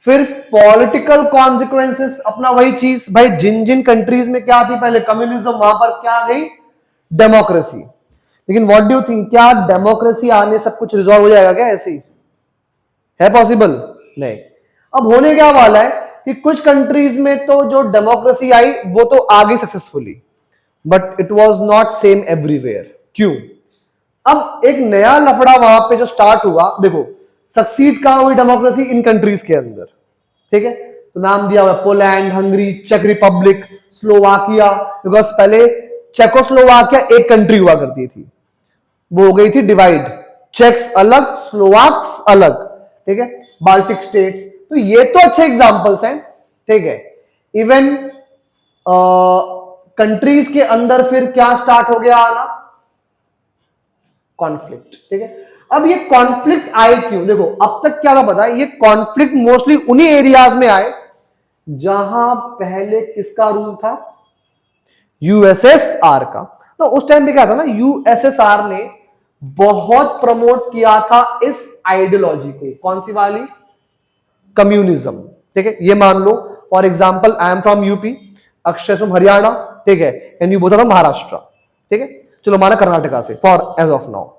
फिर पॉलिटिकल कॉन्सिक्वेंसेस, अपना वही चीज भाई, जिन जिन कंट्रीज में क्या थी पहले कम्युनिज्म, वहां पर क्या आ गई? डेमोक्रेसी। लेकिन व्हाट डू यू थिंक, क्या डेमोक्रेसी आने सब कुछ रिजॉल्व हो जाएगा क्या? ऐसे ही है पॉसिबल? नहीं। अब होने क्या वाला है कि कुछ कंट्रीज में तो जो डेमोक्रेसी आई वो तो आ गई successfully, but it was not same everywhere. क्यों? अब एक नया लफड़ा वहां पे जो स्टार्ट हुआ, देखो सक्सीड कहां हुई डेमोक्रेसी? इन कंट्रीज के अंदर, ठीक है। तो नाम दिया हुआ पोलैंड, हंगरी, चेक रिपब्लिक, स्लोवाकिया। बिकॉज पहले चेकोस्लोवाकिया एक कंट्री हुआ करती थी, वो हो गई थी डिवाइड, चेक्स अलग, स्लोवाक्स अलग, ठीक है, बाल्टिक स्टेट्स। तो ये तो अच्छे एग्जांपल्स हैं, ठीक है। इवन कंट्रीज के अंदर फिर क्या स्टार्ट हो गया आना? कॉन्फ्लिक्ट, ठीक है। अब ये कॉन्फ्लिक्ट आए क्यों? देखो अब तक क्या था पता है, ये कॉन्फ्लिक्ट मोस्टली उन्हीं एरियाज में आए जहां पहले किसका रूल था? यूएसएसआर का। तो उस टाइम पे क्या था ना, यूएसएसआर ने बहुत प्रमोट किया था इस आइडियोलॉजी को। कौन सी वाली? कम्युनिज्म, ठीक है। ये मान लो for example I am from UP, Akshay from Haryana, ठीक है, and you both are from Maharashtra, ठीक है। चलो माना कर्नाटका से, फॉर एज ऑफ नाउ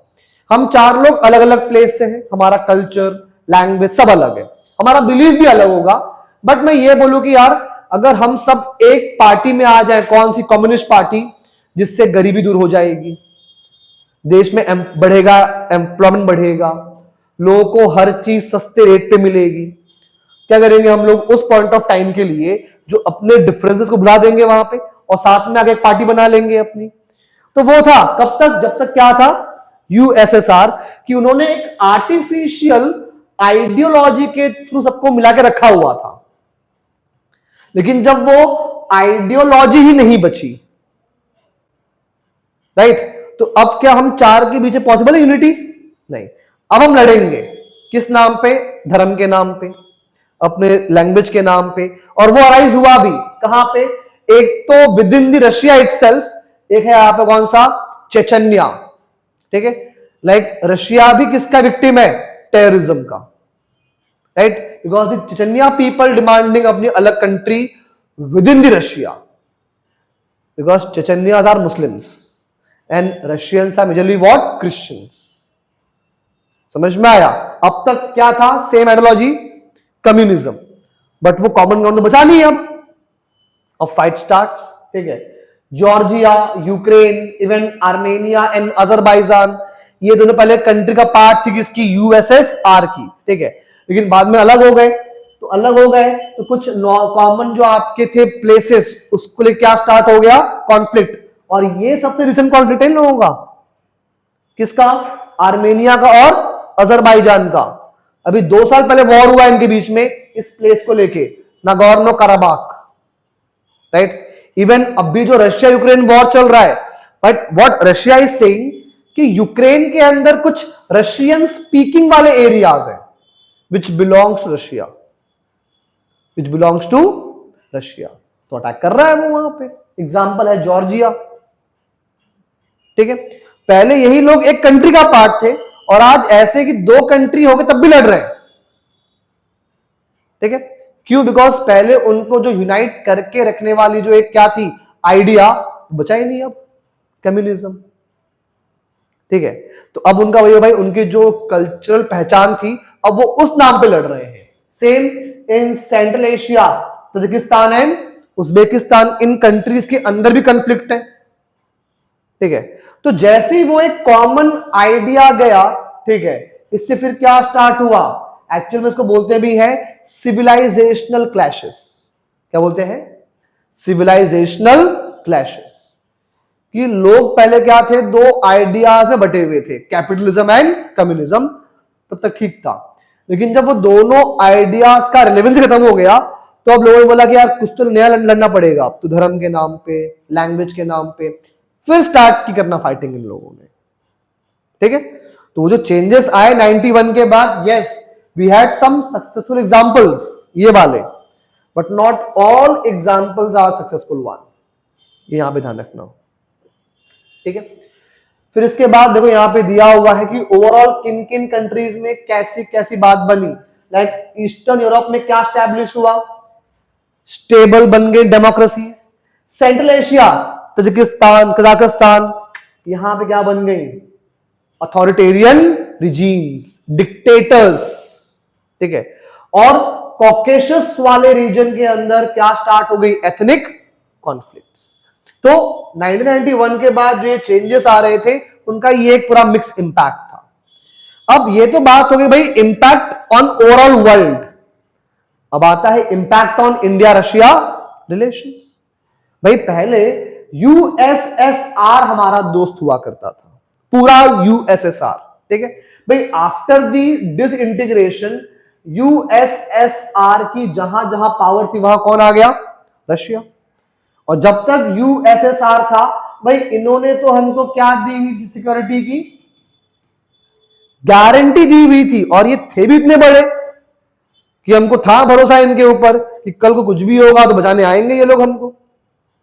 हम चार लोग अलग अलग प्लेस से हैं, हमारा कल्चर, लैंग्वेज सब अलग है, हमारा बिलीफ भी अलग होगा। बट मैं ये बोलूं कि यार अगर हम सब एक पार्टी में आ जाए, कौन सी? कम्युनिस्ट पार्टी, जिससे गरीबी दूर हो जाएगी, देश में बढ़ेगा, एम्प्लॉयमेंट बढ़ेगा, लोगों को हर चीज सस्ते रेट पे मिलेगी। क्या करेंगे हम लोग उस पॉइंट ऑफ टाइम के लिए? जो अपने डिफरेंसेस को भुला देंगे वहां पे और साथ में आगे एक पार्टी बना लेंगे अपनी। तो वो था कब तक? जब तक क्या था यूएसएसआर, कि उन्होंने एक आर्टिफिशियल आइडियोलॉजी के थ्रू सबको मिला के रखा हुआ था। लेकिन जब वो आइडियोलॉजी ही नहीं बची, राइट, तो अब क्या हम चार के बीच पॉसिबल है यूनिटी? नहीं। अब हम लड़ेंगे किस नाम पे? धर्म के नाम पे, अपने लैंग्वेज के नाम पे। और वो अराइज हुआ भी कहां पे? एक तो with in the Russia itself, एक है यहां पे कौन सा? चेचन्या, ठीक है। लाइक रशिया भी किसका विक्टिम है? टेररिज्म का, right, because the Chechnya people demanding अपनी अलग country within the Russia, because Chechnyas are Muslims and Russians are majorly what? Christians. समझ में आया? अब तक क्या था? सेम आइडियोलॉजी, कम्युनिज्म, बट वो कॉमन ग्राउंड तो बचा नहीं अब फाइट स्टार्ट्स, ठीक है। Georgia, Ukraine, even Armenia and Azerbaijan, ये दोनों पहले कंट्री का पार्ट थी किसकी? यूएसएसआर की, ठीक है। लेकिन बाद में अलग हो गए, तो कुछ कॉमन जो आपके थे प्लेसेस, उसको लेकर क्या स्टार्ट हो गया? कॉन्फ्लिक्ट। और ये सबसे रिसेंट कॉन्फ्लिक्ट है इन लोगों का, किसका? आर्मेनिया का और अजरबैजान का। अभी 2 साल पहले वॉर हुआ इनके बीच में इस प्लेस को लेके, नागोर्नो कराबाख, राइट। इवन अभी जो रशिया यूक्रेन वॉर चल रहा है, but what Russia is saying कि यूक्रेन के अंदर कुछ रशियन स्पीकिंग वाले एरियाज हैं विच बिलोंग्स टू रशिया, तो अटैक कर रहा है वो वहां पे। एग्जांपल है जॉर्जिया, ठीक है। पहले यही लोग एक कंट्री का पार्ट थे और आज ऐसे कि 2 कंट्री हो गए तब भी लड़ रहे हैं, ठीक है। क्यों? बिकॉज पहले उनको जो यूनाइट करके रखने वाली जो एक क्या थी आइडिया, बचा ही नहीं अब, कम्युनिज्म, ठीक है। तो अब उनका वही भाई, उनकी जो कल्चरल पहचान थी अब वो उस नाम पे लड़ रहे हैं। Same in central Asia, Tajikistan and Uzbekistan, in countries के अंदर भी कॉन्फ्लिक्ट है, ठीक है। तो जैसे ही वो एक कॉमन आइडिया गया, ठीक है, इससे फिर क्या स्टार्ट हुआ? एक्चुअल में इसको बोलते भी हैं सिविलाइजेशनल क्लैशेस। क्या बोलते हैं? Civilisational clashes. कि लोग पहले क्या थे? 2 आइडियाज में बटे हुए थे, कैपिटलिज्म एंड कम्युनिज्म, तब तक ठीक था। लेकिन जब वो दोनों आइडियाज का रिलेवेंस खत्म हो गया, तो अब लोगों ने बोला कि यार कुछ तो नया लड़ना पड़ेगा, अब तो धर्म के नाम पे, लैंग्वेज के नाम पे, फिर स्टार्ट की करना फाइटिंग इन लोगों ने, ठीक है। तो वो जो चेंजेस आए 91 के बाद, yes we had some successful examples ये वाले, but not all examples are successful one, ये यहां पे ध्यान रखना, ठीक है। फिर इसके बाद देखो यहां पे दिया हुआ है कि ओवरऑल किन किन कंट्रीज में कैसी कैसी बात बनी। लाइक ईस्टर्न यूरोप में क्या स्टैब्लिश हुआ? स्टेबल बन गए democracies. Central Asia, Tajikistan, Kazakhstan, यहां पे क्या बन गई? अथॉरिटेरियन रिजीम्स, डिक्टेटर्स, ठीक है। और कॉकेशस वाले रीजन के अंदर क्या स्टार्ट हो गई? Ethnic conflicts. तो 1991 के बाद जो ये चेंजेस आ रहे थे उनका ये एक पूरा मिक्स इंपैक्ट था। अब ये तो बात हो गई भाई इंपैक्ट ऑन ओवरऑल वर्ल्ड। अब आता है impact on India Russia relations. भाई पहले यूएसएसआर हमारा दोस्त हुआ करता था, पूरा यूएसएसआर, ठीक है भाई। आफ्टर दी डिसइंटीग्रेशन यूएसएसआर की जहां जहां पावर थी वहां कौन आ गया? रशिया। और जब तक यूएसएसआर था भाई इन्होंने तो हमको क्या दी हुई थी? सिक्योरिटी की गारंटी दी हुई थी। और ये थे भी इतने बड़े कि हमको था भरोसा इनके ऊपर कि कल को कुछ भी होगा तो बचाने आएंगे ये लोग हमको,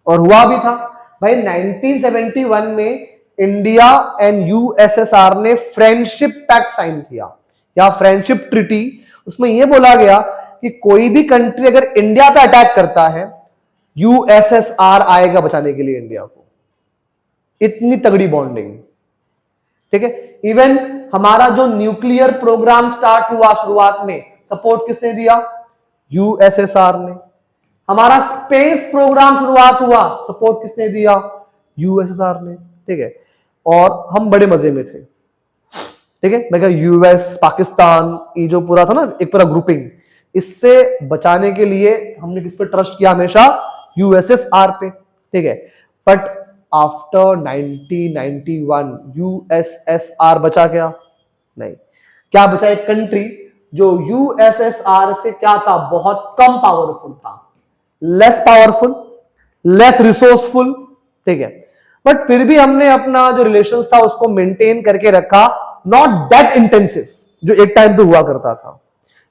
और हुआ भी था भाई। 1971 में इंडिया एंड यूएसएसआर ने फ्रेंडशिप पैक्ट साइन किया या फ्रेंडशिप ट्रिटी। उसमें यह बोला गया कि कोई भी कंट्री अगर इंडिया पे अटैक करता है यूएसएसआर आएगा बचाने के लिए इंडिया को। इतनी तगड़ी बॉन्डिंग, ठीक है। इवन हमारा जो न्यूक्लियर प्रोग्राम स्टार्ट हुआ शुरुआत में, सपोर्ट किसने दिया? यूएसएसआर ने। हमारा स्पेस प्रोग्राम शुरुआत हुआ, सपोर्ट किसने दिया? यूएसएसआर ने, ठीक है। और हम बड़े मजे में थे, ठीक है। मैं कहा यूएस पाकिस्तान ये जो पूरा था ना एक पूरा ग्रुपिंग, इससे बचाने के लिए हमने किस पे ट्रस्ट किया? हमेशा यूएसएसआर पे, ठीक है। बट आफ्टर 1991 यूएसएसआर बचा क्या? नहीं। क्या बचा? एक कंट्री जो यूएसएसआर से क्या था? बहुत कम पावरफुल था, लेस पावरफुल, लेस रिसोर्सफुल, ठीक है। बट फिर भी हमने अपना जो रिलेशंस था उसको मेंटेन करके रखा, नॉट दैट इंटेंसिव जो एक टाइम पे हुआ करता था।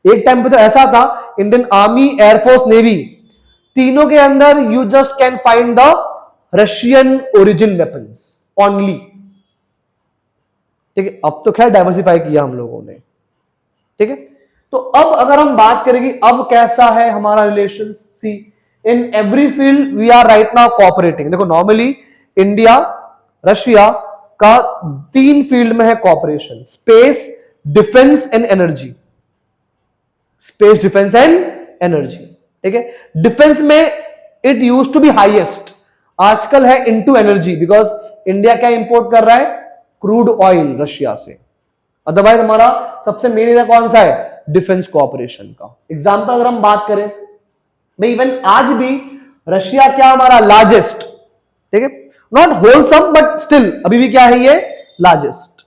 एक टाइम पे तो ऐसा था इंडियन आर्मी, एयरफोर्स, नेवी, तीनों के अंदर you just can find the Russian origin weapons only, ठीक है। अब तो खैर डाइवर्सिफाई किया हम लोगों ने, ठीक है। तो अब अगर हम बात करेंगे अब कैसा है हमारा relation, see in every field we are right now cooperating. देखो नॉर्मली इंडिया रशिया का 3 फील्ड में है cooperation: space, defence and energy. Space, defence and energy, ठीक है। डिफेंस में it used to be highest, आजकल है इनटू एनर्जी, बिकॉज इंडिया क्या इंपोर्ट कर रहा है? क्रूड ऑयल रशिया से। अदरवाइज हमारा सबसे मेन एरिया कौन सा है? डिफेंस कोऑपरेशन का। एग्जांपल अगर हम बात करें भाई, इवन आज भी रशिया क्या हमारा? लार्जेस्ट, ठीक है। नॉट होलसम बट स्टिल अभी भी क्या है? ये लार्जेस्ट।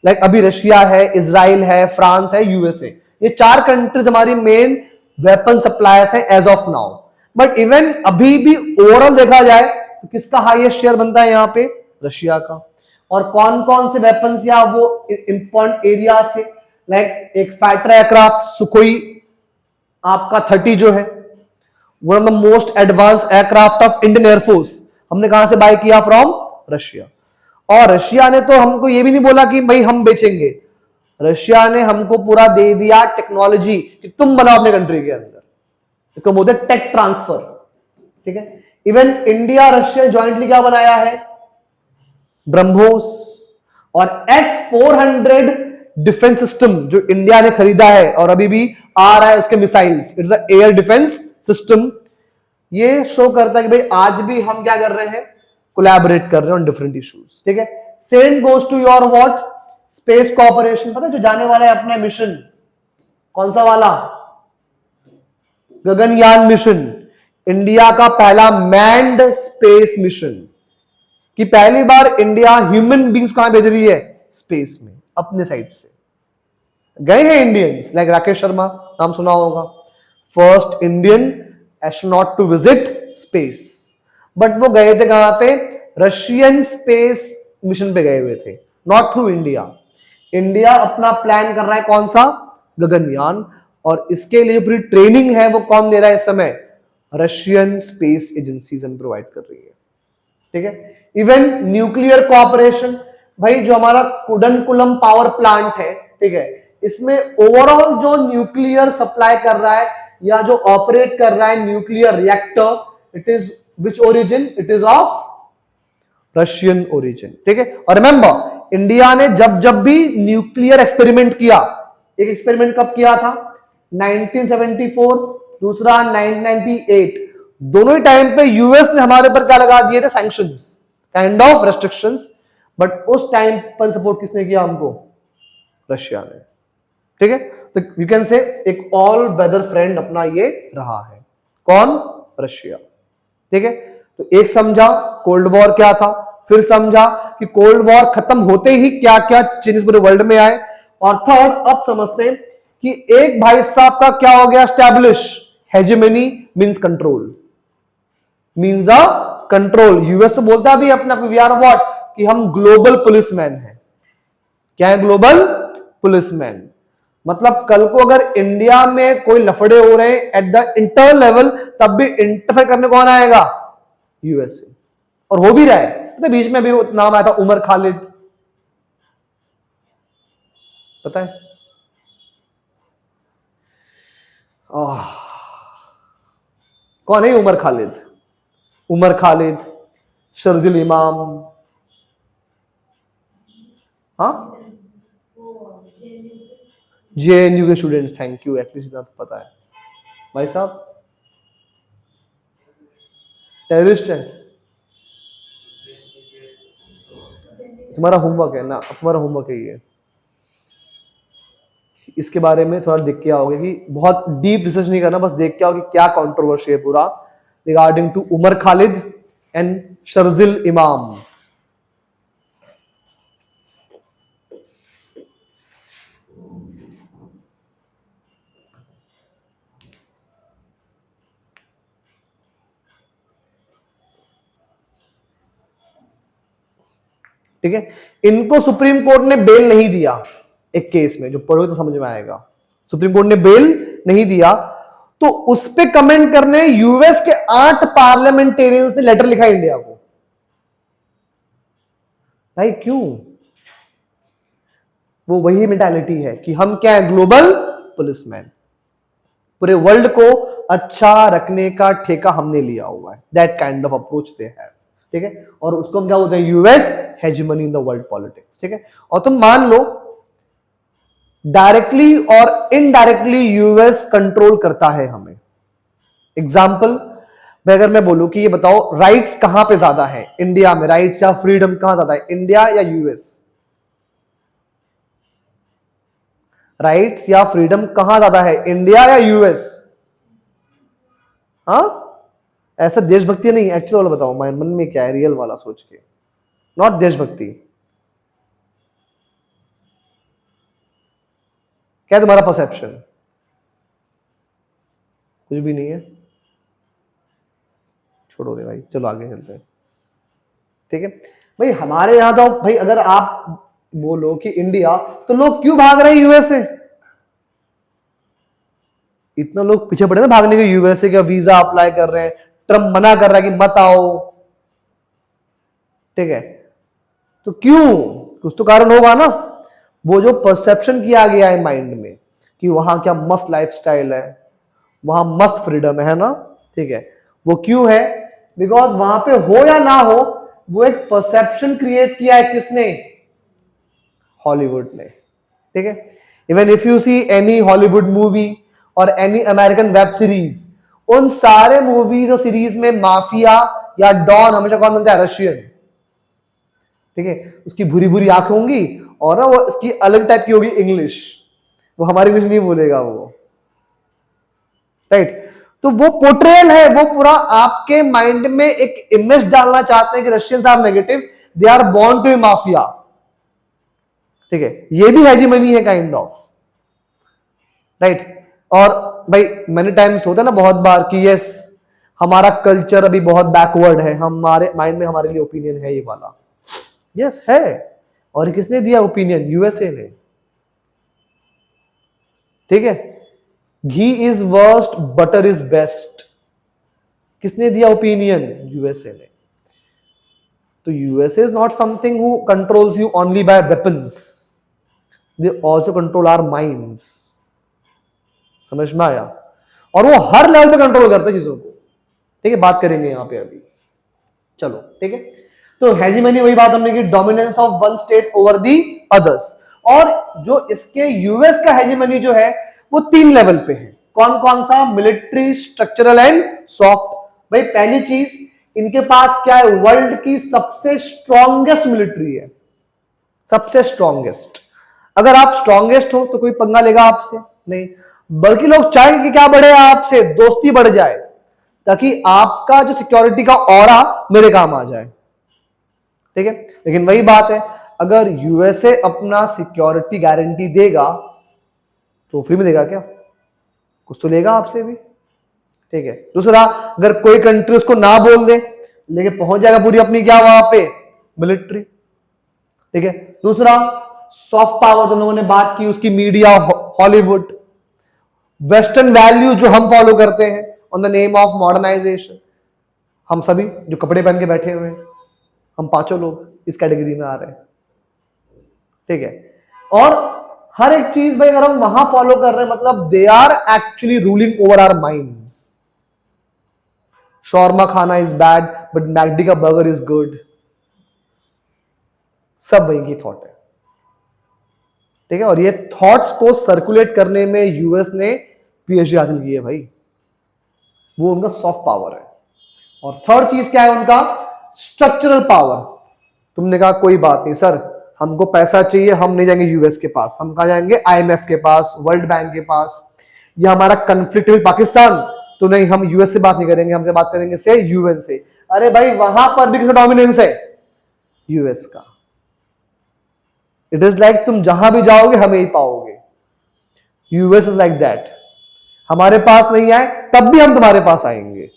लाइक अभी रशिया है, इजराइल है, फ्रांस है, यूएसए, ये 4 कंट्रीज हमारी मेन वेपन सप्लायर्स है as of now. But even अभी भी ओवरऑल देखा जाए तो किसका हाईएस्ट शेयर बनता है? यहां पे रशिया का। और कौन कौन से वेपन्स या वो इंपॉर्टेंट एरिया से, लाइक एक फाइटर एयरक्राफ्ट सुखोई आपका 30 जो है, one of the most advance aircraft of Indian air force, हमने कहां से बाय किया? From Russia. और रशिया ने तो हमको ये भी नहीं बोला कि भाई हम बेचेंगे, रशिया ने हमको पूरा दे दिया टेक्नोलॉजी कि तुम बनाओ अपने कंट्री के अंदर, इसको बोलते टेक ट्रांसफर, ठीक है। इवन इंडिया रशिया ज्वाइंटली क्या बनाया है? ब्रह्मोस और S-400 डिफेंस सिस्टम जो इंडिया ने खरीदा है और अभी भी आ रहा है उसके missiles, it's a air defence system. ये शो करता है कि भाई आज भी हम क्या कर रहे हैं? कोलैबोरेट कर रहे हैं ऑन डिफरेंट इश्यूज, ठीक है। Same goes to your what? Space cooperation. पता है जो जाने वाला है अपना मिशन, कौन सा वाला? गगनयान मिशन, इंडिया का पहला मैन्ड स्पेस मिशन, कि पहली बार इंडिया ह्यूमन बींग्स कहां भेज रही है? स्पेस में, अपने साइड से गए हैं इंडियंस, लाइक राकेश शर्मा नाम सुना होगा, first Indian astronaut to visit space. But वो गए थे कहां पे? रशियन स्पेस मिशन पे गए हुए थे, नॉट थ्रू इंडिया। इंडिया अपना प्लान कर रहा है कौन सा? गगनयान। और इसके लिए पूरी ट्रेनिंग है वो कौन दे रहा है इस समय? रशियन स्पेस एजेंसीज हम प्रोवाइड कर रही है, ठीक है। इवन न्यूक्लियर कोऑपरेशन, भाई जो हमारा कुडनकुलम पावर प्लांट है, ठीक है, इसमें ओवरऑल जो न्यूक्लियर सप्लाई कर रहा है या जो ऑपरेट कर रहा है nuclear reactor, it is which origin? It is of Russian origin, ठीक है। और रिमेंबर, इंडिया ने जब जब भी न्यूक्लियर एक्सपेरिमेंट किया, एक एक्सपेरिमेंट कब किया था? 1974, दूसरा 1998, दोनों ही टाइम पे यूएस ने हमारे ऊपर क्या लगा दिए थे? Sanctions, kind of restrictions. But उस टाइम पर सपोर्ट किसने किया हमको? रशिया ने, ठीक है। तो यू कैन से एक ऑल वेदर फ्रेंड अपना ये रहा है। कौन? रशिया, ठीक है। तो एक समझा कोल्ड वॉर क्या था, फिर समझा कि कोल्ड वॉर खत्म होते ही क्या क्या चेंजेस पूरे वर्ल्ड में आए, और थर्ड अब समझते हैं कि एक भाई साहब का क्या हो गया establish? Hegemony means control, means the control. US तो बोलता भी अपना वी आर व्हाट, कि हम ग्लोबल पुलिसमैन हैं। क्या है ग्लोबल पुलिसमैन? मतलब कल को अगर इंडिया में कोई लफड़े हो रहे हैं एट द इंटरनल लेवल, तब भी इंटरफेयर करने कौन आएगा? यूएसए। और हो भी रहा है। तो बीच में भी नाम आया था उमर खालिद, पता है? कौन है उमर खालिद? उमर खालिद, शर्जिल इमाम, हाँ, जेएनयू के स्टूडेंट्स। थैंक यू, एटलीस्ट इतना तो पता है भाई साहब। टेररिस्ट है, तुम्हारा होमवर्क है ना, तुम्हारा होमवर्क है ये। इसके बारे में थोड़ा देख के आओगे कि बहुत डीप रिसर्च नहीं करना, बस देख के आओगे क्या कंट्रोवर्सी है पूरा regarding to Umar Khalid and Sharjeel Imam. ठीक है, इनको सुप्रीम कोर्ट ने बेल नहीं दिया एक केस में, जो पढ़ो तो समझ में आएगा। सुप्रीम कोर्ट ने बेल नहीं दिया, तो उस पे कमेंट करने यूएस के 8 पार्लियामेंटेरियंस ने लेटर लिखा इंडिया को। भाई क्यों? वो वही मेंटालिटी है कि हम क्या है? Global policeman. पूरे वर्ल्ड को अच्छा रखने का ठेका हमने लिया हुआ है। That kind of approach they have, ठीक है। और उसको हम क्या बोलते हैं? US hegemony in the world politics, ठीक है। और तुम मान लो डायरेक्टली और इनडायरेक्टली यूएस कंट्रोल करता है हमें। एग्जाम्पल, अगर मैं बोलूं कि ये बताओ राइट्स कहां पे ज्यादा है इंडिया में, राइट्स या फ्रीडम कहां ज्यादा है, इंडिया या यूएस? राइट्स या फ्रीडम कहां ज्यादा है, इंडिया या यूएस? हाँ, ऐसा देशभक्ति नहीं, एक्चुअल वाला बताओ, मन में क्या है रियल वाला सोच के, नॉट देशभक्ति। क्या है तुम्हारा परसेप्शन? कुछ भी नहीं है, छोड़ो दे भाई, चलो आगे चलते हैं, ठीक है। भाई हमारे यहां तो भाई अगर आप बोलो कि इंडिया, तो लोग क्यों भाग रहे हैं यूएसए? इतना लोग पीछे पड़े ना भागने के, यूएसए का वीजा अप्लाई कर रहे हैं, ट्रम्प मना कर रहा है कि मत आओ, ठीक है। तो क्यों? कुछ तो कारण होगा ना। वो जो परसेप्शन किया गया है माइंड में कि वहां क्या मस्त लाइफस्टाइल है, वहां मस्त फ्रीडम है ना, ठीक है। वो क्यों है? बिकॉज वहां पे हो या ना हो, वो एक परसेप्शन क्रिएट किया है किसने? हॉलीवुड ने, ठीक है। Even if you see any Hollywood movie और एनी अमेरिकन वेब सीरीज, उन सारे मूवीज और सीरीज में माफिया या डॉन हमेशा कौन बनता है? रशियन, ठीक है। उसकी भूरी भूरी आंखें होंगी और ना वो उसकी अलग टाइप की होगी इंग्लिश, वो हमारी इंग्लिश नहीं बोलेगा वो, राइट। तो वो पोर्ट्रेयल है, वो पूरा आपके माइंड में एक इमेज डालना चाहते हैं कि Russians are negative, they are born to mafia, ठीक है। ये भी हेजीमनी है काइंड ऑफ, राइट। और भाई मैनी टाइम्स होता है ना बहुत बार कि यस हमारा कल्चर अभी बहुत बैकवर्ड है, हमारे माइंड में हमारे लिए ओपिनियन है ये वाला, यस है। और किसने दिया ओपिनियन? यूएसए ने, ठीक है। Ghee is worst butter is best, किसने दिया ओपिनियन? यूएसए ने। तो USA is not something who controls you only by weapons, they also control our minds. समझ में आया? और वो हर लेवल पे कंट्रोल करते हैं चीजों को, ठीक है। बात करेंगे यहां पे अभी, चलो ठीक है। तो हेजीमनी वही बात हमने की, dominance of one state over the others. और जो इसके यूएस का हेजीमनी जो है वो 3 लेवल पे है। कौन कौन सा? Military, structural and soft. भाई पहली चीज, इनके पास क्या है? वर्ल्ड की सबसे स्ट्रॉन्गेस्ट मिलिट्री है, सबसे स्ट्रॉन्गेस्ट। अगर आप स्ट्रॉन्गेस्ट हो तो कोई पंगा लेगा आपसे? नहीं, बल्कि लोग चाहेंगे कि क्या बढ़े आपसे, दोस्ती बढ़ जाए, ताकि आपका जो सिक्योरिटी का ऑरा मेरे काम आ जाए। ठीक है, लेकिन वही बात है, अगर यूएसए अपना सिक्योरिटी गारंटी देगा तो फ्री में देगा क्या? कुछ तो लेगा आपसे भी। ठीक है। दूसरा, अगर कोई कंट्री उसको ना बोल दे, लेकिन पहुंच जाएगा पूरी अपनी क्या वहां पे? मिलिट्री। ठीक है। दूसरा, सॉफ्ट पावर जो लोगों ने बात की, उसकी मीडिया, हॉलीवुड, वेस्टर्न वैल्यू जो हम फॉलो करते हैं on the name of modernisation. हम सभी जो कपड़े पहन के बैठे हुए हैं, हम पांचों लोग इस कैटेगरी में आ रहे हैं। ठीक है। और हर एक चीज भाई अगर हम वहां फॉलो कर रहे हैं, मतलब they are actually ruling over our minds. Shawarma खाना इज बैड बट मैकडी का बर्गर इज गुड। सब वही की थॉट है। ठीक है। और ये थॉट्स को सर्कुलेट करने में यूएस ने पीएचडी हासिल की है भाई, वो उनका सॉफ्ट पावर है। और थर्ड चीज क्या है उनका? Structural power. तुमने कहा कोई बात नहीं सर, हमको पैसा चाहिए, हम नहीं जाएंगे यूएस के पास, हम कहा जाएंगे आईएमएफ के पास, वर्ल्ड बैंक के पास, या हमारा कंफ्लिक्ट विद पाकिस्तान, तो नहीं हम यूएस से बात नहीं करेंगे, हमसे बात करेंगे से यूएन से। अरे भाई वहां पर भी किसका डोमिनेंस है? यूएस का। इट इज लाइक तुम जहां भी जाओगे हमें ही पाओगे। US is like that. हमारे पास नहीं आए तब भी हम तुम्हारे पास आएंगे।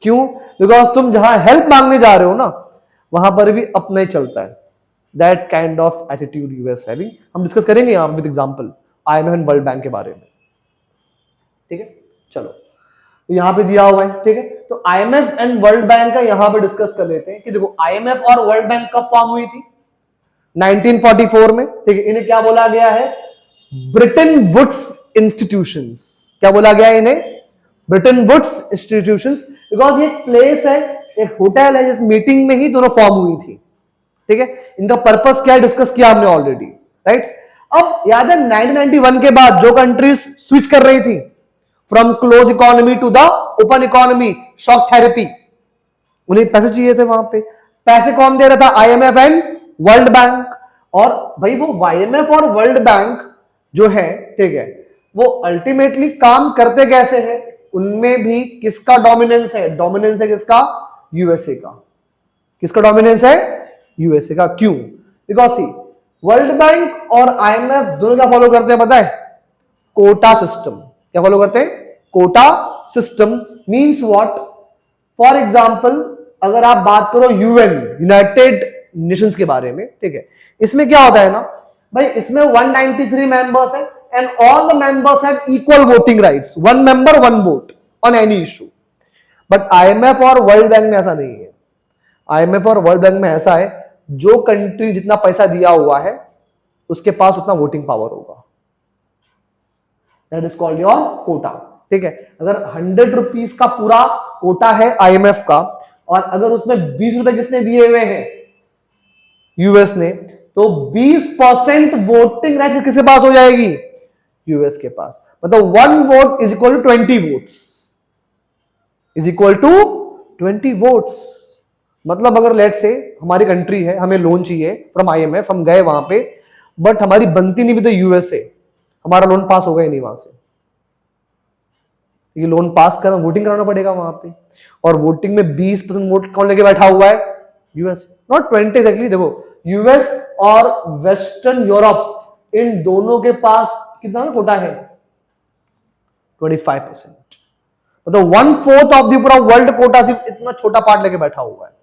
क्यों? बिकॉज तुम जहां हेल्प मांगने जा रहे हो ना, वहां पर भी अपना ही चलता है। That kind of attitude US having. हम डिस्कस करेंगे यहां with example IMF and world bank के बारे में। ठीक है, चलो यहां पे दिया हुआ है। ठीक है, तो आईएमएफ एंड वर्ल्ड बैंक का यहां पे डिस्कस कर लेते हैं कि देखो आईएमएफ और वर्ल्ड बैंक कब फॉर्म हुई थी? 1944 में। ठीक है, इन्हें क्या बोला गया है? Bretton Woods institutions. क्या बोला गया है इन्हें? Britain Woods institutions. बिकॉज ये एक प्लेस है, एक होटल है, जिस मीटिंग में ही दोनों फॉर्म हुई थी। ठीक है, इनका पर्पस क्या है डिस्कस किया हमने ऑलरेडी, राइट। अब याद है 1991 के बाद जो कंट्रीज स्विच कर रही थी from close economy to the open economy, shock therapy, उन्हें पैसे चाहिए थे। वहां पे पैसे कौन दे रहा था? IMF and world bank. और भाई वो आईएमएफ और वर्ल्ड बैंक जो है, ठीक है, वो अल्टीमेटली काम करते कैसे हैं? उनमें भी किसका डोमिनेंस है? डोमिनेंस है किसका? यूएसए का। किसका डोमिनेंस है? यूएसए का। क्यों? बिकॉज सी वर्ल्ड बैंक और आईएमएफ दोनों क्या फॉलो करते हैं पता है? Quota system. क्या फॉलो करते हैं? Quota system. Means what? For example अगर आप बात करो यूएन, यूनाइटेड नेशंस के बारे में, ठीक है, इसमें क्या होता है ना भाई, इसमें 193 मेंबर्स है and all the members have equal voting rights, one member one vote on any issue. But IMF और वर्ल्ड बैंक में ऐसा नहीं है। आईएमएफ और वर्ल्ड बैंक में ऐसा है, जो कंट्री जितना पैसा दिया हुआ है उसके पास उतना वोटिंग पावर होगा। That is called your quota. ठीक है, अगर 100 रुपीज का पूरा कोटा है आईएमएफ का, और अगर उसमें 20 रुपए किसने दिए हुए हैं? यूएस ने, तो 20% वोटिंग राइट किसके पास हो जाएगी? यूएस के पास। मतलब 1 vote is equal to 20 votes, is equal to 20 votes. मतलब अगर लेट से हमारी कंट्री है, हमें लोन चाहिए फ्रॉम आईएमएफ, हम गए वहां पे, बट हमारी बनती नहीं विद यूएसए, हमारा लोन पास होगा ही नहीं वहां से। ये लोन पास करना, वोटिंग कराना पड़ेगा वहां पे, और वोटिंग में 20% वोट कौन लेके बैठा हुआ है? यूएस। Not 20 exactly. देखो यूएस और वेस्टर्न यूरोप, इन दोनों के पास कितना कोटा है? 25%। मतलब 1/4 ऑफ द पूरा वर्ल्ड कोटा सिर्फ इतना छोटा पार्ट लेके बैठा हुआ है।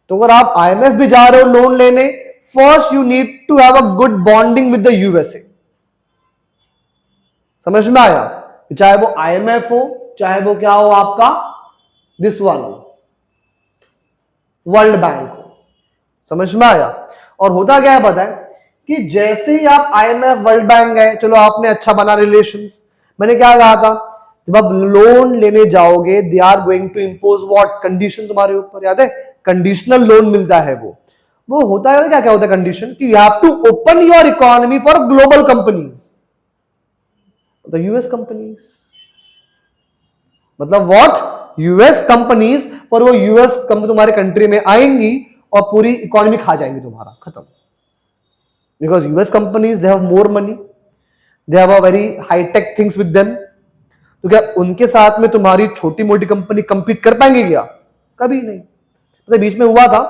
तो अगर आप आईएमएफ भी जा रहे हो लोन लेने, first you need to have a good bonding with the USA. समझ में आया? चाहे वो आईएमएफ हो, चाहे वो क्या हो आपका दिस वन वर्ल्ड बैंक हो। समझ में आया? और होता क्या है पता है कि जैसे ही आप आईएमएफ वर्ल्ड बैंक गए, चलो आपने अच्छा बना रिलेशंस, मैंने क्या कहा था, जब आप लोन लेने जाओगे they are going to impose what condition तुम्हारे ऊपर, याद है? कंडीशनल लोन मिलता है वो होता है क्या क्या होता है कंडीशन कि you have to open your economy for global companies, the US companies, मतलब व्हाट, यूएस कंपनीज, पर वो यूएस कंपनी तुम्हारे कंट्री में आएंगी और पूरी इकोनॉमी खा जाएंगी तुम्हारा, खत्म। Because US companies they have more money, they have a very high tech things with them. तो क्या उनके साथ में तुम्हारी छोटी मोटी कंपनी कंपीट कर पाएंगे क्या? कभी नहीं। तो बीच में हुआ था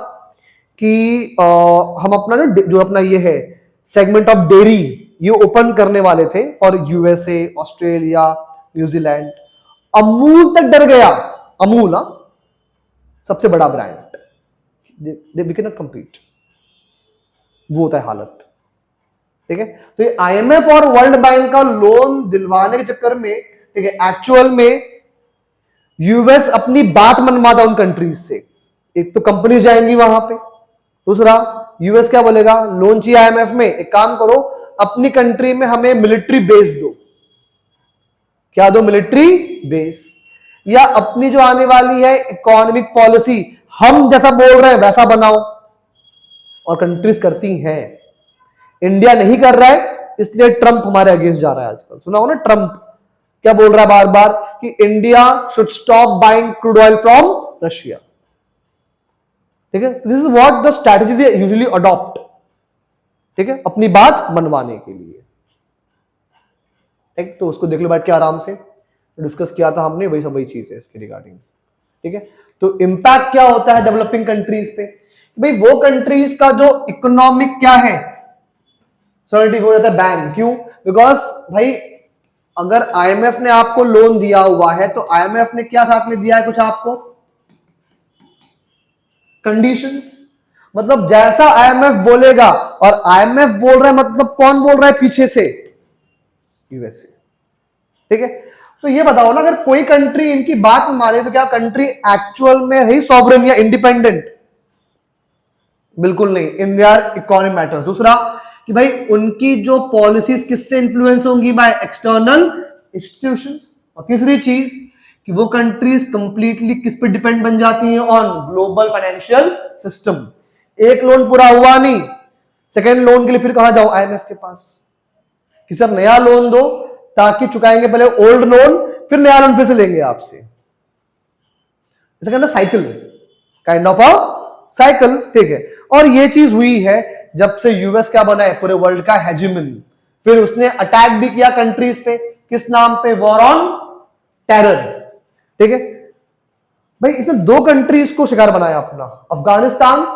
कि हम अपना जो अपना ये है सेगमेंट ऑफ डेयरी ये ओपन करने वाले थे for USA, Australia, New Zealand. Amul तक डर गया। अमूल सबसे बड़ा brand, we can not compete. वो होता है हालत, ठीक है। तो ये आईएमएफ और वर्ल्ड बैंक का लोन दिलवाने के चक्कर में, ठीक है, एक्चुअल में यूएस अपनी बात मनवाता उन कंट्रीज से। एक तो कंपनी जाएंगी वहां पे, दूसरा यूएस क्या बोलेगा, लोन चाहिए आईएमएफ में, एक काम करो अपनी कंट्री में हमें मिलिट्री बेस दो। क्या दो? मिलिट्री बेस, या अपनी जो आने वाली है इकोनॉमिक पॉलिसी हम जैसा बोल रहे हैं वैसा बनाओ। और कंट्रीज करती हैं, इंडिया नहीं कर रहा है इसलिए ट्रंप हमारे अगेंस्ट जा रहा है आजकल। सुना हो ना, ट्रंप क्या बोल रहा है बार बार कि India should stop buying crude oil from Russia, ठीक है। This is what the strategy they usually adopt, ठीक है, अपनी बात मनवाने के लिए, ठीक। तो उसको देख लो बैठ के आराम से, डिस्कस किया था हमने, वही चीज है इसके रिगार्डिंग, ठीक है। तो इंपैक्ट क्या होता है डेवलपिंग कंट्रीज पे? भाई वो कंट्रीज का जो इकोनॉमिक क्या है, सॉलिडिटी हो जाता है बैंक। क्यों? बिकॉज भाई अगर आईएमएफ ने आपको लोन दिया हुआ है तो आईएमएफ ने क्या साथ में दिया है कुछ आपको कंडीशंस। मतलब जैसा आईएमएफ बोलेगा, और आईएमएफ बोल रहा है मतलब कौन बोल रहा है पीछे से? यूएसए, ठीक है। तो ये बताओ ना, अगर कोई कंट्री इनकी बात माने तो क्या कंट्री एक्चुअल में है सॉवरेन या इंडिपेंडेंट? बिल्कुल नहीं। In their economy matters. दूसरा कि भाई उनकी जो पॉलिसीज किससे इंफ्लुएंस होंगी? By external institutions. और तीसरी चीज कि वो कंट्रीज कंप्लीटली किस पे डिपेंड बन जाती हैं? On global financial system. एक लोन पूरा हुआ नहीं, सेकेंड लोन के लिए फिर कहां जाओ? आईएमएफ के पास कि सर नया लोन दो, ताकि चुकाएंगे पहले ओल्ड लोन, फिर नया लोन फिर से लेंगे आपसे। Cycle, kind of a cycle, ठीक है। और ये चीज हुई है जब से यूएस क्या बना है पूरे वर्ल्ड का हेजिमन। फिर उसने अटैक भी किया कंट्रीज पे, किस नाम पे? वॉर ऑन टेरर, ठीक है। भाई इसने दो कंट्रीज को शिकार बनाया अपना, Afghanistan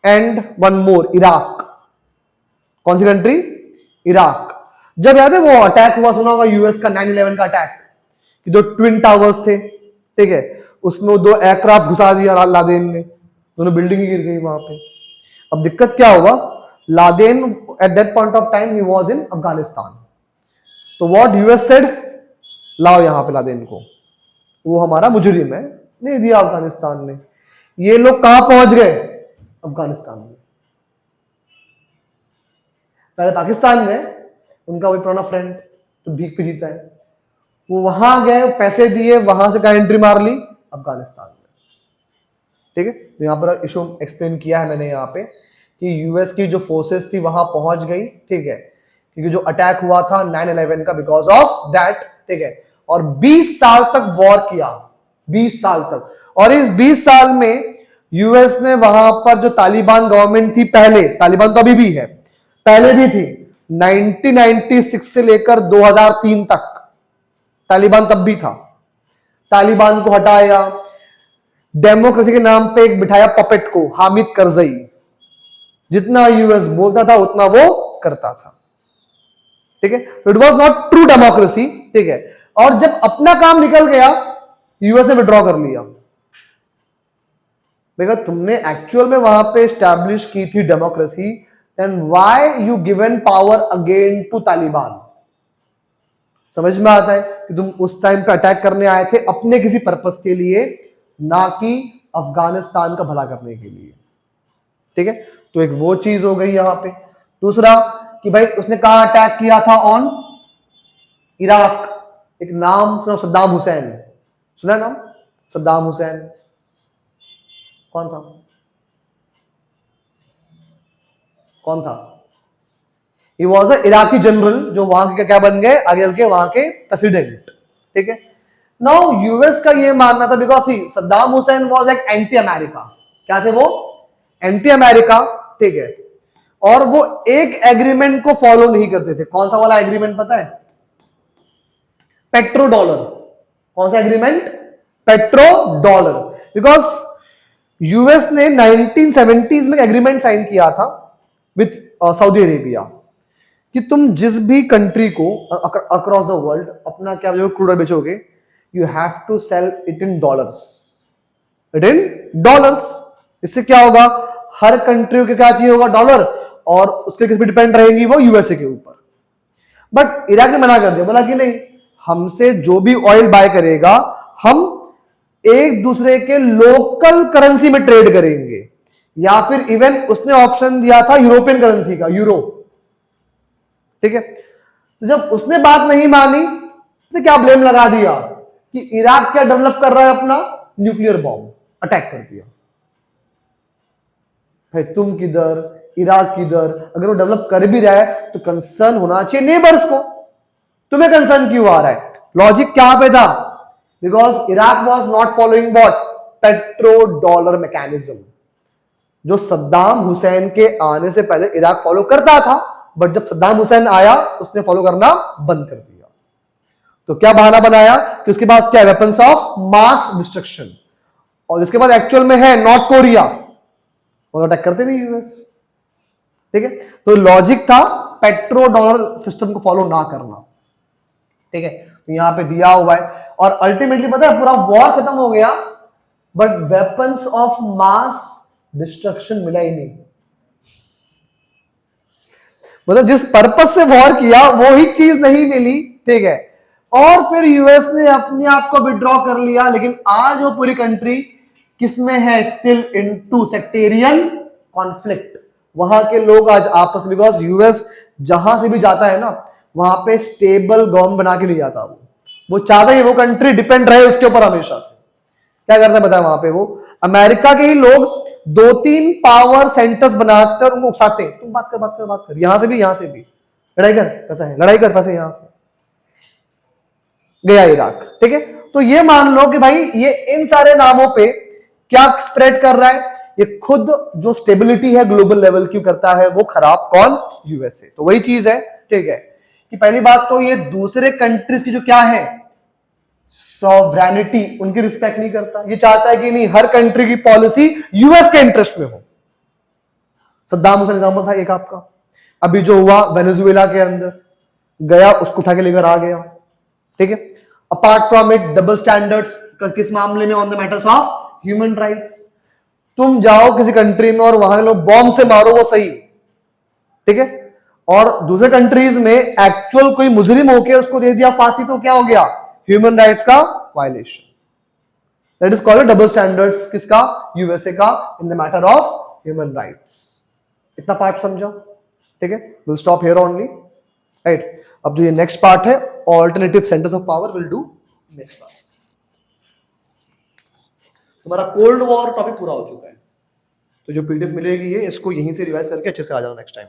and one more, Iraq. कौन सी कंट्री? इराक। जब याद है वो अटैक हुआ, सुना होगा यूएस का 9/11 का अटैक, कि दो ट्विन टावर्स थे, ठीक है, उसमें वो दो एयरक्राफ्ट घुसा दिया लादेन ने, दोनों बिल्डिंग गिर गई वहां पे। अब दिक्कत क्या हुआ? Laden at that point of time he was in Afghanistan. तो व्हाट यूएस सेड, लाओ यहां पे लादेन को, वो हमारा मुजरिम है, नहीं दिया अफगानिस्तान ने। ये लोग कहां पहुंच गए? अफगानिस्तान में। पहले पाकिस्तान में उनका वही पुराना फ्रेंड तो भीख पे जीता है, वो वहां गए, पैसे दिए, वहां से का एंट्री मार ली अफगानिस्तान में, ठीक है। तो यहां पर इशू एक्सप्लेन किया है मैंने यहाँ पे कि यूएस की जो फोर्सेस थी वहां पहुंच गई, ठीक है, क्योंकि जो अटैक हुआ था 9/11 का, बिकॉज ऑफ दैट, ठीक है। और 20 साल तक वॉर किया, 20 साल तक। और इस 20 साल में यूएस ने वहां पर जो तालिबान गवर्नमेंट थी पहले, तालिबान तो अभी भी है, पहले भी थी, 1996 से लेकर 2003 तक तालिबान तब भी था, तालिबान को हटाया, डेमोक्रेसी के नाम पे एक बिठाया पपेट को, हामिद करजई। जितना यूएस बोलता था उतना वो करता था, ठीक है। It was not true democracy, ठीक है। और जब अपना काम निकल गया, यूएस ने विड्रॉ कर लिया। देखा, तुमने एक्चुअल में वहां पे स्टैब्लिश की थी democracy, then why you given power again to Taliban? समझ में आता है कि तुम उस टाइम पे अटैक करने आए थे अपने किसी पर्पस के लिए, ना कि अफगानिस्तान का भला करने के लिए, ठीक है। तो एक वो चीज हो गई यहां पे। दूसरा कि भाई उसने कहा अटैक किया था? On Iraq. एक नाम सुना, सद्दाम हुसैन, सुना नाम? सद्दाम हुसैन, कौन था? कौन था? He was a Iraqi general, जो वहां के क्या बन गए आगे चल के वहां के प्रेसिडेंट। ठीक है। नाउ यूएस का ये मानना था, because see Saddam Hussein was एक एंटी अमेरिका। क्या थे वो? Anti America. ठीक है। और वो एक एग्रीमेंट को फॉलो नहीं करते थे। कौन सा वाला एग्रीमेंट पता है? Petro dollar. कौन सा agreement? Petro dollar. Because US ने 1970s में एग्रीमेंट साइन किया था विथ सऊदी अरेबिया कि तुम जिस भी कंट्री को अक्रॉस द वर्ल्ड अपना क्या जो क्रूड बेचोगे, you have to sell it in dollars. It in dollars. इससे क्या होगा? हर कंट्री के क्या चाहिए होगा? डॉलर। और उसके किस पे डिपेंड रहेंगी? वो यूएसए के ऊपर। बट इराक ने मना कर दिया, बोला कि नहीं, हमसे जो भी ऑयल बाय करेगा हम एक दूसरे के लोकल करेंसी में ट्रेड करेंगे, या फिर इवन उसने ऑप्शन दिया था यूरोपियन करेंसी का, यूरो। ठीक है। तो जब उसने बात नहीं मानी तो क्या ब्लेम लगा दिया कि इराक क्या डेवलप कर रहा है? अपना न्यूक्लियर बॉम्ब अटैक कर दिया। भाई तुम किधर, इराक किधर? अगर वो डेवलप कर भी रहा है तो कंसर्न होना चाहिए नेबर्स को। तुम्हें कंसर्न क्यों आ रहा है? लॉजिक क्या पे था? Because Iraq was not following what? Petro dollar mechanism, जो सद्दाम हुसैन के आने से पहले इराक फॉलो करता था, बट जब सद्दाम हुसैन आया उसने फॉलो करना बंद कर दिया। तो क्या बहाना बनाया कि उसके पास क्या? Weapons of mass destruction. और जिसके पास एक्चुअल में है नॉर्थ कोरिया, वो अटैक करते नहीं यूएस। ठीक है। तो लॉजिक था पेट्रो डॉलर सिस्टम को फॉलो ना करना। ठीक है। तो यहां पे दिया हुआ है, और अल्टीमेटली पता है पूरा वॉर खत्म हो गया, but weapons of mass destruction मिला ही नहीं। मतलब जिस पर्पस से वॉर किया वो ही चीज नहीं मिली। ठीक है। और फिर यूएस ने अपने आप को विड्रॉ कर लिया। लेकिन आज वो पूरी कंट्री किसमें है? Still into sectarian conflict. वहां के लोग आज आपस में, बिकॉज यूएस जहां से भी जाता है ना, वहां पे स्टेबल गवर्नमेंट बना के नहीं जाता। वो चाहता है वो कंट्री डिपेंड रहे उसके ऊपर हमेशा से। क्या करता है बताया? वहां पे वो अमेरिका के ही लोग 2-3 पावर सेंटर्स बनाते और उनको उकसाते हैं, तुम बात कर बात कर बात कर, यहां से भी यहां से भी, लड़ाई कर पैसा है, लड़ाई कर पैसे, यहां से गया इराक। ठीक है। तो ये मान लो कि भाई ये इन सारे नामों पे क्या स्प्रेड कर रहा है? ये खुद जो स्टेबिलिटी है ग्लोबल लेवल की करता है, वो खराब कौन? यूएसए। तो वही चीज है। ठीक है। कि पहली बात तो ये दूसरे कंट्रीज की जो क्या है सॉवरेनिटी, उनकी रिस्पेक्ट नहीं करता। ये चाहता है कि नहीं हर कंट्री की पॉलिसी यूएस के इंटरेस्ट में हो। सद्दाम हुसैन एग्जांपल था एक आपका। अभी जो हुआ वेनेजुएला के अंदर, गया उसको उठा के लेकर आ गया। ठीक है। Apart from it double standards किस मामले में? On the matters of human rights. तुम जाओ किसी कंट्री में और वहां के लोग बॉम्ब से मारो, वो सही। ठीक है। और दूसरे कंट्रीज में एक्चुअल कोई मुजरिम होके उसको दे दिया फांसी, तो क्या हो गया? ह्यूमन राइट्स का violation. That is called double standards. किसका? यूएसए का, इन the matter of human rights. इतना पार्ट समझो। ठीक है। Will stop here only. Right. अब जो ये नेक्स्ट पार्ट है alternative centres of power, will do next class. तुम्हारा कोल्ड वॉर टॉपिक पूरा हो चुका है, तो जो पीडीएफ मिलेगी ये इसको यहीं से रिवाइज करके अच्छे से आ जाना नेक्स्ट टाइम।